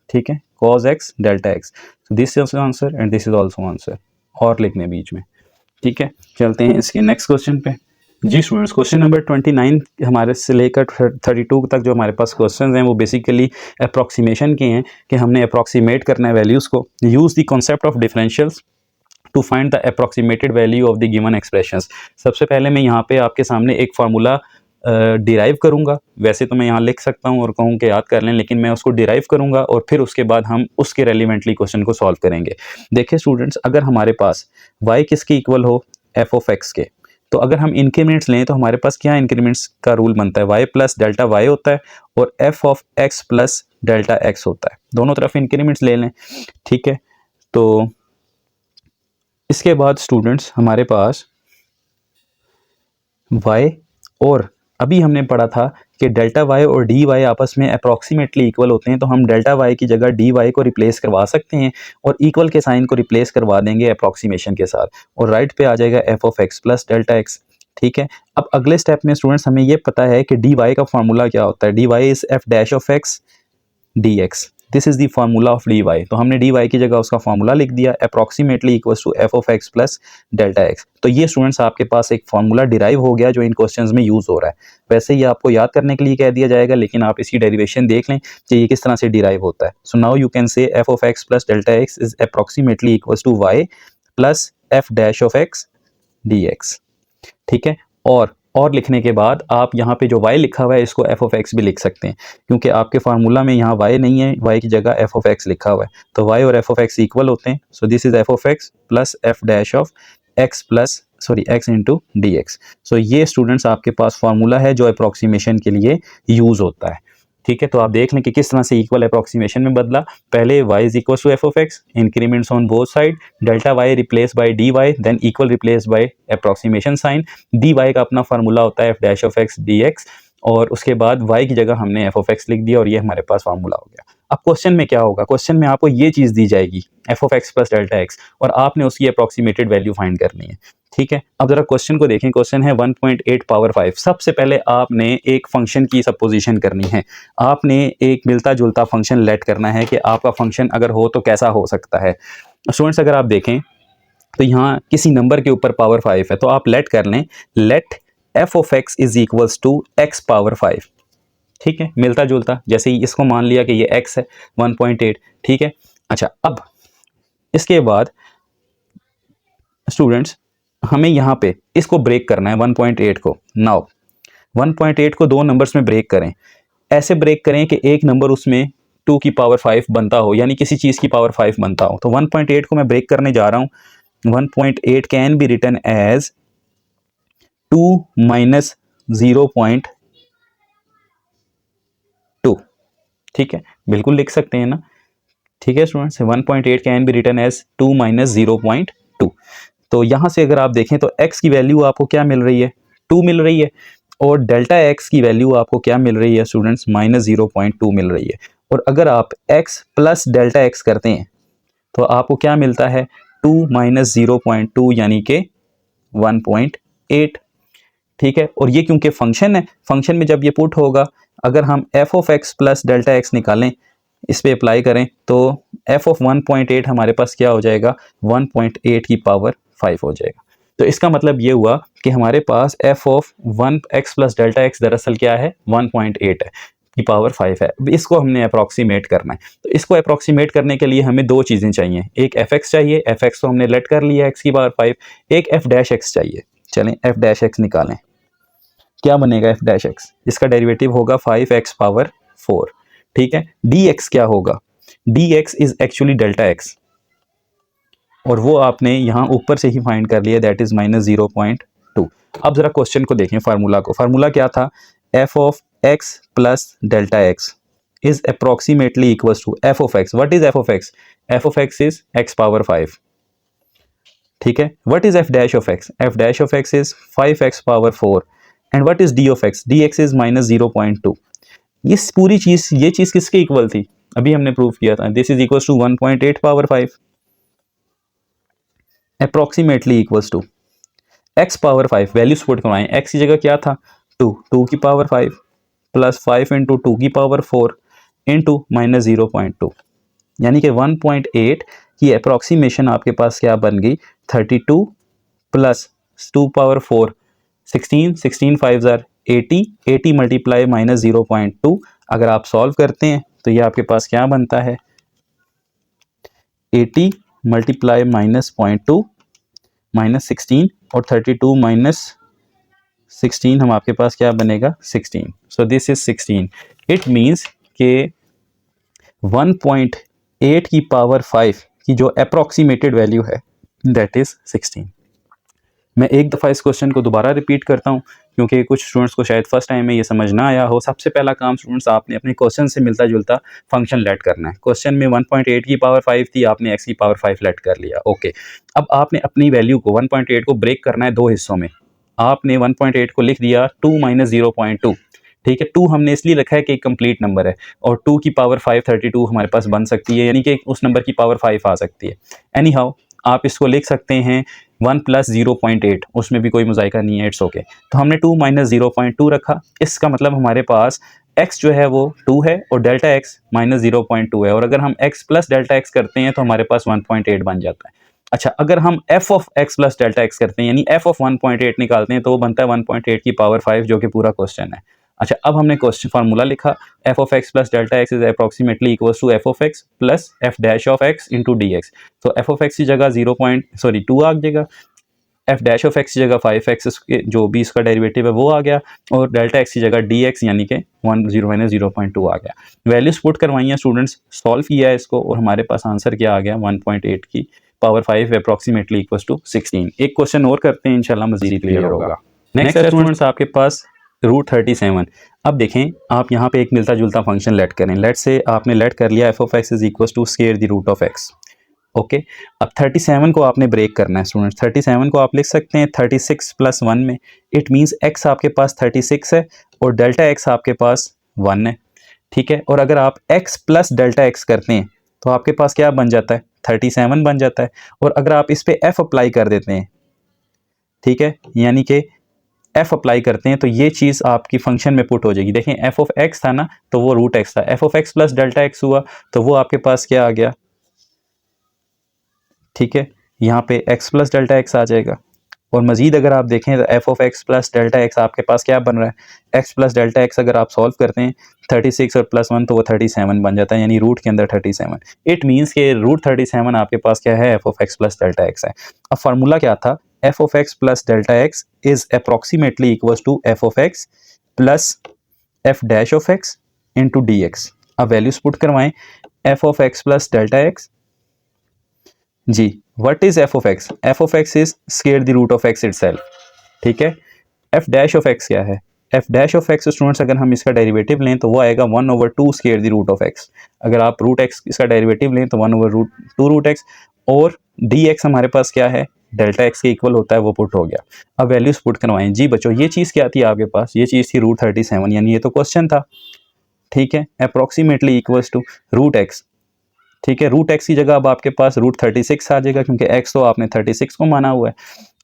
ठीक है, cos x delta x. This is answer and this is also answer, और लिखने बीच में. ठीक है, चलते हैं इसके नेक्स्ट क्वेश्चन पे. जी स्टूडेंट्स, क्वेश्चन नंबर 29 हमारे से लेकर 32 तक जो हमारे पास क्वेश्चंस हैं वो बेसिकली अप्रॉक्सीमेशन के हैं, कि हमने अप्रॉक्सीमेट करना है वैल्यूज़ को. Use the concept of differentials to find the approximated value of the given expressions. सबसे पहले मैं यहाँ पे आपके सामने एक फार्मूला डिराइव करूँगा. वैसे तो मैं यहाँ लिख सकता हूँ और कहूँ कि याद कर लें, लेकिन मैं उसको डिराइव करूँगा और फिर उसके बाद हम उसके रेलिवेंटली क्वेश्चन को सॉल्व करेंगे. देखिए स्टूडेंट्स, अगर हमारे पास y किसके इक्वल हो, f ऑफ x के, तो अगर हम इंक्रीमेंट्स लें तो हमारे पास क्या इंक्रीमेंट्स का रूल बनता है, y प्लस डेल्टा y होता है और f of x plus delta x होता है. दोनों तरफ इंक्रीमेंट्स ले लें. ठीक है, तो इसके बाद स्टूडेंट्स हमारे पास y, और अभी हमने पढ़ा था कि डेल्टा y और dy आपस में अप्रॉक्सीमेटली इक्वल होते हैं, तो हम डेल्टा y की जगह dy को रिप्लेस करवा सकते हैं और इक्वल के साइन को रिप्लेस करवा देंगे अप्रॉक्सीमेशन के साथ, और राइट पे आ जाएगा f of x plus delta x. ठीक है, अब अगले स्टेप में स्टूडेंट्स हमें ये पता है कि dy का फार्मूला क्या होता है. dy is f dash of x dx. This is the formula of d y. तो हमने डी वाई की जगह उसका फार्मूला लिख दिया, approximately equals to f of x plus delta x. तो ये स्टूडेंट्स आपके पास एक फार्मूला डिराइव हो गया जो इन क्वेश्चंस में यूज़ हो रहा है. वैसे ये आपको याद करने के लिए कह दिया जाएगा, लेकिन आप इसकी डेरिवेशन देख लें कि ये किस तरह से डिराइव होता है. So now you can say f of x plus delta x is approximately equals to y plus f dash of x d x. ठीक है, और लिखने के बाद आप यहाँ पे जो y लिखा हुआ है इसको f ऑफ x भी लिख सकते हैं, क्योंकि आपके फार्मूला में यहाँ y नहीं है, y की जगह f ऑफ x लिखा हुआ है. तो y और f ऑफ x इक्वल होते हैं. So this is f of x plus f dash of x plus x into d x. So ये स्टूडेंट्स आपके पास फार्मूला है जो अप्रॉक्सीमेशन के लिए यूज़ होता है. ठीक है, तो आप देख लें कि किस तरह से इक्वल अप्रॉक्सीमेशन में बदला. पहले y is equal to f of x, increments on both side, delta y replace by d y, then equal replace by approximation sign. D y का अपना फार्मूला होता है f dash of x d x, और उसके बाद y की जगह हमने एफ ऑफ एक्स लिख दिया और ये हमारे पास फार्मूला हो गया. अब क्वेश्चन में क्या होगा, क्वेश्चन में आपको ये चीज़ दी जाएगी F of x plus delta x, और आपने उसकी अप्रॉक्सीमेटेड वैल्यू फाइंड करनी है. ठीक है, अब जरा क्वेश्चन को देखें. क्वेश्चन है 1.8 पावर 5. सबसे पहले आपने एक फंक्शन की सपोजिशन करनी है. आपने एक मिलता जुलता फंक्शन लेट करना है कि आपका फंक्शन अगर हो तो कैसा हो सकता है. स्टूडेंट्स, अगर आप देखें तो यहाँ किसी नंबर के ऊपर पावर 5 है, तो आप लेट कर लें, let f of x is equals to x power 5. ठीक है, मिलता जुलता. जैसे ही इसको मान लिया कि ये x है 1.8. ठीक है, अच्छा, अब इसके बाद स्टूडेंट्स हमें यहाँ पे इसको ब्रेक करना है 1.8 को. नाउ 1.8 को दो नंबर्स में ब्रेक करें. ऐसे ब्रेक करें कि एक नंबर उसमें 2 की पावर 5 बनता हो, यानी किसी चीज़ की पावर 5 बनता हो. तो 1.8 को मैं ब्रेक करने जा रहा हूँ. 1.8 can be written as 2 minus 0.2. ठीक है, बिल्कुल लिख सकते हैं ना. ठीक है students, 1.8 can be written as 2 minus 0.2. तो यहाँ से अगर आप देखें तो x की वैल्यू आपको क्या मिल रही है, 2 मिल रही है, और डेल्टा x की वैल्यू आपको क्या मिल रही है स्टूडेंट्स, माइनस 0.2 मिल रही है. और अगर आप x प्लस डेल्टा x करते हैं तो आपको क्या मिलता है, 2 माइनस 0.2 यानी कि 1.8. ठीक है, और ये क्योंकि फंक्शन है, फंक्शन में जब ये पुट होगा, अगर हम f of x plus delta x निकालें, इस पे अप्लाई करें, तो f ऑफ 1.8 हमारे पास क्या हो जाएगा, 1.8 की पावर 5 हो जाएगा. तो इसका मतलब ये हुआ कि हमारे पास f of 1x plus delta x दरअसल क्या है, 1.8 है की पावर 5 है। अब इसको हमने अप्रॉक्सीमेट करना है। तो इसको अप्रॉक्सीमेट करने के लिए हमें दो चीज़ें चाहिए, एक fx चाहिए, fx को हमने लेट कर लिया x की पावर 5, एक f डैश x चाहिए। चलें f डैश x निकालें, क्या बनेगा f डैश x, इसका डेरिवेटिव होगा 5x पावर 4, ठीक है। dx क्या होगा, dx is actually delta x, और वो आपने यहाँ ऊपर से ही फाइंड कर लिया, दैट इज -0.2। अब जरा क्वेश्चन को देखें, फार्मूला को, फार्मूला क्या था, f of x plus delta x is approximately equal to f of x। What is f of x, f of x is x power 5, ठीक है। What is f dash of x, f dash of x is 5x power 4, and what is d of x, dx is -0.2। ये पूरी चीज, ये चीज किसके equal थी, अभी हमने प्रूव किया था, this is equal to 1.8 power 5 approximately equals to x power 5, values put करवाएं, x की जगह क्या था 2 की पावर 5 प्लस 5 इंटू 2 की पावर 4 इंटू -0.2, यानी कि 1.8 की अप्रोक्सीमेशन आपके पास क्या बन गई, 32 प्लस 2 पावर 4 16, 16 5 80, 80 मल्टीप्लाई -0.2। अगर आप सॉल्व करते हैं तो ये आपके पास क्या बनता है, 80 मल्टीप्लाई -0.2 -16, और 32 -16 हम आपके पास क्या बनेगा 16। सो दिस इज 16। इट मीन्स के 1.8 की पावर 5 की जो अप्रोक्सीमेटेड वैल्यू है दैट इज 16। मैं एक दफ़ा इस क्वेश्चन को दोबारा रिपीट करता हूँ क्योंकि कुछ स्टूडेंट्स को शायद फर्स्ट टाइम में ये समझ ना आया हो। सबसे पहला काम स्टूडेंट्स, आपने अपने क्वेश्चन से मिलता जुलता फंक्शन लेट करना है। क्वेश्चन में 1.8 की पावर 5 थी, आपने x की पावर 5 लेट कर लिया, ओके। अब आपने अपनी वैल्यू को 1.8 को ब्रेक करना है दो हिस्सों में। आपने 1.8 को लिख दिया 2 - 0.2, ठीक है। 2 हमने इसलिए रखा है कि एक कंप्लीट नंबर है, और 2 की पावर 5 32 हमारे पास बन सकती है, यानी कि उस नंबर की पावर 5 आ सकती है। एनी हाउ आप इसको लिख सकते हैं 1 + 0.8, उसमें भी कोई मुज़ायका नहीं है, इट्स ओके। तो हमने 2 - 0.2 रखा, इसका मतलब हमारे पास x जो है वो 2 है और डेल्टा x -0.2 है, और अगर हम x प्लस डेल्टा x करते हैं तो हमारे पास 1.8 बन जाता है। अच्छा, अगर हम f of x plus delta x करते हैं यानी f ऑफ 1.8 निकालते हैं तो वो बनता है 1.8 की पावर 5, जो कि पूरा क्वेश्चन है। अच्छा, अब हमने क्वेश्चन फार्मूला लिखा, f of x plus delta x is approximately equal to f of x plus f dash of x into dx। तो f ऑफ x की जगह 2 आ जाएगा, f डैश ऑफ x की जगह 5x जो भी इसका डेरिवेटिव है वो आ गया, और डेल्टा x की जगह dx यानी कि 0.2 आ गया। वैल्यूज पुट करवाई हैं स्टूडेंट्स, सॉल्व किया है इसको, और हमारे पास आंसर क्या आ गया, 1.8 की पावर 5 अप्रोक्सीमेटली इक्वल टू 16। एक क्वेश्चन और करते हैं, इंशाल्लाह मजीद क्लियर होगा। नेक्स्ट है स्टूडेंट्स आपके पास √37। अब देखें, आप यहाँ पे एक मिलता जुलता फंक्शन लेट करें। लेट से आपने लेट कर लिया f of x is equal to square the root of x, okay. अब 37 को आपने ब्रेक करना है स्टूडेंट्स। 37 को आप लिख सकते हैं 36 + 1 में। इट मीन्स x आपके पास 36 है और डेल्टा x आपके पास 1 है, ठीक है। और अगर आप x प्लस डेल्टा x करते हैं तो आपके पास क्या बन जाता है, 37 बन जाता है। और अगर आप इस पे f अप्लाई कर देते हैं, ठीक है, यानी कि f अप्लाई करते हैं तो ये चीज़ आपकी फंक्शन में पुट हो जाएगी। देखें, f ऑफ x था ना, तो वो √x था, f of x plus delta x हुआ तो वो आपके पास क्या आ गया, ठीक है, यहाँ पे x प्लस डेल्टा x आ जाएगा। और मज़ीद अगर आप देखें तो f of x plus delta x आपके पास क्या बन रहा है, x प्लस डेल्टा x अगर आप सॉल्व करते हैं 36 और +1 तो वो 37 बन जाता है, यानी रूट के अंदर 37। इट मीन्स के √37 आपके पास क्या है, f of x plus delta x है। अब फार्मूला क्या था, f of x plus delta x is approximately equal to f of x plus f dash of x into dx। अब वैल्यूज पुट करवाएं, f of x plus delta x, जी, what is f of x, f of x is square the root of x itself, ठीक है। f dash of x क्या है, f dash of x students अगर हम इसका derivative लें तो वो आएगा 1/2 square the root of x। अगर आप रूट x इसका डेरिवेटिव लें तो 1/2 रूट x, और dx हमारे पास क्या है, डेल्टा x के इक्वल होता है, वो पुट हो गया। अब वैल्यूज पुट करवाएं। जी बच्चों, ये चीज़ क्या थी आपके पास, ये चीज़ थी √37, यानी ये तो क्वेश्चन था, ठीक है। अप्रोक्सीमेटली इक्वल्स टू √x, ठीक है। √x की जगह अब आपके पास √36 आ जाएगा, क्योंकि x तो आपने 36 को माना हुआ है।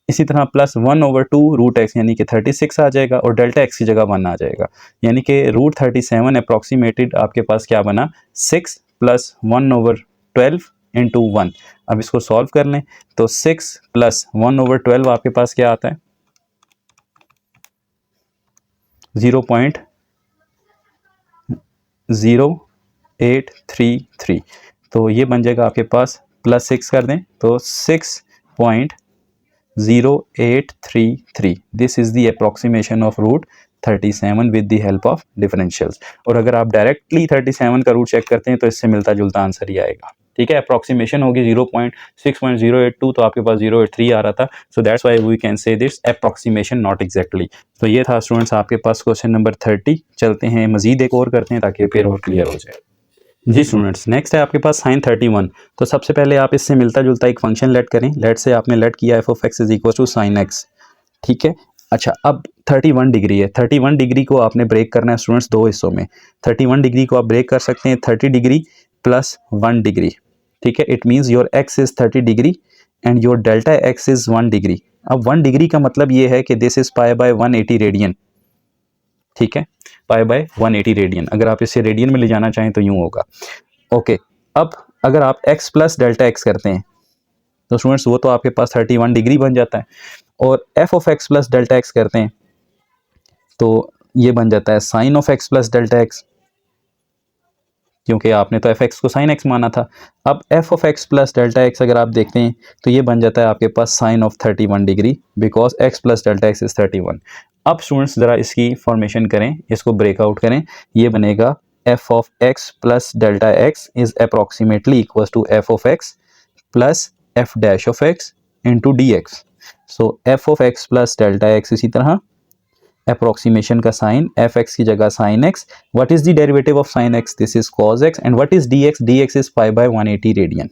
इसी तरह प्लस 1/2 √x यानी कि 36 आ जाएगा, और डेल्टा x की जगह 1 आ जाएगा, यानी कि √37 अप्रोक्सीमेटेड आपके पास क्या बना, 6 + 1/12 इंटू 1। अब इसको सॉल्व कर लें तो 6 प्लस 1/12 आपके पास क्या आता है 0.0833। तो ये बन जाएगा आपके पास +6 कर दें तो 6.0833। This is the approximation of root 37 with the help of differentials. और अगर आप डायरेक्टली 37 का रूट चेक करते हैं तो इससे मिलता जुलता आंसर ही आएगा। ठीक है, अप्रॉक्सीमेशन होगी 0.6.082 तो आपके पास 083 आ रहा था। So that's why we can say this approximation not exactly. तो ये था स्टूडेंट्स आपके पास क्वेश्चन नंबर 30। चलते हैं मजीद एक और करते हैं ताकि फिर और क्लियर हो जाए। जी स्टूडेंट्स, नेक्स्ट है आपके पास साइन 31। तो सबसे पहले आप इससे मिलता जुलता एक फंक्शन लेट करें। लेट से आपने लेट किया f of x is equal to sine x. ठीक है, अच्छा अब 31 डिग्री है। 31 डिग्री को आपने ब्रेक करना है स्टूडेंट्स दो हिस्सों में। 31 डिग्री को आप ब्रेक कर सकते हैं 30 डिग्री प्लस 1 डिग्री। ठीक है, it means your x is 30 degree and your delta x is 1 degree. अब 1 डिग्री का मतलब ये है कि this is pi by 180 radian. ठीक है, पाई बाय 180 रेडियन। अगर आप इसे रेडियन में ले जाना चाहें तो यूं होगा। ओके, अब अगर आप x प्लस डेल्टा एक्स करते हैं तो स्टूडेंट्स वो तो आपके पास 31 डिग्री बन जाता है। और f of x plus delta x करते हैं तो ये बन जाता है sine of x plus delta x, क्योंकि आपने तो fx को साइन x माना था। अब f of x plus delta x अगर आप देखते हैं तो ये बन जाता है आपके पास sine of 31 degree because x plus delta x is 31। अब स्टूडेंट्स ज़रा इसकी फॉर्मेशन करें, इसको ब्रेकआउट करें। ये बनेगा f of x plus delta x is approximately equal to f of x plus f dash of x into d x. So f of x plus delta x इसी तरह approximation का sine f x की जगह sine x. What is the derivative of sine x? This is cos x. And what is d x? D x is pi by 180 radian.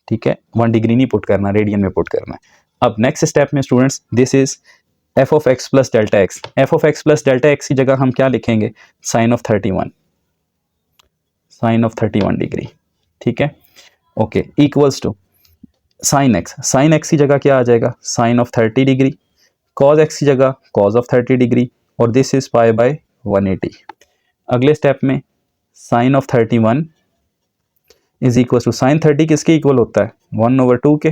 ठीक है, 1 degree नहीं put करना, radian में put करना है। अब नेक्स्ट स्टेप में students this is f of x plus delta x. F of x plus delta x की जगह हम क्या लिखेंगे? Sine of 31, sine of 31 degree. ठीक है, okay, equals to sine x. Sine x की जगह क्या आ जाएगा? Sine of 30 degree. Cos x की जगह कॉज ऑफ 30 डिग्री और दिस इज पाई बाय 180। अगले स्टेप में sign of 31 is equal to sine 30 किसके इक्वल होता है? 1/2 के।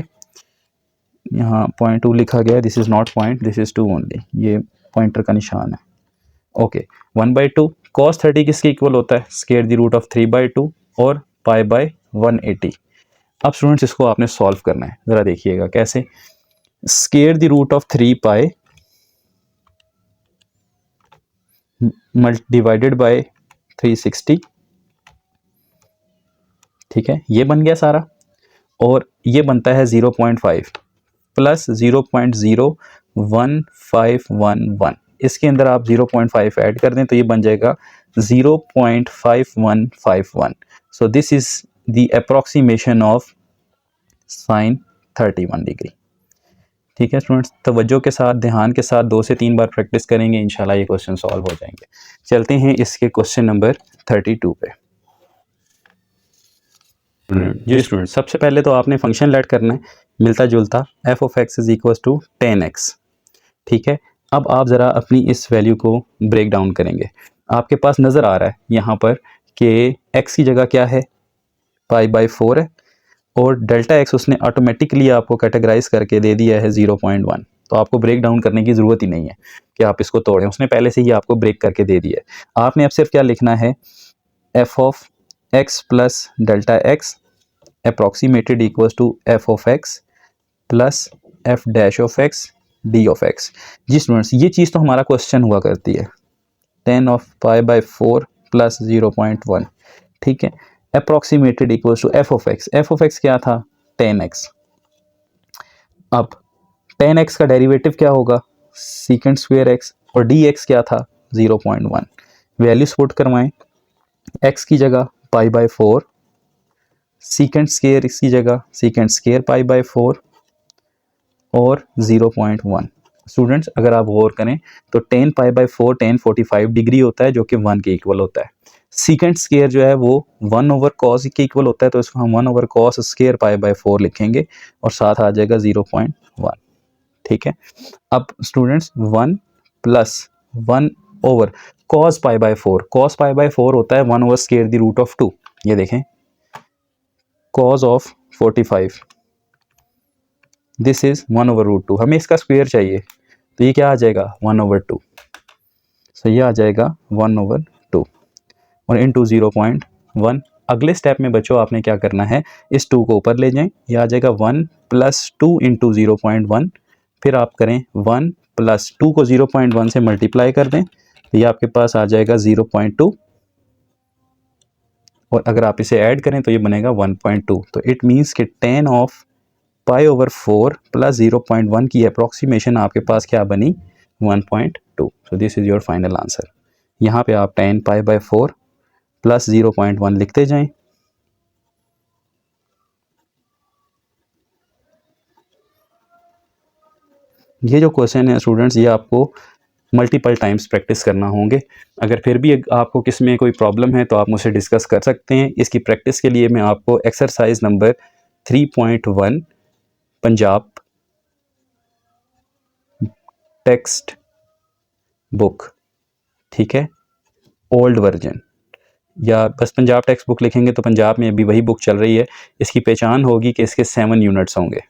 यहाँ 0.2 लिखा गया है, this is not point, this is 2 only, ये पॉइंटर का निशान है। ओके, 1/2 कॉस 30 किसके इक्वल होता है? स्क्वायर द रूट ऑफ 3/2 और पाई बाय 180। अब स्टूडेंट्स इसको आपने सॉल्व करना है, ज़रा देखिएगा कैसे। Square the root of 3 pi divided by 360। ठीक है, ये बन गया सारा और ये बनता है 0.5 प्लस 0.01511। इसके अंदर आप 0.5 ऐड कर दें तो ये बन जाएगा 0.5151। सो this is the approximation of sine 31 degree. ठीक है स्टूडेंट्स, तवज्जो के साथ, ध्यान के साथ 2 से 3 बार प्रैक्टिस करेंगे, इंशाल्लाह ये क्वेश्चन सॉल्व हो जाएंगे। चलते हैं इसके क्वेश्चन नंबर 32 पे। जी स्टूडेंट, सबसे पहले तो आपने फंक्शन लेट करना है मिलता जुलता f of x is equal to 10x। ठीक है, अब आप ज़रा अपनी इस वैल्यू को ब्रेक डाउन करेंगे। आपके पास नज़र आ रहा है यहाँ पर कि x की जगह क्या है? पाई बाय 4 है और डेल्टा एक्स उसने ऑटोमेटिकली आपको कैटेगराइज करके दे दिया है 0.1। तो आपको ब्रेक डाउन करने की ज़रूरत ही नहीं है कि आप इसको तोड़ें, उसने पहले से ही आपको ब्रेक करके दे दिया है। आपने अब सिर्फ क्या लिखना है? f of x plus delta x approximated equals to f of x plus f dash of x d of x। जी स्टूडेंट्स, ये चीज़ तो हमारा क्वेश्चन हुआ करती है 10 ऑफ पाई बाय 4 प्लस 0.1। ठीक है, approximated equals to f of x। f of x क्या था? 10x। अब 10x का डेरिवेटिव क्या होगा? सीकेंड स्क्वायर x और dx क्या था? 0.1। वैल्यूज पुट करवाएं, x की जगह पाई बाय 4, सीकेंड स्क्वायर इसकी जगह सीकेंड स्क्वायर पाई बाय 4 और 0.1। स्टूडेंट्स अगर आप गौर करें तो 10 पाई बाय 4 10 45 डिग्री होता है जो कि 1 के इक्वल होता है। सीकेंड स्क्वायर जो है वो 1/cos के इक्वल होता है, तो इसको हम 1/cos स्क्वायर पाई बाय 4 लिखेंगे और साथ आ जाएगा 0.1। ठीक है, अब students 1 plus 1/cos pi by 4, cos pi by 4 होता है 1/square द रूट ऑफ 2। ये देखें cos ऑफ 45, दिस इज़ 1/√2। हमें इसका स्क्वायर चाहिए, तो ये क्या आ जाएगा 1/2। सो ये आ जाएगा 1/2 और इंटू 0.1। अगले स्टेप में बच्चों आपने क्या करना है, इस 2 को ऊपर ले जाएं, ये आ जाएगा 1 + 2 इंटू 0.1। फिर आप करें 1 + 2 को 0.1 से मल्टीप्लाई कर दें, तो ये आपके पास आ जाएगा 0.2 और अगर आप इसे ऐड करें तो ये बनेगा 1.2। तो इट मीन्स कि tan ऑफ π/4 + 0.1 की अप्रॉक्सीमेशन आपके पास क्या बनी 1.2। So this is your final answer. यहाँ पे आप tan π/4 + 0.1 लिखते जाएं। ये जो क्वेश्चन है स्टूडेंट्स, ये आपको मल्टीपल टाइम्स प्रैक्टिस करना होंगे। अगर फिर भी आपको किस में कोई प्रॉब्लम है तो आप मुझसे डिस्कस कर सकते हैं। इसकी प्रैक्टिस के लिए मैं आपको exercise number 3.1 Punjab text book, ठीक है, ओल्ड वर्जन, या बस पंजाब टेक्स्ट बुक लिखेंगे तो पंजाब में अभी वही बुक चल रही है। इसकी पहचान होगी कि इसके 7 यूनिट्स होंगे,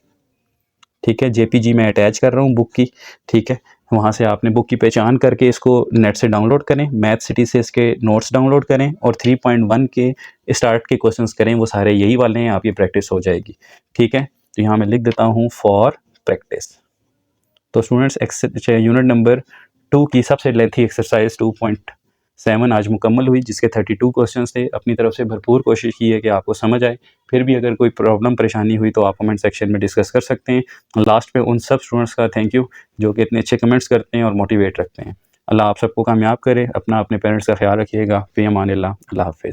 ठीक है। JPG में अटैच कर रहा हूँ बुक की, ठीक है। वहाँ से आपने बुक की पहचान करके इसको नेट से डाउनलोड करें, मैथ सिटी से इसके नोट्स डाउनलोड करें और 3.1 के स्टार्ट के क्वेश्चंस करें, वो सारे यही वाले हैं, आपकी प्रैक्टिस हो जाएगी, ठीक है। तो यहाँ मैं लिख देता हूँ फॉर प्रैक्टिस। तो स्टूडेंट्स यूनिट नंबर 2 की सबसे लेंथी एक्सरसाइज 2.7 आज मुकम्मल हुई, जिसके 32 क्वेश्चंस थे। अपनी तरफ से भरपूर कोशिश की है कि आपको समझ आए। फिर भी अगर कोई प्रॉब्लम परेशानी हुई तो आप कमेंट सेक्शन में डिस्कस कर सकते हैं। लास्ट पे उन सब स्टूडेंट्स का थैंक यू जो कि इतने अच्छे कमेंट्स करते हैं और मोटिवेट रखते हैं। अल्लाह आप सबको कामयाब करे। अपना अपने पेरेंट्स का ख्याल रखिएगा। फ़ी अमान अल्लाह। अल्लाह हाफ़िज़।